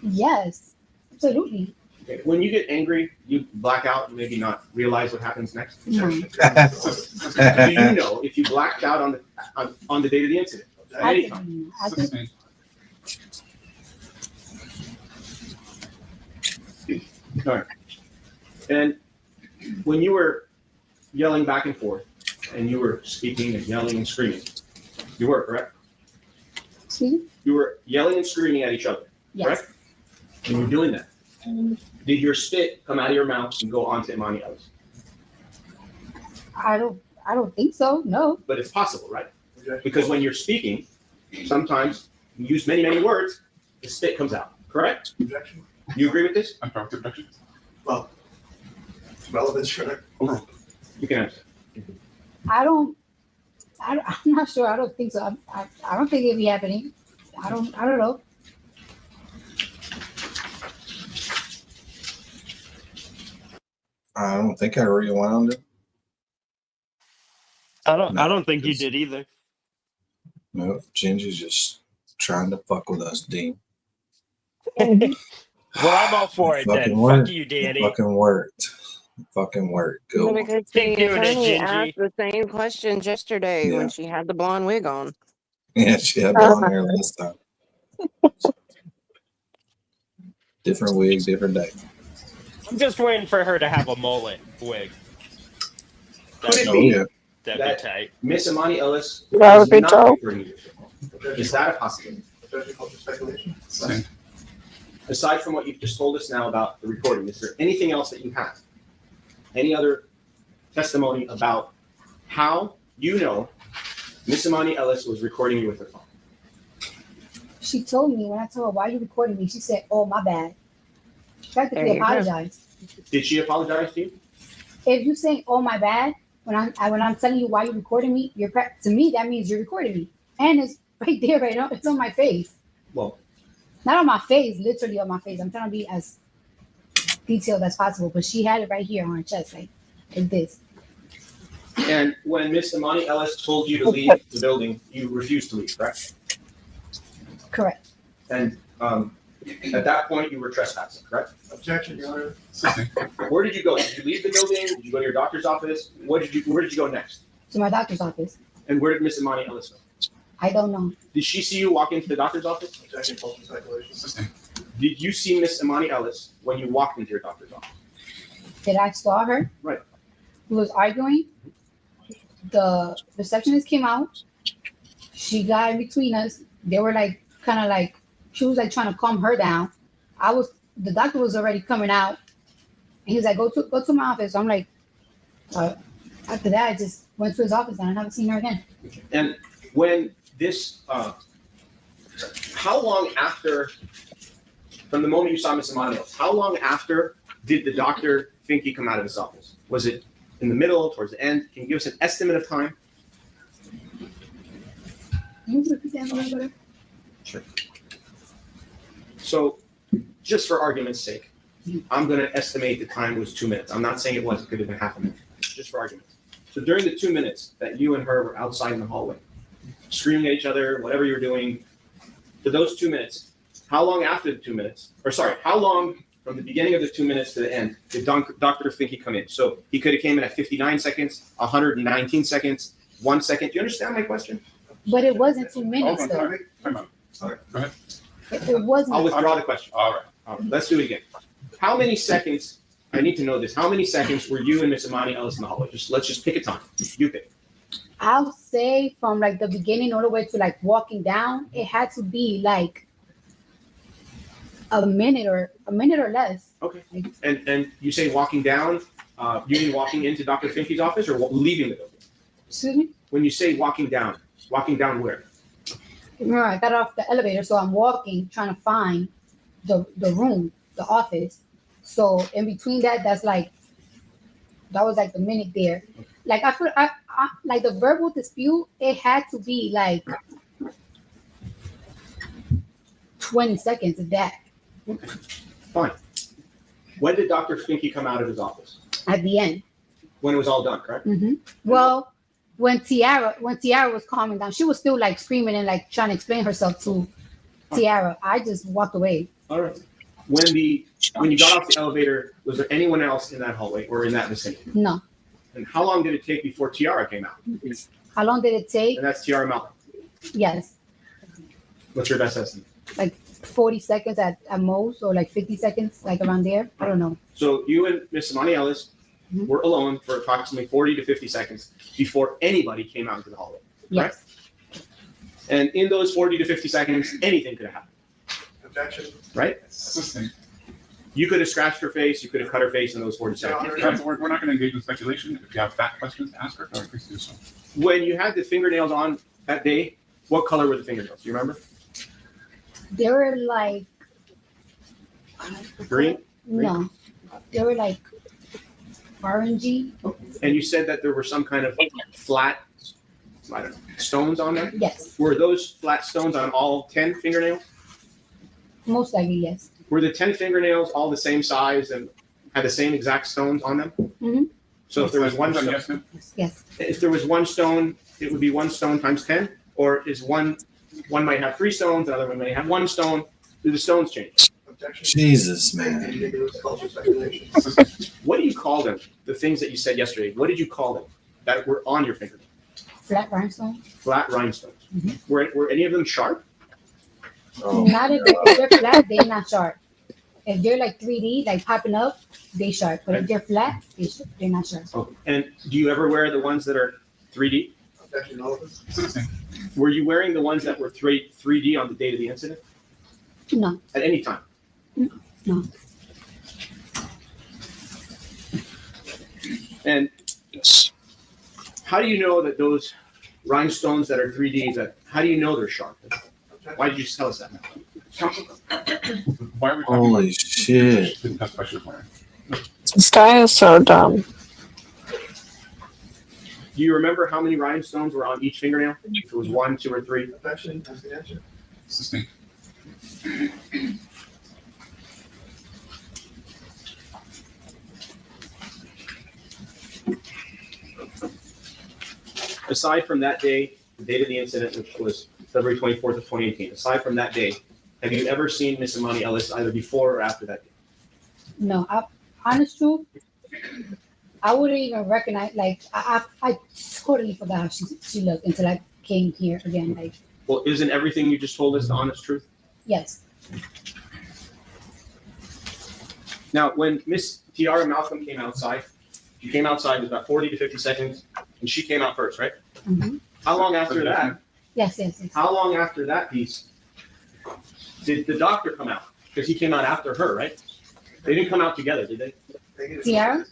Yes. Absolutely. Okay. When you get angry, you black out and maybe not realize what happens next. No. Do you know if you blacked out on the date of the incident? At any time? Sustain. All right. And when you were yelling back and forth, and you were speaking and yelling and screaming, you were, correct? Excuse me? You were yelling and screaming at each other, Yes. correct? And you were doing that. Did your spit come out of your mouth and go onto Imani Ellis? I don't think so. No. But it's possible, right? Because when you're speaking, sometimes you use many, many words, the spit comes out, correct? Objection. You agree with this? Unprompted objection. Well, relevant, sure. Over. You can answer. I'm not sure. I don't think so. I don't think it'd be happening. I don't know. I don't think I rewound it. I don't think you did either. No, Ginger's just trying to fuck with us, Dean. Well, I'm all for it then. Fucking worked. Fuck you, Danny. Fucking worked. Fucking work. Good Well, one. because Keep the doing it, attorney Gingy. asked the same questions yesterday Yeah. when she had the blonde wig on. Yeah, she had blonde hair last time. Different wig, different day. I'm just waiting for her to have a mullet wig. Could it Oh, be yeah. That'd that be tight. Miss Imani Ellis That would is be not dope. recording you? Is that a possibility? Speculation. Aside from what you've just told us now about the recording, is there anything else that you have? Any other testimony about how you know Miss Imani Ellis was recording you with her phone? She told me when I told her, why are you recording me? She said, oh, my bad. There Practically you go. apologized. Did she apologize to you? If you say, oh, my bad, when I'm telling you why you're recording me, to me, that means you're recording me. And it's right there, right now. It's on my face. Well, Not on my face, literally on my face. I'm trying to be as detailed as possible, but she had it right here on her chest, like this. and when Miss Imani Ellis told you to leave the building, you refused to leave, correct? Correct. And at that point, you were trespassing, correct? Objection, Your Honor. Where did you go? Did you leave the building? Did you go to your doctor's office? Where did you go next? To my doctor's office. And where did Miss Imani Ellis go? I don't know. Did she see you walk into the doctor's office? Objection, false speculation. Did you see Miss Imani Ellis when you walked into your doctor's office? Did I saw her? Right. We was arguing. The receptionist came out. She got in between us. They were like, kind of like, she was like trying to calm her down. The doctor was already coming out. And he was like, go to my office. I'm like, after that, I just went to his office and I haven't seen her again. And when this, how long after, from the moment you saw Miss Imani Ellis, how long after did the doctor think he come out of his office? Was it in the middle, towards the end? Can you give us an estimate of time? Can you repeat that a little bit? Sure. So, just for argument's sake, I'm going to estimate the time was 2 minutes. I'm not saying it was. It could have been half a minute. Just for argument. So during the 2 minutes that you and her were outside in the hallway, screaming at each other, whatever you were doing, for those 2 minutes, how long after the 2 minutes, or sorry, how long from the beginning of the 2 minutes to the end did Dr. Finke come in? So he could have came in at 59 seconds, 119 seconds, 1 second. Do you understand my question? But it wasn't 2 minutes, Hold though. on, time out. Sorry, go ahead. It wasn't. I'll withdraw the question. All right. Let's do it again. How many seconds, I need to know this, how many seconds were you and Miss Imani Ellis in the hallway? Let's just pick a time. You pick. I'll say from like the beginning all the way to like walking down, it had to be like a minute or less. Okay. And you say walking down, you mean walking into Dr. Finke's office or leaving the building? Excuse me? When you say walking down where? Remember, I got off the elevator, so I'm walking, trying to find the room, the office. So in between that was like the minute there. Like I feel, I like the verbal dispute. It had to be like 20 seconds of that. Okay. Fine. When did Dr. Finke come out of his office? At the end. When it was all done, correct? Mm-hmm. Well, when Tiara was calming down, she was still like screaming and like trying to explain herself to Tiara. I just walked away. All right. When you got off the elevator, was there anyone else in that hallway or in that vicinity? No. And how long did it take before Tiara came out? How long did it take? And that's Tiara Malcolm. Yes. What's your best estimate? Like 40 seconds at most, or like 50 seconds, like around there. I don't know. So you and Miss Imani Ellis were alone for approximately 40 to 50 seconds before anybody came out into the hallway, right? Yes. And in those 40 to 50 seconds, anything could have happened. Objection. Right? You could have scratched her face. You could have cut her face in those 40 seconds. We're not going to engage in speculation. If you have fact questions to ask her, please do so. When you had the fingernails on that day, what color were the fingernails? Do you remember? They were like Green? no, they were like orangey. And you said that there were some kind of flat, I don't know, stones on them? Yes, Were those flat stones on all 10 fingernails? most likely yes. Were the 10 fingernails all the same size and had the same exact stones on them? Mm-hmm. So if there was one stone, Yes. if there was one stone, it would be one stone times 10? Or is one might have 3 stones, another one may have 1 stone? Do the stones change? Jesus, man. What do you call call them? The things that you said yesterday, what did you call them that were on your fingernail? Flat rhinestone. Flat rhinestones. Mhm. Were any of them sharp? Not if they're flat, they're not sharp. If they're like 3D, like popping up, they sharp. But if they're flat, they're not sharp. Oh, and do you ever wear the ones that are 3D? Were you wearing the ones that were 3D on the date of the incident? No. At any time? No. And how do you know that those rhinestones that are 3D, how do you know they're sharp? Why did you tell us that? Why are we talking Holy about shit. didn't touch special wearing? This guy is so dumb. Do you remember how many rhinestones were on each fingernail? If it was 1, 2, or 3? Actually, that's the answer. Sustain. Aside from that day, the date of the incident, which was February 24th of 2018, aside from that day, have you ever seen Miss Imani Ellis either before or after that day? No. Honest truth, I wouldn't even recognize. Like I totally forgot how she looked until I came here again. Like, Well, isn't everything you just told us the honest truth? yes. Now, when Miss Tiara Malcolm came outside, she came outside, it was about 40 to 50 seconds, and she came out first, right? Mm-hmm. How long after that? Yes. How long after that piece did the doctor come out? Because he came out after her, right? They didn't come out together, did they? Tiara?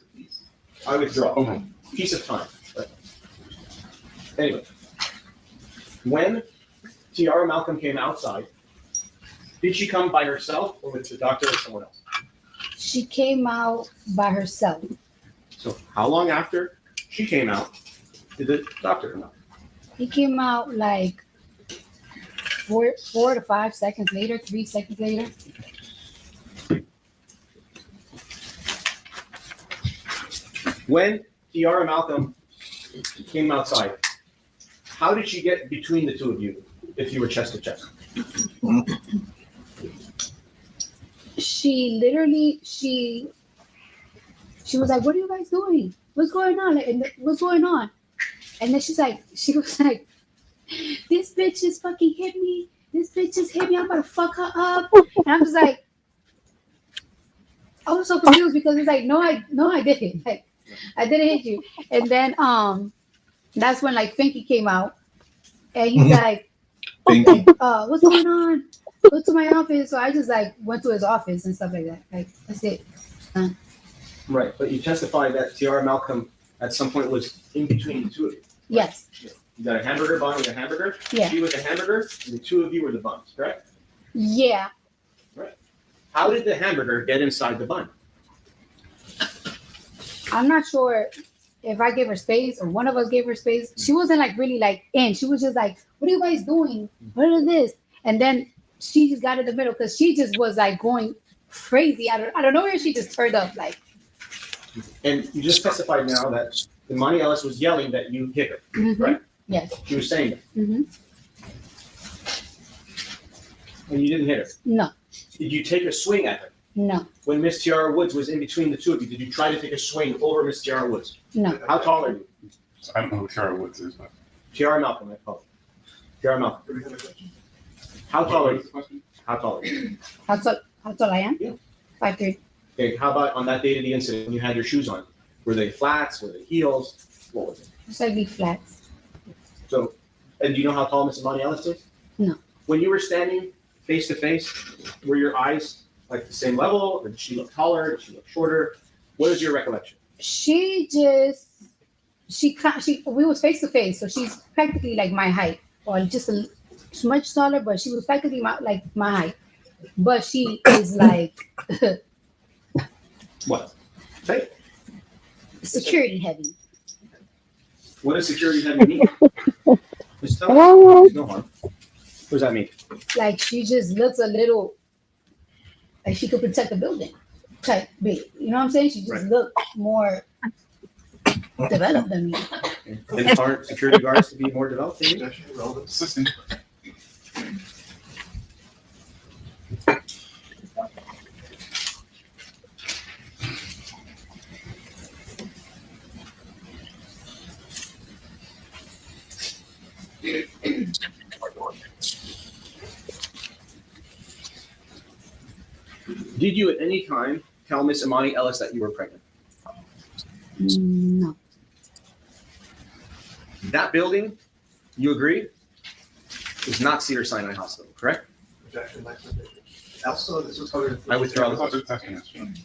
I withdraw. Piece of time. But anyway, when Tiara Malcolm came outside, did she come by herself or with the doctor or someone else? She came out by herself. So how long after she came out did the doctor come out? He came out like 4 to 5 seconds later, 3 seconds later. When Tiara Malcolm came outside, how did she get between the two of you if you were chest to chest? She literally, she was like, "What are you guys doing? What's going on? Like, what's going on?" And then she was like, "This bitch just fucking hit me. This bitch just hit me. I'm gonna fuck her up." And I'm just like, I was so confused because it's like, no, I didn't. Like, I didn't hit you. And then that's when like Finky came out, and he's like, "What's going on? Go to my office." So I just like went to his office and stuff like that. Like, that's it. Right, but you testified that Tiara Malcolm at some point was in between the two of you. Yes. You got a hamburger bun with a hamburger. Yeah. She was a hamburger, and the two of you were the buns, correct? Yeah. Right. How did the hamburger get inside the bun? I'm not sure if I gave her space or one of us gave her space. She wasn't like really like in. She was just like, "What are you guys doing? What is this?" And then she just got in the middle because she just was like going crazy. I don't know where she just turned up like. And you just testified now that Imani Ellis was yelling that you hit her, Mhm. right? Yes. She was saying that, Mm-hmm. and you didn't hit her. No. Did you take a swing at her? No. When Miss Tiara Woods was in between the two of you, did you try to take a swing over Miss Tiara Woods? No. How tall are you? I don't know who Tiara Woods is, but Tiara Malcolm, I call it. Tiara Malcolm. How tall are you? How tall are you? How tall I am? Yeah. 5'3". Okay, how about on that day of the incident when you had your shoes on? Were they flats? Were they heels? What was it? Slightly flats. So, and do you know how tall Miss Imani Ellis is? No. When you were standing face to face, were your eyes like the same level, or did she look taller? Did she look shorter? What is your recollection? She we was face to face, so she's practically like my height, or just a much taller, but she was practically like my height. But she is like What? Say it. security heavy. What does security heavy mean? Just tell me. There's no harm. What does that mean? Like she just looks a little like she could protect the building type big. You know what I'm saying? She just looked more developed than me. And aren't security guards to be more developed than you? assistant. Did you at any time tell Miss Imani Ellis that you were pregnant? No. That building, you agree, is not Cedars-Sinai Hospital, correct? Objection, my submission. Also, this was covered. I withdraw the question.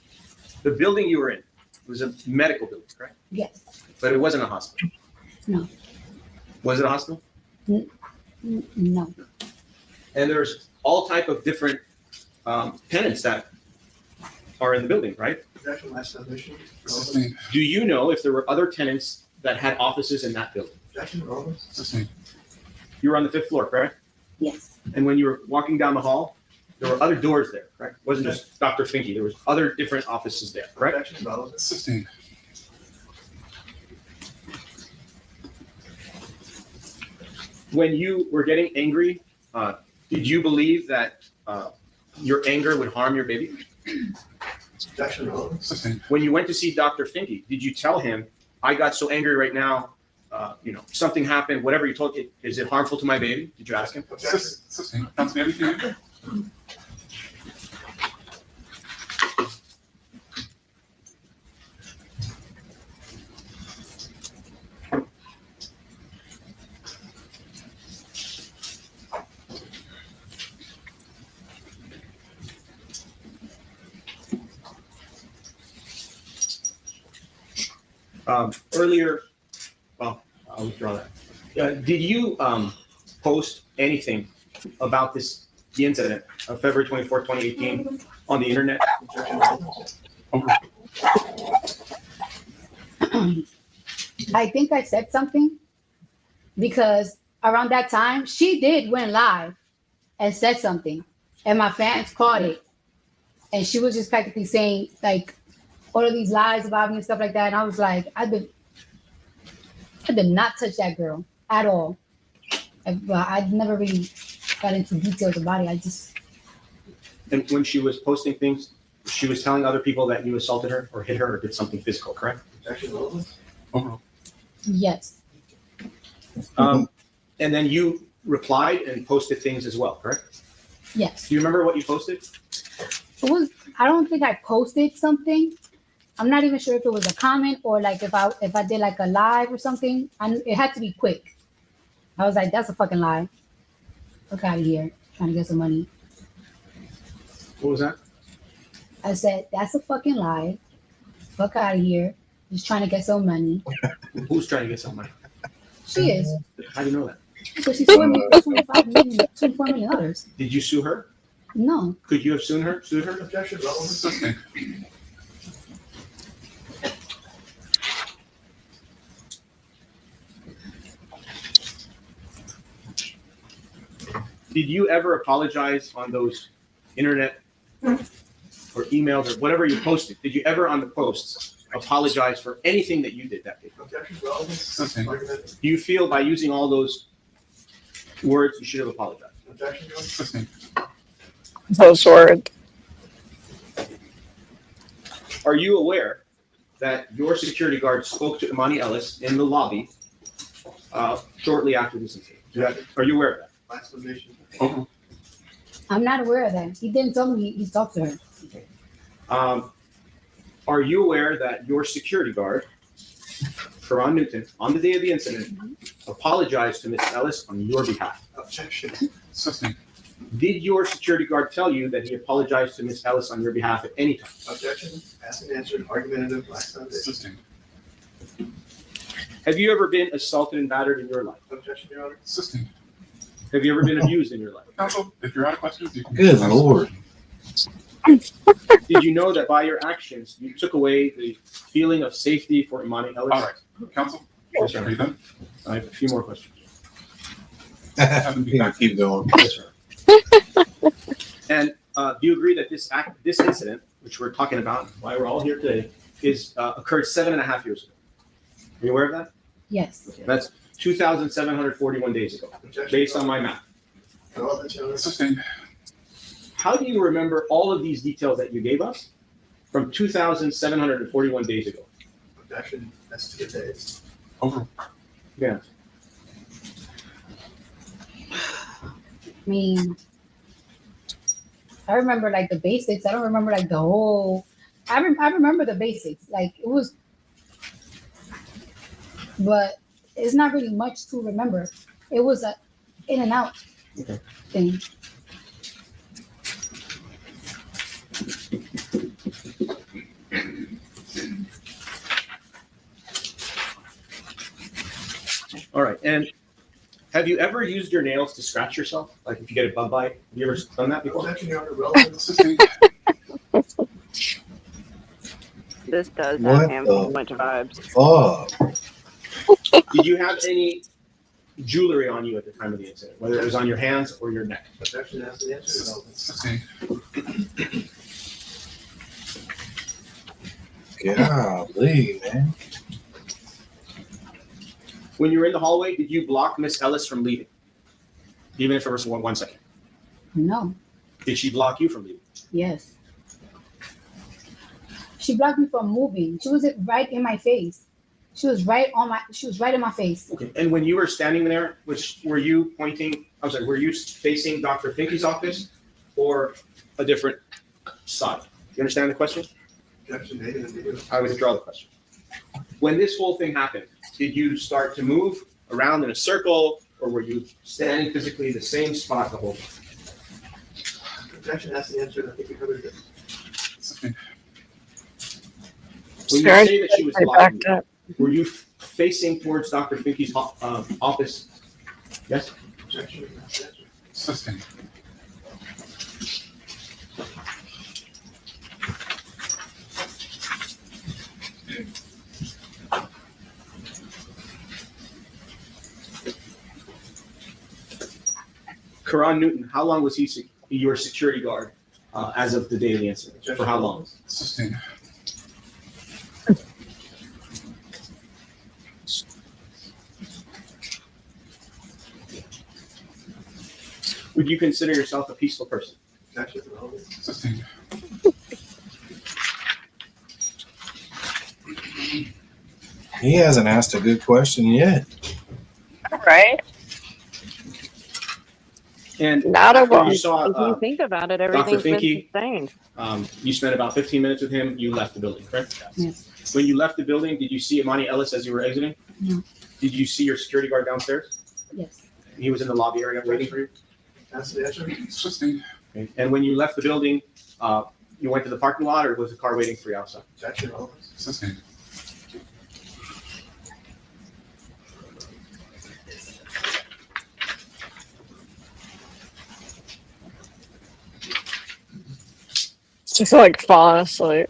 The building you were in was a medical building, correct? Yes. But it wasn't a hospital. No. Was it a hospital? No. And there's all type of different tenants that are in the building, right? Objection, my submission. Do you know if there were other tenants that had offices in that building? Objection, Rollins. You were on the 5th floor, correct? Yes. And when you were walking down the hall, there were other doors there, correct? It wasn't just Dr. Finke. There was other different offices there, correct? Objection, Rollins. When you were getting angry, did you believe that your anger would harm your baby? Objection, Rollins. When you went to see Dr. Finke, did you tell him, I got so angry right now, something happened, whatever you told it, is it harmful to my baby? Did you ask him? Objection. Earlier, well, I'll withdraw that. Did you post anything about the incident of February 24th, 2018 on the internet? I think I said something because around that time she did went live and said something, and my fans caught it, and she was just practically saying like all of these lies about me and stuff like that. And I was like, I did not touch that girl at all. I never really got into details about it. I just. And when she was posting things, she was telling other people that you assaulted her or hit her or did something physical, correct? Objection, Rollins. Yes. And then you replied and posted things as well, correct? Yes. Do you remember what you posted? It was. I don't think I posted something. I'm not even sure if it was a comment or like if I did like a live or something. It had to be quick. I was like, that's a fucking lie. Fuck out of here, trying to get some money. What was that? I said, that's a fucking lie. Fuck out of here, just trying to get some money. Who's trying to get some money? She is. How do you know that? Because she sued me for $24 million. Did you sue her? No. Could you have sued her? Objection, Rollins. Did you ever apologize on those internet or emails or whatever you posted? Did you ever on the posts apologize for anything that you did that day? Objection, Rollins. Do you feel by using all those words you should have apologized? Objection, Those words. Are you aware that your security guard spoke to Imani Ellis in the lobby shortly after this incident? Are you aware of that? my submission. I'm not aware of that. He didn't tell me he talked to her. Are you aware that your security guard, Karan Newton, on the day of the incident, apologized to Ms. Ellis on your behalf? Objection. Did your security guard tell you that he apologized to Ms. Ellis on your behalf at any time? Objection. Asked and answered. Argumentative. Last foundation. Have you ever been assaulted and battered in your life? Objection, Your Honor. Have you ever been abused in your life? Counsel, if you're out of questions, you can. Good Lord. Did you know that by your actions, you took away the feeling of safety for Imani Ellis? All right, counsel, Yes, are sir. you done? I have a few more questions. Yeah, keep going. Yes, sir. And do you agree that this incident, which we're talking about, why we're all here today, is occurred 7.5 years ago? Are you aware of that? Yes. That's 2,741 days ago, based on my math. Relevant, Your Honor. Sustained. How do you remember all of these details that you gave us from 2,741 days ago? Objection. That's 2 days. Over. Yeah. I mean, I remember like the basics. I don't remember like the whole. I remember the basics. Like it was, but it's not really much to remember. It was a in and out thing. All right. And have you ever used your nails to scratch yourself? Like if you get a bug bite, have you ever done that before? This does have What handful the much vibes. fuck? Did you have any jewelry on you at the time of the incident, whether it was on your hands or your neck? Golly, man. When you were in the hallway, did you block Miss Ellis from leaving? Even if it was 1 second. No. Did she block you from leaving? Yes. She blocked me from moving. She was right in my face. She was right in my face. Okay. And when you were standing there, were you facing Dr. Finke's office or a different side? You understand the question? I withdraw the question. When this whole thing happened, did you start to move around in a circle, or were you standing physically in the same spot the whole time? Objection, that's the answer. I think we covered it. When you say that she was blocking you, were you facing towards Dr. Finke's office? Yes? Objection, that's the answer. Sustained. Karan Newton, how long was he your security guard as of the day of the incident? For how long? Sustained. Would you consider yourself a peaceful person? Sustained. He hasn't asked a good question yet. Right? And Not a after one. you saw If you think about it, Dr. everything's been Finke, sustained. you spent about 15 minutes with him. You left the building, correct? Yes. When you left the building, did you see Imani Ellis as you were exiting? No. Did you see your security guard downstairs? Yes. He was in the lobby area waiting for you? That's the answer. Sustained. Okay. And when you left the building, you went to the parking lot, or was the car waiting for you outside? Objection. Sustained. Just like falling asleep.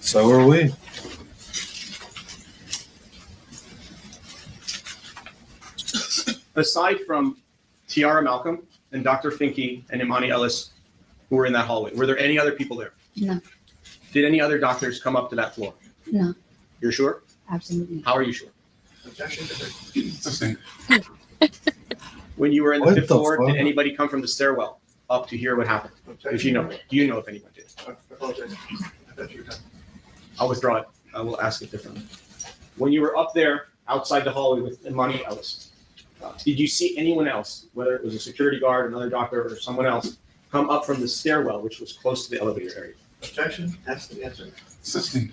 So are we. Aside from Tiara Malcolm and Dr. Finke and Imani Ellis, who were in that hallway, were there any other people there? No. Did any other doctors come up to that floor? No. You're sure? Absolutely. How are you sure? Objection. Sustained. When you were in the What fifth the floor, fuck? did anybody come from the stairwell up to hear what happened? If you know, do you know if anyone did? I apologize. I thought you were done. I'll withdraw it. I will ask it differently. When you were up there outside the hallway with Imani Ellis, did you see anyone else, whether it was a security guard, another doctor, or someone else, come up from the stairwell, which was close to the elevator area? Objection, that's the answer. Sustained.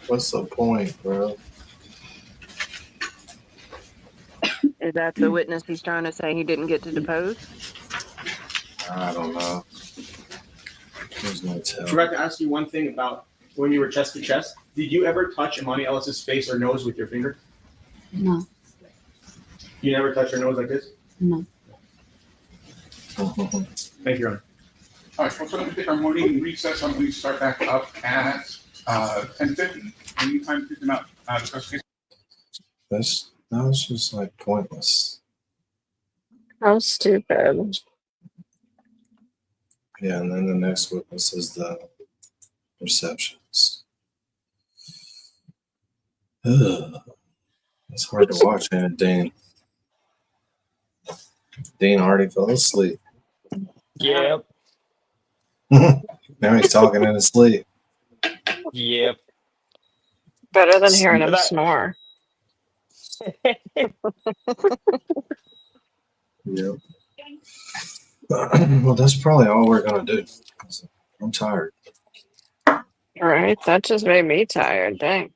What's the point, bro? Is that the witness he's trying to say he didn't get to depose? I don't know. There's no I tell. forgot to ask you one thing about when you were chest to chest. Did you ever touch Imani Ellis's face or nose with your finger? No. You never touch her nose like this? No. Thank you, Your Honor. All right, well, so let me take our morning recess. I'm going to start back up at 10:50. Any time to come out discuss case. That was just like pointless. How stupid. Yeah, and then the next witness is the receptionist. Ugh. It's hard to watch, man. Dean already fell asleep. Yep. Now he's talking in his sleep. Yep. Better than hearing him snore. Yeah. Well, that's probably all we're gonna do. I'm tired. All right, that just made me tired. Dang.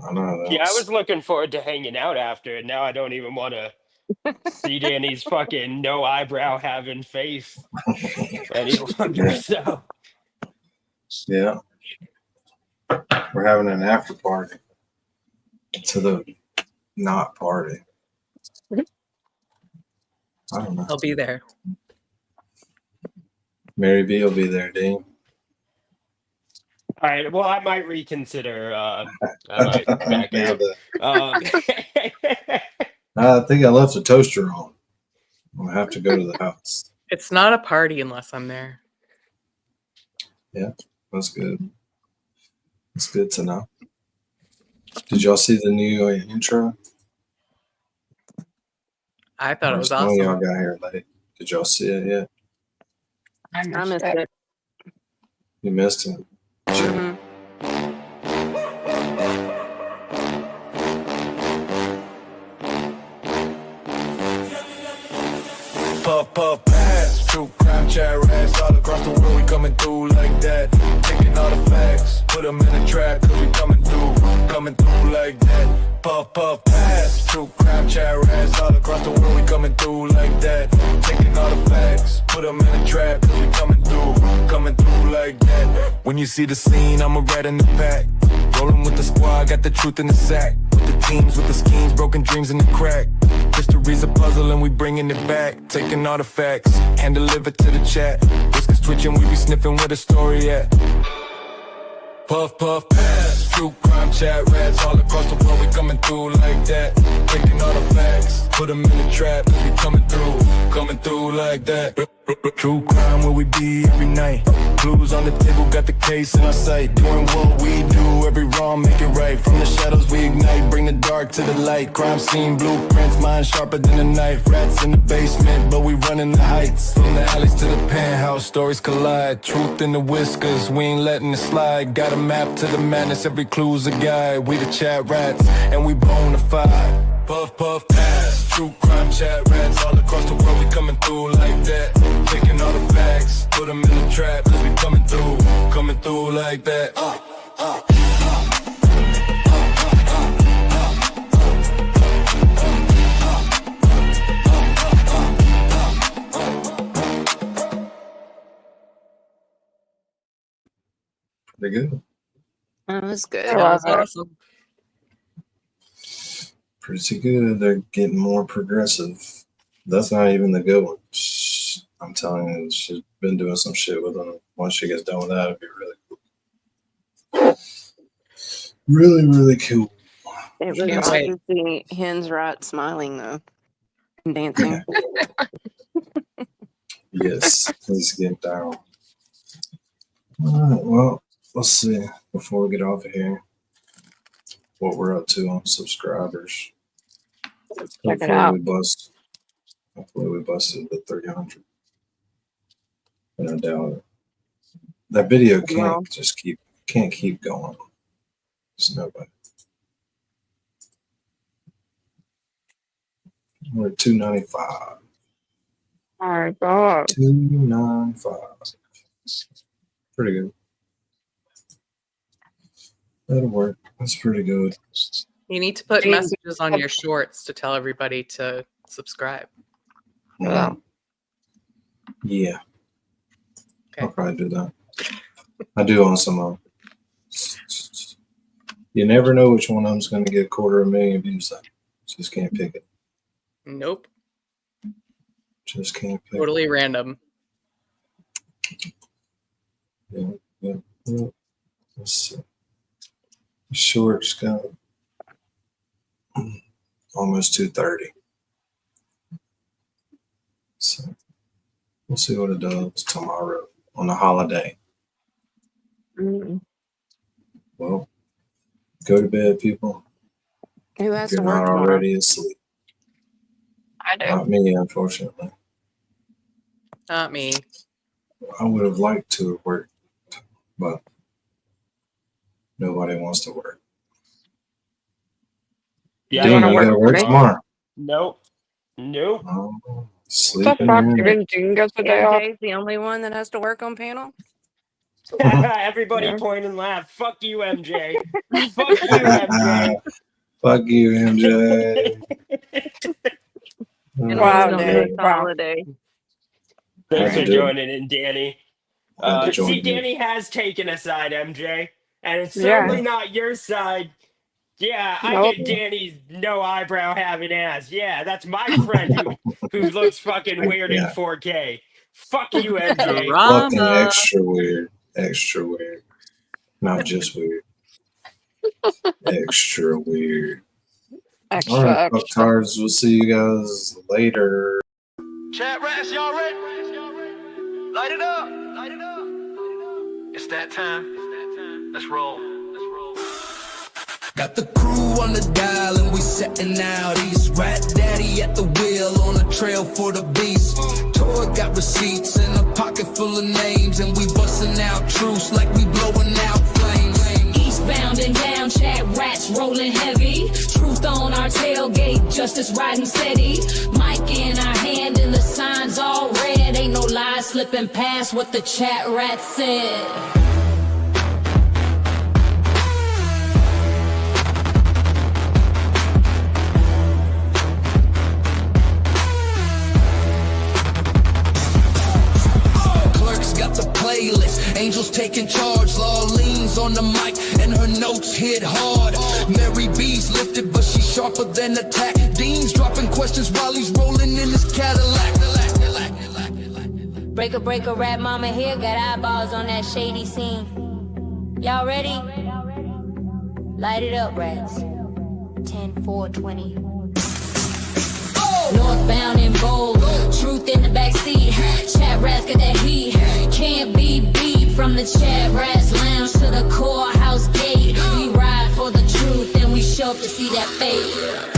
I know that Yeah, I was. was looking forward to hanging out after, and now I don't even want to see Danny's fucking no eyebrow having face any longer. So Yeah, we're having an after party to the not party. I don't know. I'll be there. Mary B will be there, Dean. all right, well, I might reconsider. I might back Yeah, out. Um, I think I left the toaster on. I'll have to go to the house. It's not a party unless I'm there. Yeah, that's good. That's good to know. Did y'all see the new intro? I thought it was Some of y'all awesome. got here late. Did y'all see it yet? I missed it. You missed it. Mhm. Puff, puff, pass. True crime, chat rats. All across the world, we coming through like that. Taking all the facts, put them in a trap, cause we coming through like that. Puff, puff, pass. True crime, chat rats. All across the world, we coming through like that. Taking all the facts, put them in a trap, cause we coming through like that. When you see the scene, I'm a rat in the pack. Rolling with the squad, got the truth in the sack. With the teams, with the schemes, broken dreams in the crack. History's a puzzle and we bringing it back. Taking all the facts, hand deliver to the chat. Whiskers twitching, we be sniffing where the story at. Puff, puff, pass. True crime, chat rats. All across the world, we coming through like that. Taking all the facts, put them in the trap. Cause we coming through like that. True crime, where we be every night. Blues on the table, got the case in our sight. Doing what we do, every wrong, make it right. From the shadows we ignite, bring the dark to the light. Crime scene, blueprints, mind sharper than a knife. Rats in the basement, but we running the heights. From the alleys to the penthouse, stories collide. Truth in the whiskers, we ain't letting it slide. Got a map to the madness, every clue's a guide. We the chat rats, and we bona fide. Puff, puff, pass. True crime, chat rats. All across the world, we coming through like that. Taking all the facts, put them in the trap. Cause we coming through like that. Pretty good. That was good. I love it. Awesome. Pretty good. They're getting more progressive. That's not even the good one. I'm telling you, she's been doing some shit with them. Once she gets done with that, it'd be really cool. Really, really cool. It was Can't awesome wait. to see Hen's Rat smiling though, and dancing. Yes, please get down. All right, well, let's see before we get off of here what we're up to on subscribers. Check it out. Hopefully we busted the 300. But I doubt it. That video can't keep going. There's nobody. We're at 295. All right, go. 295. Pretty good. That'll work. That's pretty good. You need to put messages on your shorts to tell everybody to subscribe. Yeah. Yeah. Okay. I'll probably do that. I do on some of them. You never know which one of them's going to get 250,000 views. Though. Just can't pick it. Nope. Just can't pick Totally random. it. Yeah. Let's see. Short's got almost 230. So we'll see what it does tomorrow on a holiday. Mm. Well, go to bed, people. Who has If to you're work not tomorrow? already asleep. I do. Not me, unfortunately. Not me. I would have liked to have worked, but nobody wants to work. Yeah. Damn, I gotta work tomorrow. Nope. Nope. Oh, What the sleeping fuck? in. Even Jean gets a day off? MJ's the only one that has to work on panel? Everybody Yeah. point and laugh. Fuck you, MJ. Fuck you, MJ. Fuck you, MJ. And Wow, don't do Danny. this Wow. holiday. Thanks I for do. joining in, Danny. Glad to join See, you. Danny has taken a side, MJ, and it's Yeah. certainly not your side. Yeah, I Nope. get Danny's no eyebrow having ass. Yeah, that's my friend who looks fucking weird in Yeah. 4K. Fuck you, MJ. Fucking Drama. extra weird. Extra weird. Not just weird. Extra weird. Extra, All right, extra. fucktards. We'll see you guys later. CHATRATS, y'all ready? Light it up. Light it up. It's that time. Let's roll. Got the crew on the dial and we setting out east. Rat daddy at the wheel on a trail for the beast. Toy got receipts and a pocket full of names, and we busting out truths like we blowing out flames. Eastbound and down, CHATRATS rolling heavy. Truth on our tailgate, justice riding steady. Mic in our hand and the signs all red. Ain't no lies slipping past what the CHATRATS said. Playlist, angels taking charge, law leans on the mic and her notes hit hard. Mary B's lifted but she's sharper than attack. Dean's dropping questions while he's rolling in his Cadillac. Breaker, rap mama here, got eyeballs on that shady scene. Y'all ready? Light it up, rats. 10, 4, 20. Northbound and bold, truth in the backseat. CHATRATS got that heat, can't be beat. From the CHATRATS lounge to the courthouse gate, we ride for the truth and we show up to see that fate.